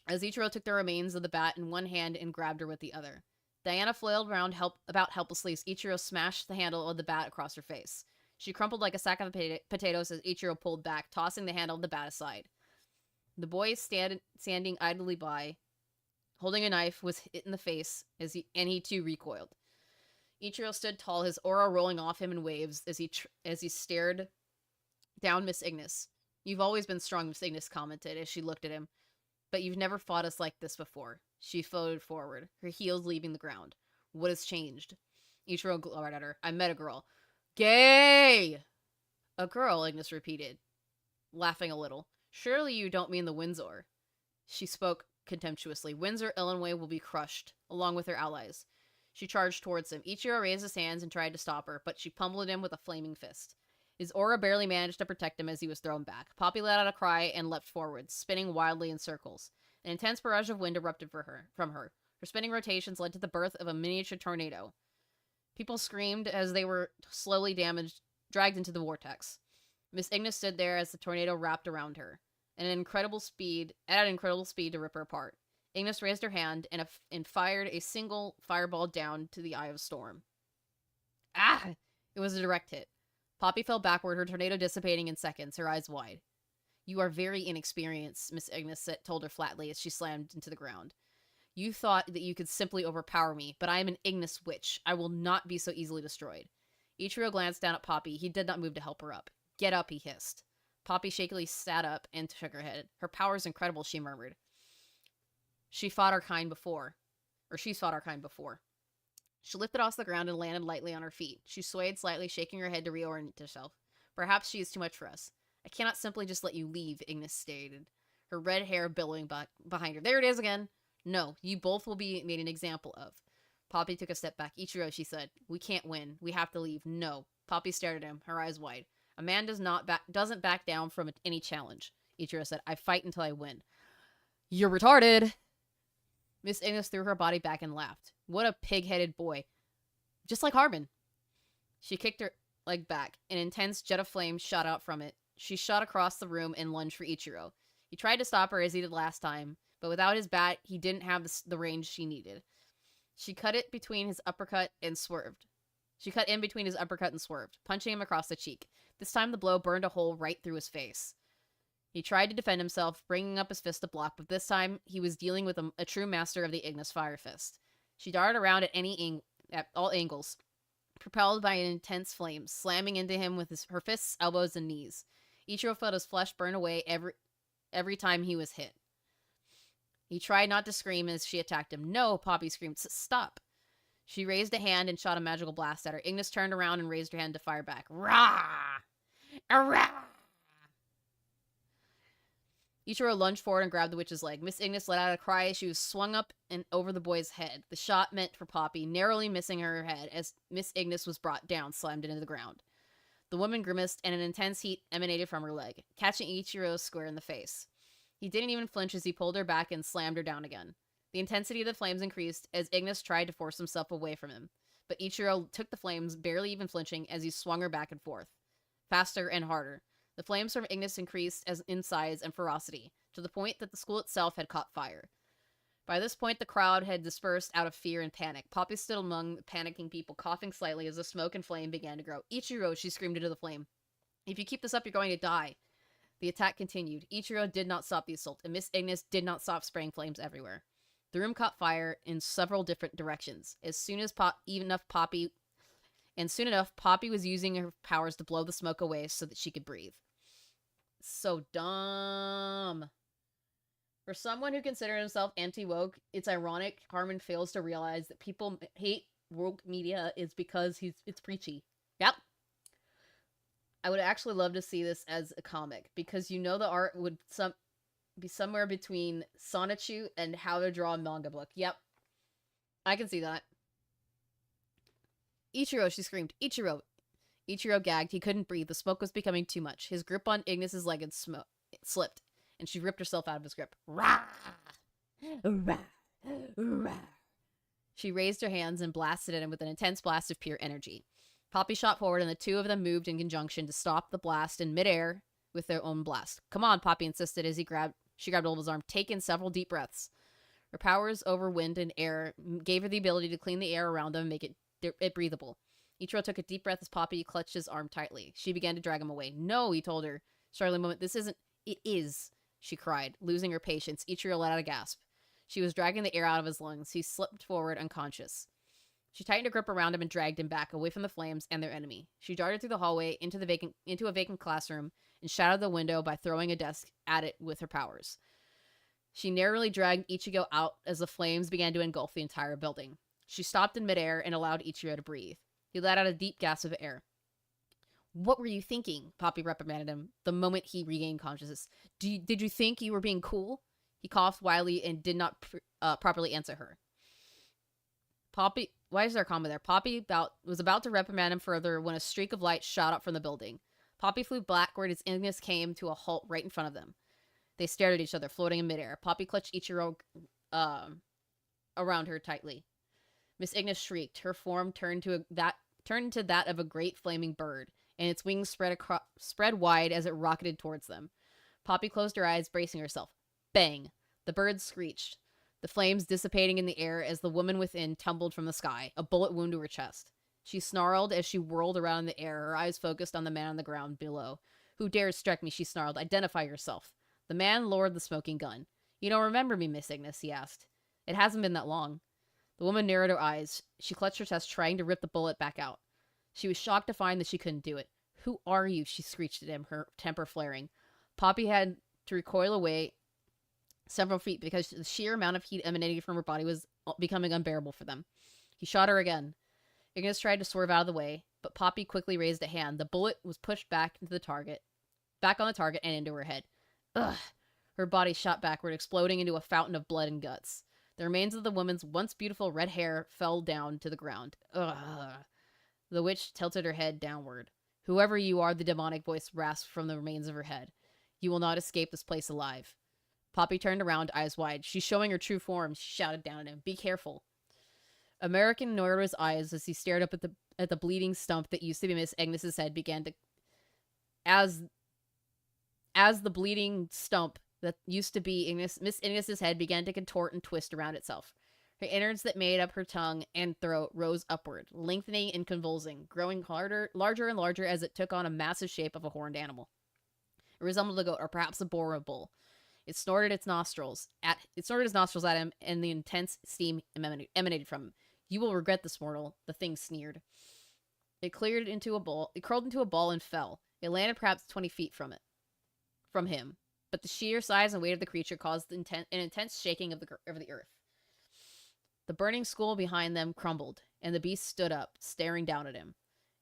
as Ichiro took the remains of the bat in one hand and grabbed her with the other. Diana flailed around about helplessly as Ichiro smashed the handle of the bat across her face. She crumpled like a sack of potatoes as Ichiro pulled back, tossing the handle of the bat aside. The boy standing idly by, holding a knife, was hit in the face, and he too recoiled. Ichiro stood tall, his aura rolling off him in waves as he stared down Miss Ignis. "You've always been strong," Miss Ignis commented as she looked at him. "But you've never fought us like this before." She floated forward, her heels leaving the ground. "What has changed?" Ichiro glowered at her. "I met a girl." "Gay!" "A girl," Ignis repeated, laughing a little. "Surely you don't mean the Windsor." She spoke contemptuously. "Windsor, Illinois will be crushed, along with her allies." She charged towards him. Ichiro raised his hands and tried to stop her, but she pummeled him with a flaming fist. His aura barely managed to protect him as he was thrown back. Poppy let out a cry and leapt forward, spinning wildly in circles. An intense barrage of wind erupted from her. Her spinning rotations led to the birth of a miniature tornado. People screamed as they were slowly dragged into the vortex. Miss Ignis stood there as the tornado wrapped around her, at an incredible speed to rip her apart. Ignis raised her hand and fired a single fireball down to the Eye of Storm. Ah! It was a direct hit. Poppy fell backward, her tornado dissipating in seconds, her eyes wide. "You are very inexperienced," Miss Ignis told her flatly as she slammed into the ground. "You thought that you could simply overpower me, but I am an Ignis witch. I will not be so easily destroyed." Ichiro glanced down at Poppy. He did not move to help her up. "Get up," he hissed. Poppy shakily sat up and shook her head. "Her power is incredible," she murmured. She's fought our kind before. She lifted off the ground and landed lightly on her feet. She swayed slightly, shaking her head to reorient herself. "Perhaps she is too much for us. I cannot simply just let you leave," Ignis stated, her red hair billowing behind her. "There it is again. No, you both will be made an example of." Poppy took a step back. "Ichiro," she said, "we can't win. We have to leave." "No." Poppy stared at him, her eyes wide. "A man doesn't back down from any challenge," Ichiro said. "I fight until I win." "You're retarded." Miss Ignis threw her body back and laughed. "What a pig-headed boy. Just like Harman." She kicked her leg back. An intense jet of flame shot out from it. She shot across the room and lunged for Ichiro. He tried to stop her as he did last time, but without his bat, he didn't have the range she needed. She cut in between his uppercut and swerved, punching him across the cheek. This time the blow burned a hole right through his face. He tried to defend himself, bringing up his fist to block, but this time he was dealing with a true master of the Ignis Fire Fist. She darted around at all angles, propelled by an intense flame, slamming into him with her fists, elbows, and knees. Ichiro felt his flesh burn away every time he was hit. He tried not to scream as she attacked him. "No," Poppy screamed. "Stop." She raised a hand and shot a magical blast at her. Ignis turned around and raised her hand to fire back. Rah! Arrah! Ichiro lunged forward and grabbed the witch's leg. Miss Ignis let out a cry as she was swung up and over the boy's head. The shot meant for Poppy, narrowly missing her head as Miss Ignis was brought down, slammed into the ground. The woman grimaced, and an intense heat emanated from her leg, catching Ichiro square in the face. He didn't even flinch as he pulled her back and slammed her down again. The intensity of the flames increased as Ignis tried to force himself away from him, but Ichiro took the flames, barely even flinching, as he swung her back and forth. Faster and harder. The flames from Ignis increased in size and ferocity, to the point that the school itself had caught fire. By this point, the crowd had dispersed out of fear and panic. Poppy stood among the panicking people, coughing slightly as the smoke and flame began to grow. Ichiro, she screamed into the flame. If you keep this up, you're going to die. The attack continued. Ichiro did not stop the assault, and Miss Ignis did not stop spraying flames everywhere. The room caught fire in several different directions. Soon enough, Poppy was using her powers to blow the smoke away so that she could breathe. So dumb. For someone who considers himself anti-woke, it's ironic Harman fails to realize that people hate woke media is because it's preachy. Yep. I would actually love to see this as a comic, because the art would be somewhere between Sonichu and How to Draw a Manga Book. Yep. I can see that. Ichiro, she screamed. Ichiro. Ichiro gagged. He couldn't breathe. The smoke was becoming too much. His grip on Ignis's leg had slipped, and she ripped herself out of his grip. Rah! Rah! Rah! She raised her hands and blasted at him with an intense blast of pure energy. Poppy shot forward, and the two of them moved in conjunction to stop the blast in midair with their own blast. Come on, Poppy insisted as she grabbed hold of his arm. Take in several deep breaths. Her powers over wind and air gave her the ability to clean the air around them and make it breathable. Ichiro took a deep breath as Poppy clutched his arm tightly. She began to drag him away. No, he told her. Startling moment. This isn't. It is, she cried, losing her patience. Ichiro let out a gasp. She was dragging the air out of his lungs. He slipped forward unconscious. She tightened her grip around him and dragged him back, away from the flames and their enemy. She darted through the hallway into a vacant classroom and shattered the window by throwing a desk at it with her powers. She narrowly dragged Ichigo out as the flames began to engulf the entire building. She stopped in midair and allowed Ichiro to breathe. He let out a deep gasp of air. What were you thinking? Poppy reprimanded him the moment he regained consciousness. Did you think you were being cool? He coughed wildly and did not properly answer her. Poppy, why is there a comma there? Poppy was about to reprimand him further when a streak of light shot up from the building. Poppy flew backward as Ignis came to a halt right in front of them. They stared at each other, floating in midair. Poppy clutched Ichiro around her tightly. Miss Ignis shrieked. Her form turned into that of a great flaming bird, and its wings spread wide as it rocketed towards them. Poppy closed her eyes, bracing herself. Bang! The bird screeched, the flames dissipating in the air as the woman within tumbled from the sky, a bullet wound to her chest. She snarled as she whirled around in the air, her eyes focused on the man on the ground below. Who dares strike me? She snarled. Identify yourself. The man lowered the smoking gun. You don't remember me, Miss Ignis? He asked. It hasn't been that long. The woman narrowed her eyes. She clutched her chest, trying to rip the bullet back out. She was shocked to find that she couldn't do it. Who are you? She screeched at him, her temper flaring. Poppy had to recoil away several feet because the sheer amount of heat emanating from her body was becoming unbearable for them. He shot her again. Ignis tried to swerve out of the way, but Poppy quickly raised a hand. The bullet was pushed back on the target and into her head. Ugh! Her body shot backward, exploding into a fountain of blood and guts. The remains of the woman's once beautiful red hair fell down to the ground. Ugh! The witch tilted her head downward. Whoever you are, the demonic voice rasped from the remains of her head. You will not escape this place alive. Poppy turned around, eyes wide. She's showing her true form, she shouted down at him. Be careful. American narrowed his eyes as he stared up at the bleeding stump that used to be Miss Agnes's head began to... As the bleeding stump that used to be Miss Agnes's head began to contort and twist around itself. Her innards that made up her tongue and throat rose upward, lengthening and convulsing, growing larger and larger as it took on a massive shape of a horned animal. It resembled a goat, or perhaps a boar or a bull. It snorted its nostrils at him, and the intense steam emanated from him. You will regret this, mortal, the thing sneered. It crawled into a ball and fell. It landed perhaps 20 feet from him, but the sheer size and weight of the creature caused an intense shaking of the earth. The burning school behind them crumbled, and the beast stood up, staring down at him.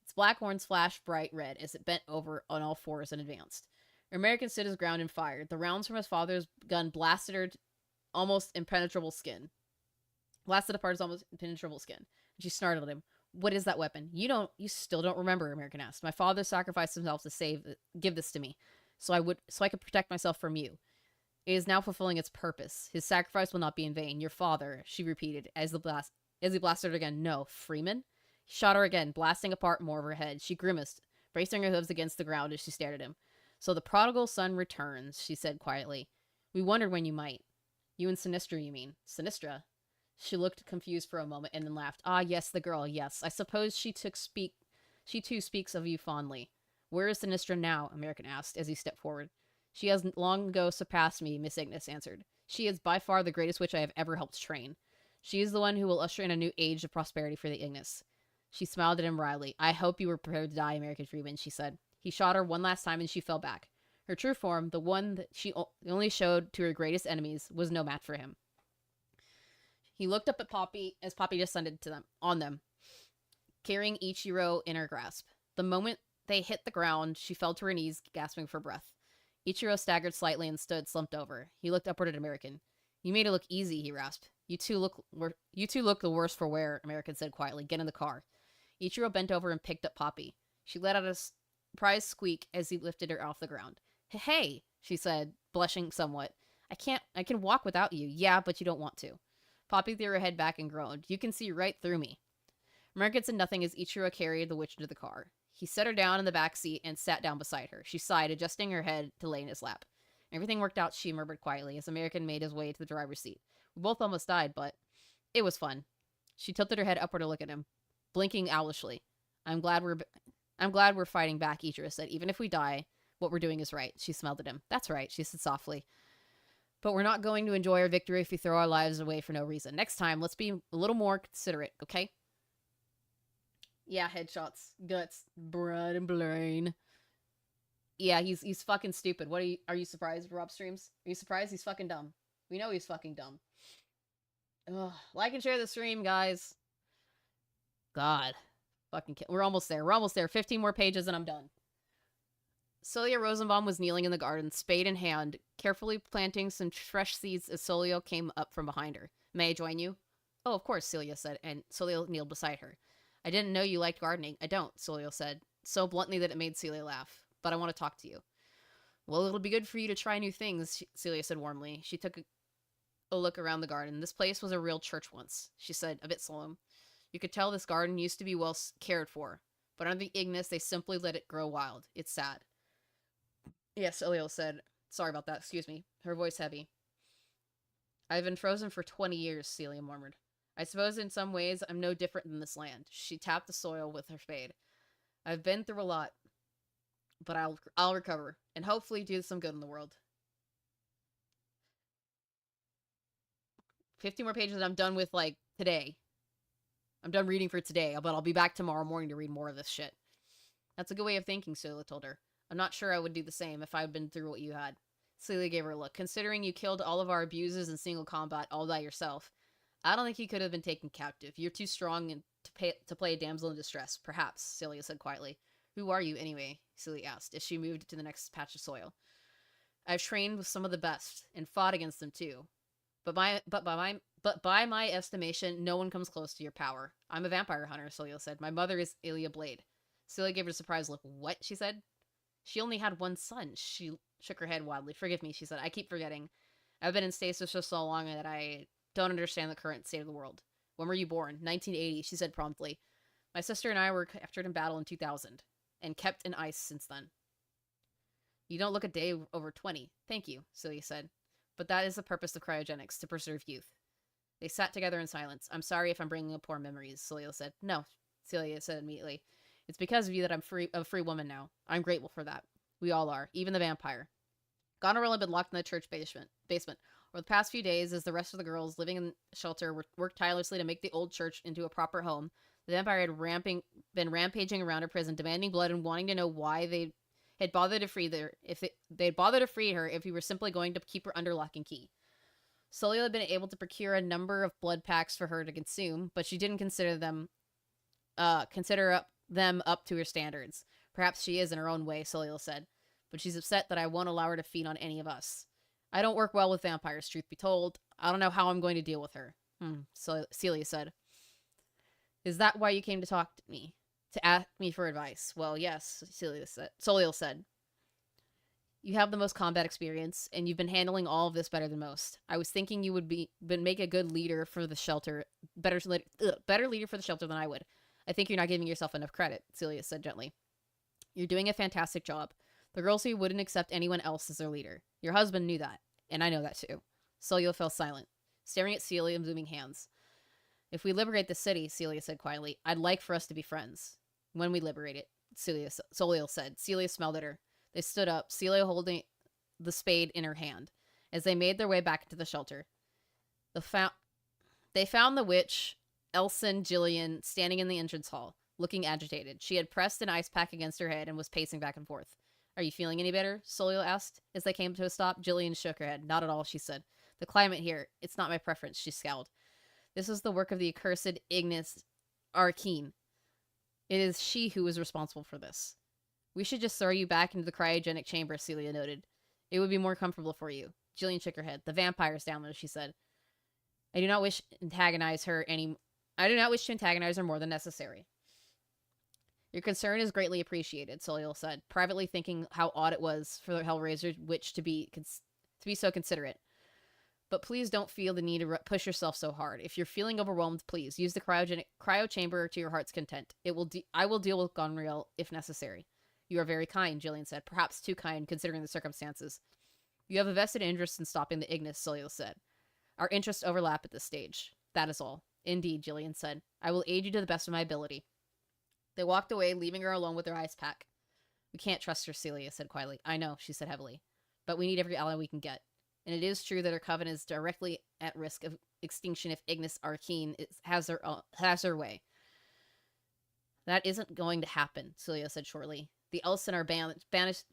Its black horns flashed bright red as it bent over on all fours and advanced. American stood his ground and fired. The rounds from his father's gun blasted apart his almost impenetrable skin. And she snarled at him. What is that weapon? You still don't remember, American asked. My father sacrificed himself to give this to me, so I could protect myself from you. It is now fulfilling its purpose. His sacrifice will not be in vain. Your father, she repeated as he blasted her again. No, Freeman? He shot her again, blasting apart more of her head. She grimaced, bracing her hooves against the ground as she stared at him. So the prodigal son returns, she said quietly. We wondered when you might. You and Sinistra, you mean? Sinistra? She looked confused for a moment and then laughed. Ah, yes, the girl, yes. I suppose she too speaks of you fondly. Where is Sinistra now? American asked as he stepped forward. She has long ago surpassed me, Miss Ignis answered. She is by far the greatest witch I have ever helped train. She is the one who will usher in a new age of prosperity for the Ignis. She smiled at him wryly. I hope you were prepared to die, American Freeman, she said. He shot her one last time and she fell back. Her true form, the one that she only showed to her greatest enemies, was no match for him. He looked up at Poppy as Poppy descended on them, carrying Ichiro in her grasp. The moment they hit the ground, she fell to her knees, gasping for breath. Ichiro staggered slightly and stood slumped over. He looked upward at American. You made it look easy, he rasped. You two look the worse for wear, American said quietly. Get in the car. Ichiro bent over and picked up Poppy. She let out a surprised squeak as he lifted her off the ground. Hey, she said, blushing somewhat. I can walk without you. Yeah, but you don't want to. Poppy threw her head back and groaned. You can see right through me. American said nothing as Ichiro carried the witch into the car. He set her down in the back seat and sat down beside her. She sighed, adjusting her head to lay in his lap. Everything worked out, she murmured quietly as American made his way to the driver's seat. We both almost died, but it was fun. She tilted her head upward to look at him, blinking owlishly. I'm glad we're fighting back, Ichiro said. Even if we die, what we're doing is right. She smiled at him. That's right, she said softly. But we're not going to enjoy our victory if we throw our lives away for no reason. Next time, let's be a little more considerate, okay? Yeah, headshots, guts, blood, and brain. Yeah, he's fucking stupid. Are you surprised, Rob Streams? Are you surprised? He's fucking dumb. We know he's fucking dumb. Ugh. Like and share the stream, guys. God. Fucking we're almost there. We're almost there. 15 more pages and I'm done. Celia Rosenbaum was kneeling in the garden, spade in hand, carefully planting some fresh seeds as Celia came up from behind her. May I join you? Oh, of course, Celia said, and Celia kneeled beside her. I didn't know you liked gardening. I don't, Celia said, so bluntly that it made Celia laugh. But I want to talk to you. Well, it'll be good for you to try new things, Celia said warmly. She took a look around the garden. This place was a real church once, she said, a bit solemn. You could tell this garden used to be well cared for, but under the Ignis, they simply let it grow wild. It's sad. Yes, Celia said. Sorry about that, excuse me. Her voice heavy. I've been frozen for 20 years, Celia murmured. I suppose in some ways I'm no different than this land. She tapped the soil with her spade. I've been through a lot, but I'll recover, and hopefully do some good in the world. 50 more pages and I'm done with, like, today. I'm done reading for today, but I'll be back tomorrow morning to read more of this shit. That's a good way of thinking, Celia told her. I'm not sure I would do the same if I had been through what you had. Celia gave her a look. Considering you killed all of our abusers in single combat all by yourself, I don't think you could have been taken captive. You're too strong to play a damsel in distress. Perhaps, Celia said quietly. Who are you, anyway? Celia asked, as she moved to the next patch of soil. I've trained with some of the best, and fought against them too. But by my estimation, no one comes close to your power. I'm a vampire hunter, Celia said. My mother is Ilya Blade. Celia gave her a surprised look. What? She said. She only had one son. She shook her head wildly. Forgive me, she said. I keep forgetting. I've been in stasis for so long that I don't understand the current state of the world. When were you born? 1980, she said promptly. My sister and I were captured in battle in 2000, and kept in ice since then. You don't look a day over 20. Thank you, Celia said. But that is the purpose of cryogenics, to preserve youth. They sat together in silence. I'm sorry if I'm bringing up poor memories, Celia said. No, Celia said immediately. It's because of you that I'm a free woman now. I'm grateful for that. We all are, even the vampire. Goneril had been locked in the church basement. Over the past few days, as the rest of the girls living in shelter worked tirelessly to make the old church into a proper home, the vampire had been rampaging around her prison, demanding blood and wanting to know why they had bothered to free her if we were simply going to keep her under lock and key. Celia had been able to procure a number of blood packs for her to consume, but she didn't consider them up to her standards. Perhaps she is in her own way, Celia said, but she's upset that I won't allow her to feed on any of us. I don't work well with vampires, truth be told. I don't know how I'm going to deal with her. Celia said. Is that why you came to talk to me? To ask me for advice? Well, yes, Celia said. You have the most combat experience, and you've been handling all of this better than most. I was thinking you would make a good leader for the shelter, better leader for the shelter than I would. I think you're not giving yourself enough credit, Celia said gently. You're doing a fantastic job. The girls who wouldn't accept anyone else as their leader. Your husband knew that, and I know that too. Celia fell silent, staring at Celia with moving hands. If we liberate the city, Celia said quietly, I'd like for us to be friends. When we liberate it, Celia said. Celia smiled at her. They stood up, Celia holding the spade in her hand. As they made their way back into the shelter, they found the witch, Elson Jillian, standing in the entrance hall, looking agitated. She had pressed an ice pack against her head and was pacing back and forth. Are you feeling any better? Celia asked. As they came to a stop, Jillian shook her head. Not at all, she said. The climate here, it's not my preference, she scowled. This is the work of the accursed Ignis Arkeen. It is she who is responsible for this. We should just throw you back into the cryogenic chamber, Celia noted. It would be more comfortable for you. Jillian shook her head. The vampire's down there, she said. I do not wish to antagonize her more than necessary. Your concern is greatly appreciated, Celia said, privately thinking how odd it was for the Hellraiser witch to be so considerate. But please don't feel the need to push yourself so hard. If you're feeling overwhelmed, please use the cryo chamber to your heart's content. I will deal with Gonriel if necessary. You are very kind, Jillian said, perhaps too kind considering the circumstances. You have a vested interest in stopping the Ignis, Celia said. Our interests overlap at this stage. That is all. Indeed, Jillian said. I will aid you to the best of my ability. They walked away, leaving her alone with her ice pack. We can't trust her, Celia said quietly. I know, she said heavily. But we need every ally we can get. And it is true that our coven is directly at risk of extinction if Ignis Arkeen has her way. That isn't going to happen, Celia said shortly. The Elsen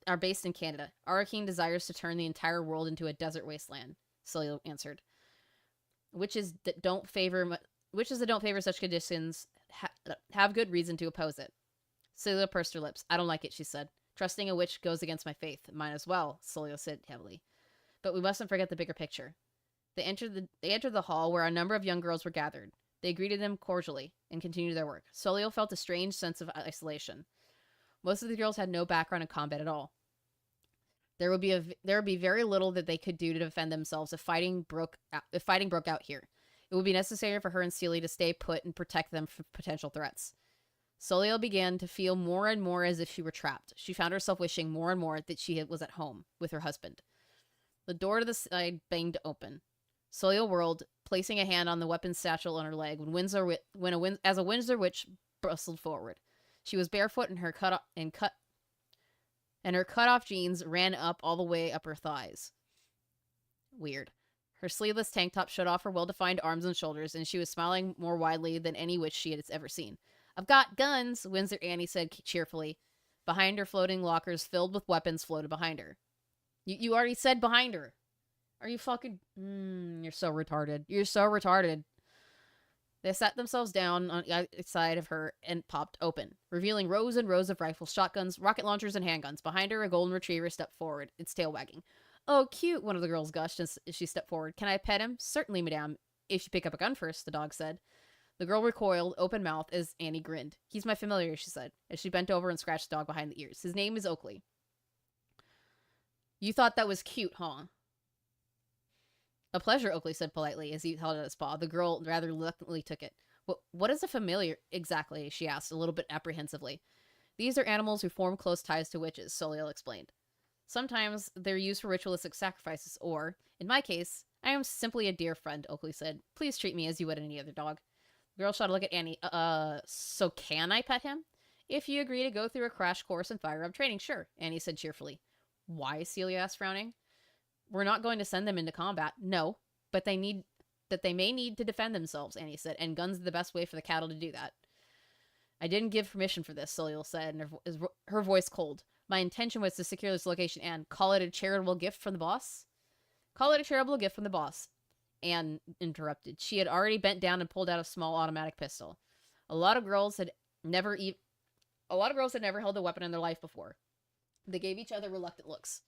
are based in Canada. Arkeen desires to turn the entire world into a desert wasteland, Celia answered. Witches that don't favor such conditions have good reason to oppose it. Celia pursed her lips. I don't like it, she said. Trusting a witch goes against my faith. Mine as well, Celia said heavily. But we mustn't forget the bigger picture. They entered the hall where a number of young girls were gathered. They greeted them cordially and continued their work. Celia felt a strange sense of isolation. Most of the girls had no background in combat at all. There would be very little that they could do to defend themselves if fighting broke out here. It would be necessary for her and Celia to stay put and protect them from potential threats. Celia began to feel more and more as if she were trapped. She found herself wishing more and more that she was at home with her husband. The door to the side banged open. Celia whirled, placing a hand on the weapon satchel on her leg as a Windsor witch bustled forward. She was barefoot and her cut-off jeans ran up all the way up her thighs. Weird. Her sleeveless tank top showed off her well-defined arms and shoulders, and she was smiling more widely than any witch she had ever seen. I've got guns, Windsor Annie said cheerfully. Behind her, floating lockers filled with weapons floated behind her. You already said behind her. Are you fucking... you're so retarded. You're so retarded. They sat themselves down on the side of her and popped open, revealing rows and rows of rifles, shotguns, rocket launchers, and handguns. Behind her, a golden retriever stepped forward, its tail wagging. Oh, cute, one of the girls gushed as she stepped forward. Can I pet him? Certainly, madame. If you pick up a gun first, the dog said. The girl recoiled, open-mouthed, as Annie grinned. He's my familiar, she said, as she bent over and scratched the dog behind the ears. His name is Oakley. You thought that was cute, huh? A pleasure, Oakley said politely as he held out his paw. The girl rather reluctantly took it. What is a familiar exactly? She asked, a little bit apprehensively. These are animals who form close ties to witches, Soliel explained. Sometimes they're used for ritualistic sacrifices, or, in my case, I am simply a dear friend, Oakley said. Please treat me as you would any other dog. The girl shot a look at Annie. So can I pet him? If you agree to go through a crash course in firearm training, sure, Annie said cheerfully. Why? Celia asked, frowning. We're not going to send them into combat. No, but they may need to defend themselves, Annie said, and guns are the best way for the cattle to do that. I didn't give permission for this, Soliel said, and her voice cold. My intention was to secure this location and call it a charitable gift from the boss? Call it a charitable gift from the boss, Anne interrupted. She had already bent down and pulled out a small automatic pistol. A lot of girls had never held a weapon in their life before. They gave each other reluctant looks.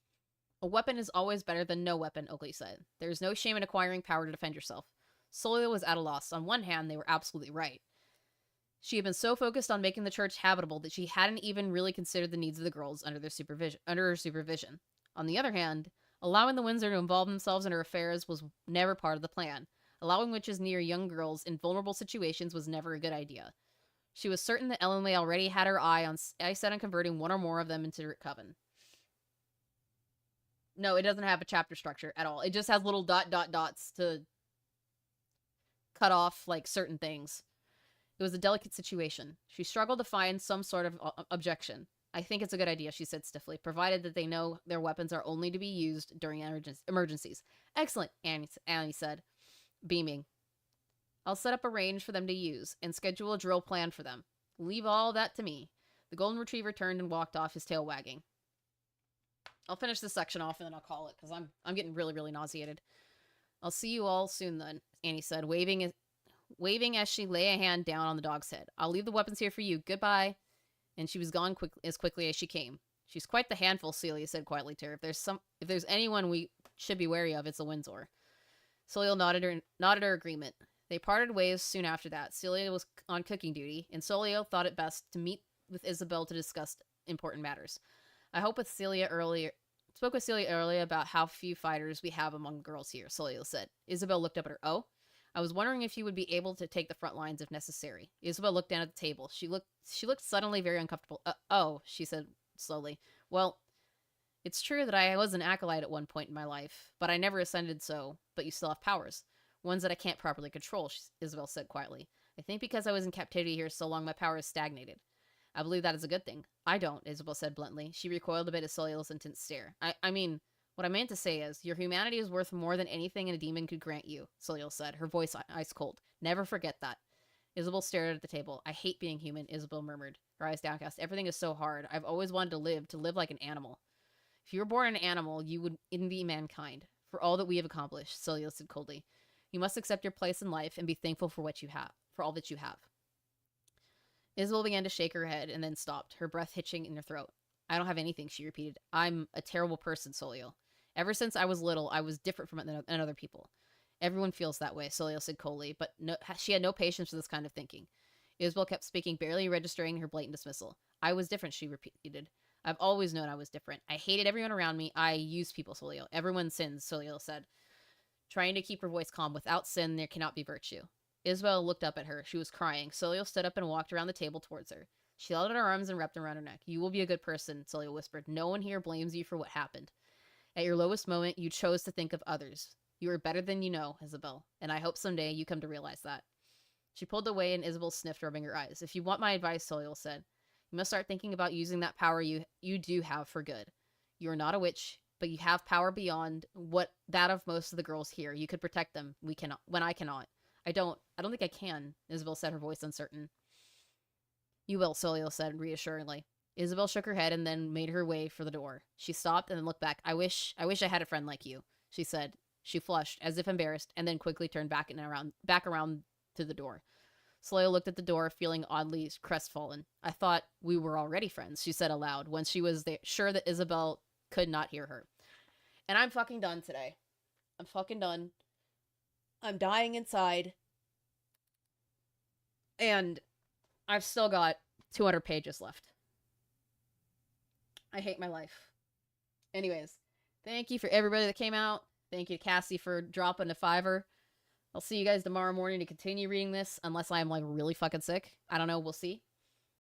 A weapon is always better than no weapon, Oakley said. There is no shame in acquiring power to defend yourself. Soliel was at a loss. On one hand, they were absolutely right. She had been so focused on making the church habitable that she hadn't even really considered the needs of the girls under her supervision. On the other hand, allowing the Windsor to involve themselves in her affairs was never part of the plan. Allowing witches near young girls in vulnerable situations was never a good idea. She was certain that Ellen May already had her eye set on converting one or more of them into her coven. No, it doesn't have a chapter structure at all. It just has little dots to cut off, like, certain things. It was a delicate situation. She struggled to find some sort of objection. I think it's a good idea, she said stiffly, provided that they know their weapons are only to be used during emergencies. Excellent, Annie said, beaming. I'll set up a range for them to use and schedule a drill plan for them. Leave all that to me. The golden retriever turned and walked off, his tail wagging. I'll finish this section off and then I'll call it, because I'm getting really, really nauseated. I'll see you all soon then, Annie said, waving as she lay a hand down on the dog's head. I'll leave the weapons here for you. Goodbye. And she was gone as quickly as she came. She's quite the handful, Celia said quietly to her. If there's anyone we should be wary of, it's a Windsor. Celia nodded her agreement. They parted ways soon after that. Celia was on cooking duty, and Celia thought it best to meet with Isabel to discuss important matters. I spoke with Celia earlier about how few fighters we have among the girls here, Celia said. Isabel looked up at her. Oh? I was wondering if you would be able to take the front lines if necessary. Isabel looked down at the table. She looked suddenly very uncomfortable. Oh, she said slowly. Well, it's true that I was an acolyte at one point in my life, but I never ascended but you still have powers. Ones that I can't properly control, Isabel said quietly. I think because I was in captivity here so long, my power is stagnated. I believe that is a good thing. I don't, Isabel said bluntly. She recoiled a bit at Celia's intense stare. I mean, what I meant to say is, your humanity is worth more than anything a demon could grant you, Celia said, her voice ice cold. Never forget that. Isabel stared at the table. I hate being human, Isabel murmured, her eyes downcast. Everything is so hard. I've always wanted to live like an animal. If you were born an animal, you would envy mankind. For all that we have accomplished, Celia said coldly. You must accept your place in life and be thankful for what you have, for all that you have. Isabel began to shake her head and then stopped, her breath hitching in her throat. I don't have anything, she repeated. I'm a terrible person, Celia. Ever since I was little, I was different from other people. Everyone feels that way, Celia said coldly, but she had no patience for this kind of thinking. Isabel kept speaking, barely registering her blatant dismissal. I was different, she repeated. I've always known I was different. I hated everyone around me. I used people, Celia. Everyone sins, Celia said, trying to keep her voice calm. Without sin, there cannot be virtue. Isabel looked up at her. She was crying. Celia stood up and walked around the table towards her. She held out her arms and wrapped them around her neck. You will be a good person, Celia whispered. No one here blames you for what happened. At your lowest moment, you chose to think of others. You are better than you know, Isabel, and I hope someday you come to realize that. She pulled away and Isabel sniffed, rubbing her eyes. If you want my advice, Celia said, you must start thinking about using that power you do have for good. You are not a witch, but you have power beyond that of most of the girls here. You could protect them. We cannot. When I cannot. I don't think I can, Isabel said, her voice uncertain. You will, Celia said reassuringly. Isabel shook her head and then made her way for the door. She stopped and then looked back. I wish I had a friend like you, she said. She flushed, as if embarrassed, and then quickly turned back around to the door. Celia looked at the door, feeling oddly crestfallen. I thought we were already friends, she said aloud, when she was sure that Isabel could not hear her. And I'm fucking done today. I'm fucking done. I'm dying inside. And I've still got 200 pages left. I hate my life. Anyways, thank you for everybody that came out. Thank you to Cassie for dropping a $5. I'll see you guys tomorrow morning to continue reading this, unless I'm, like, really fucking sick. I don't know. We'll see.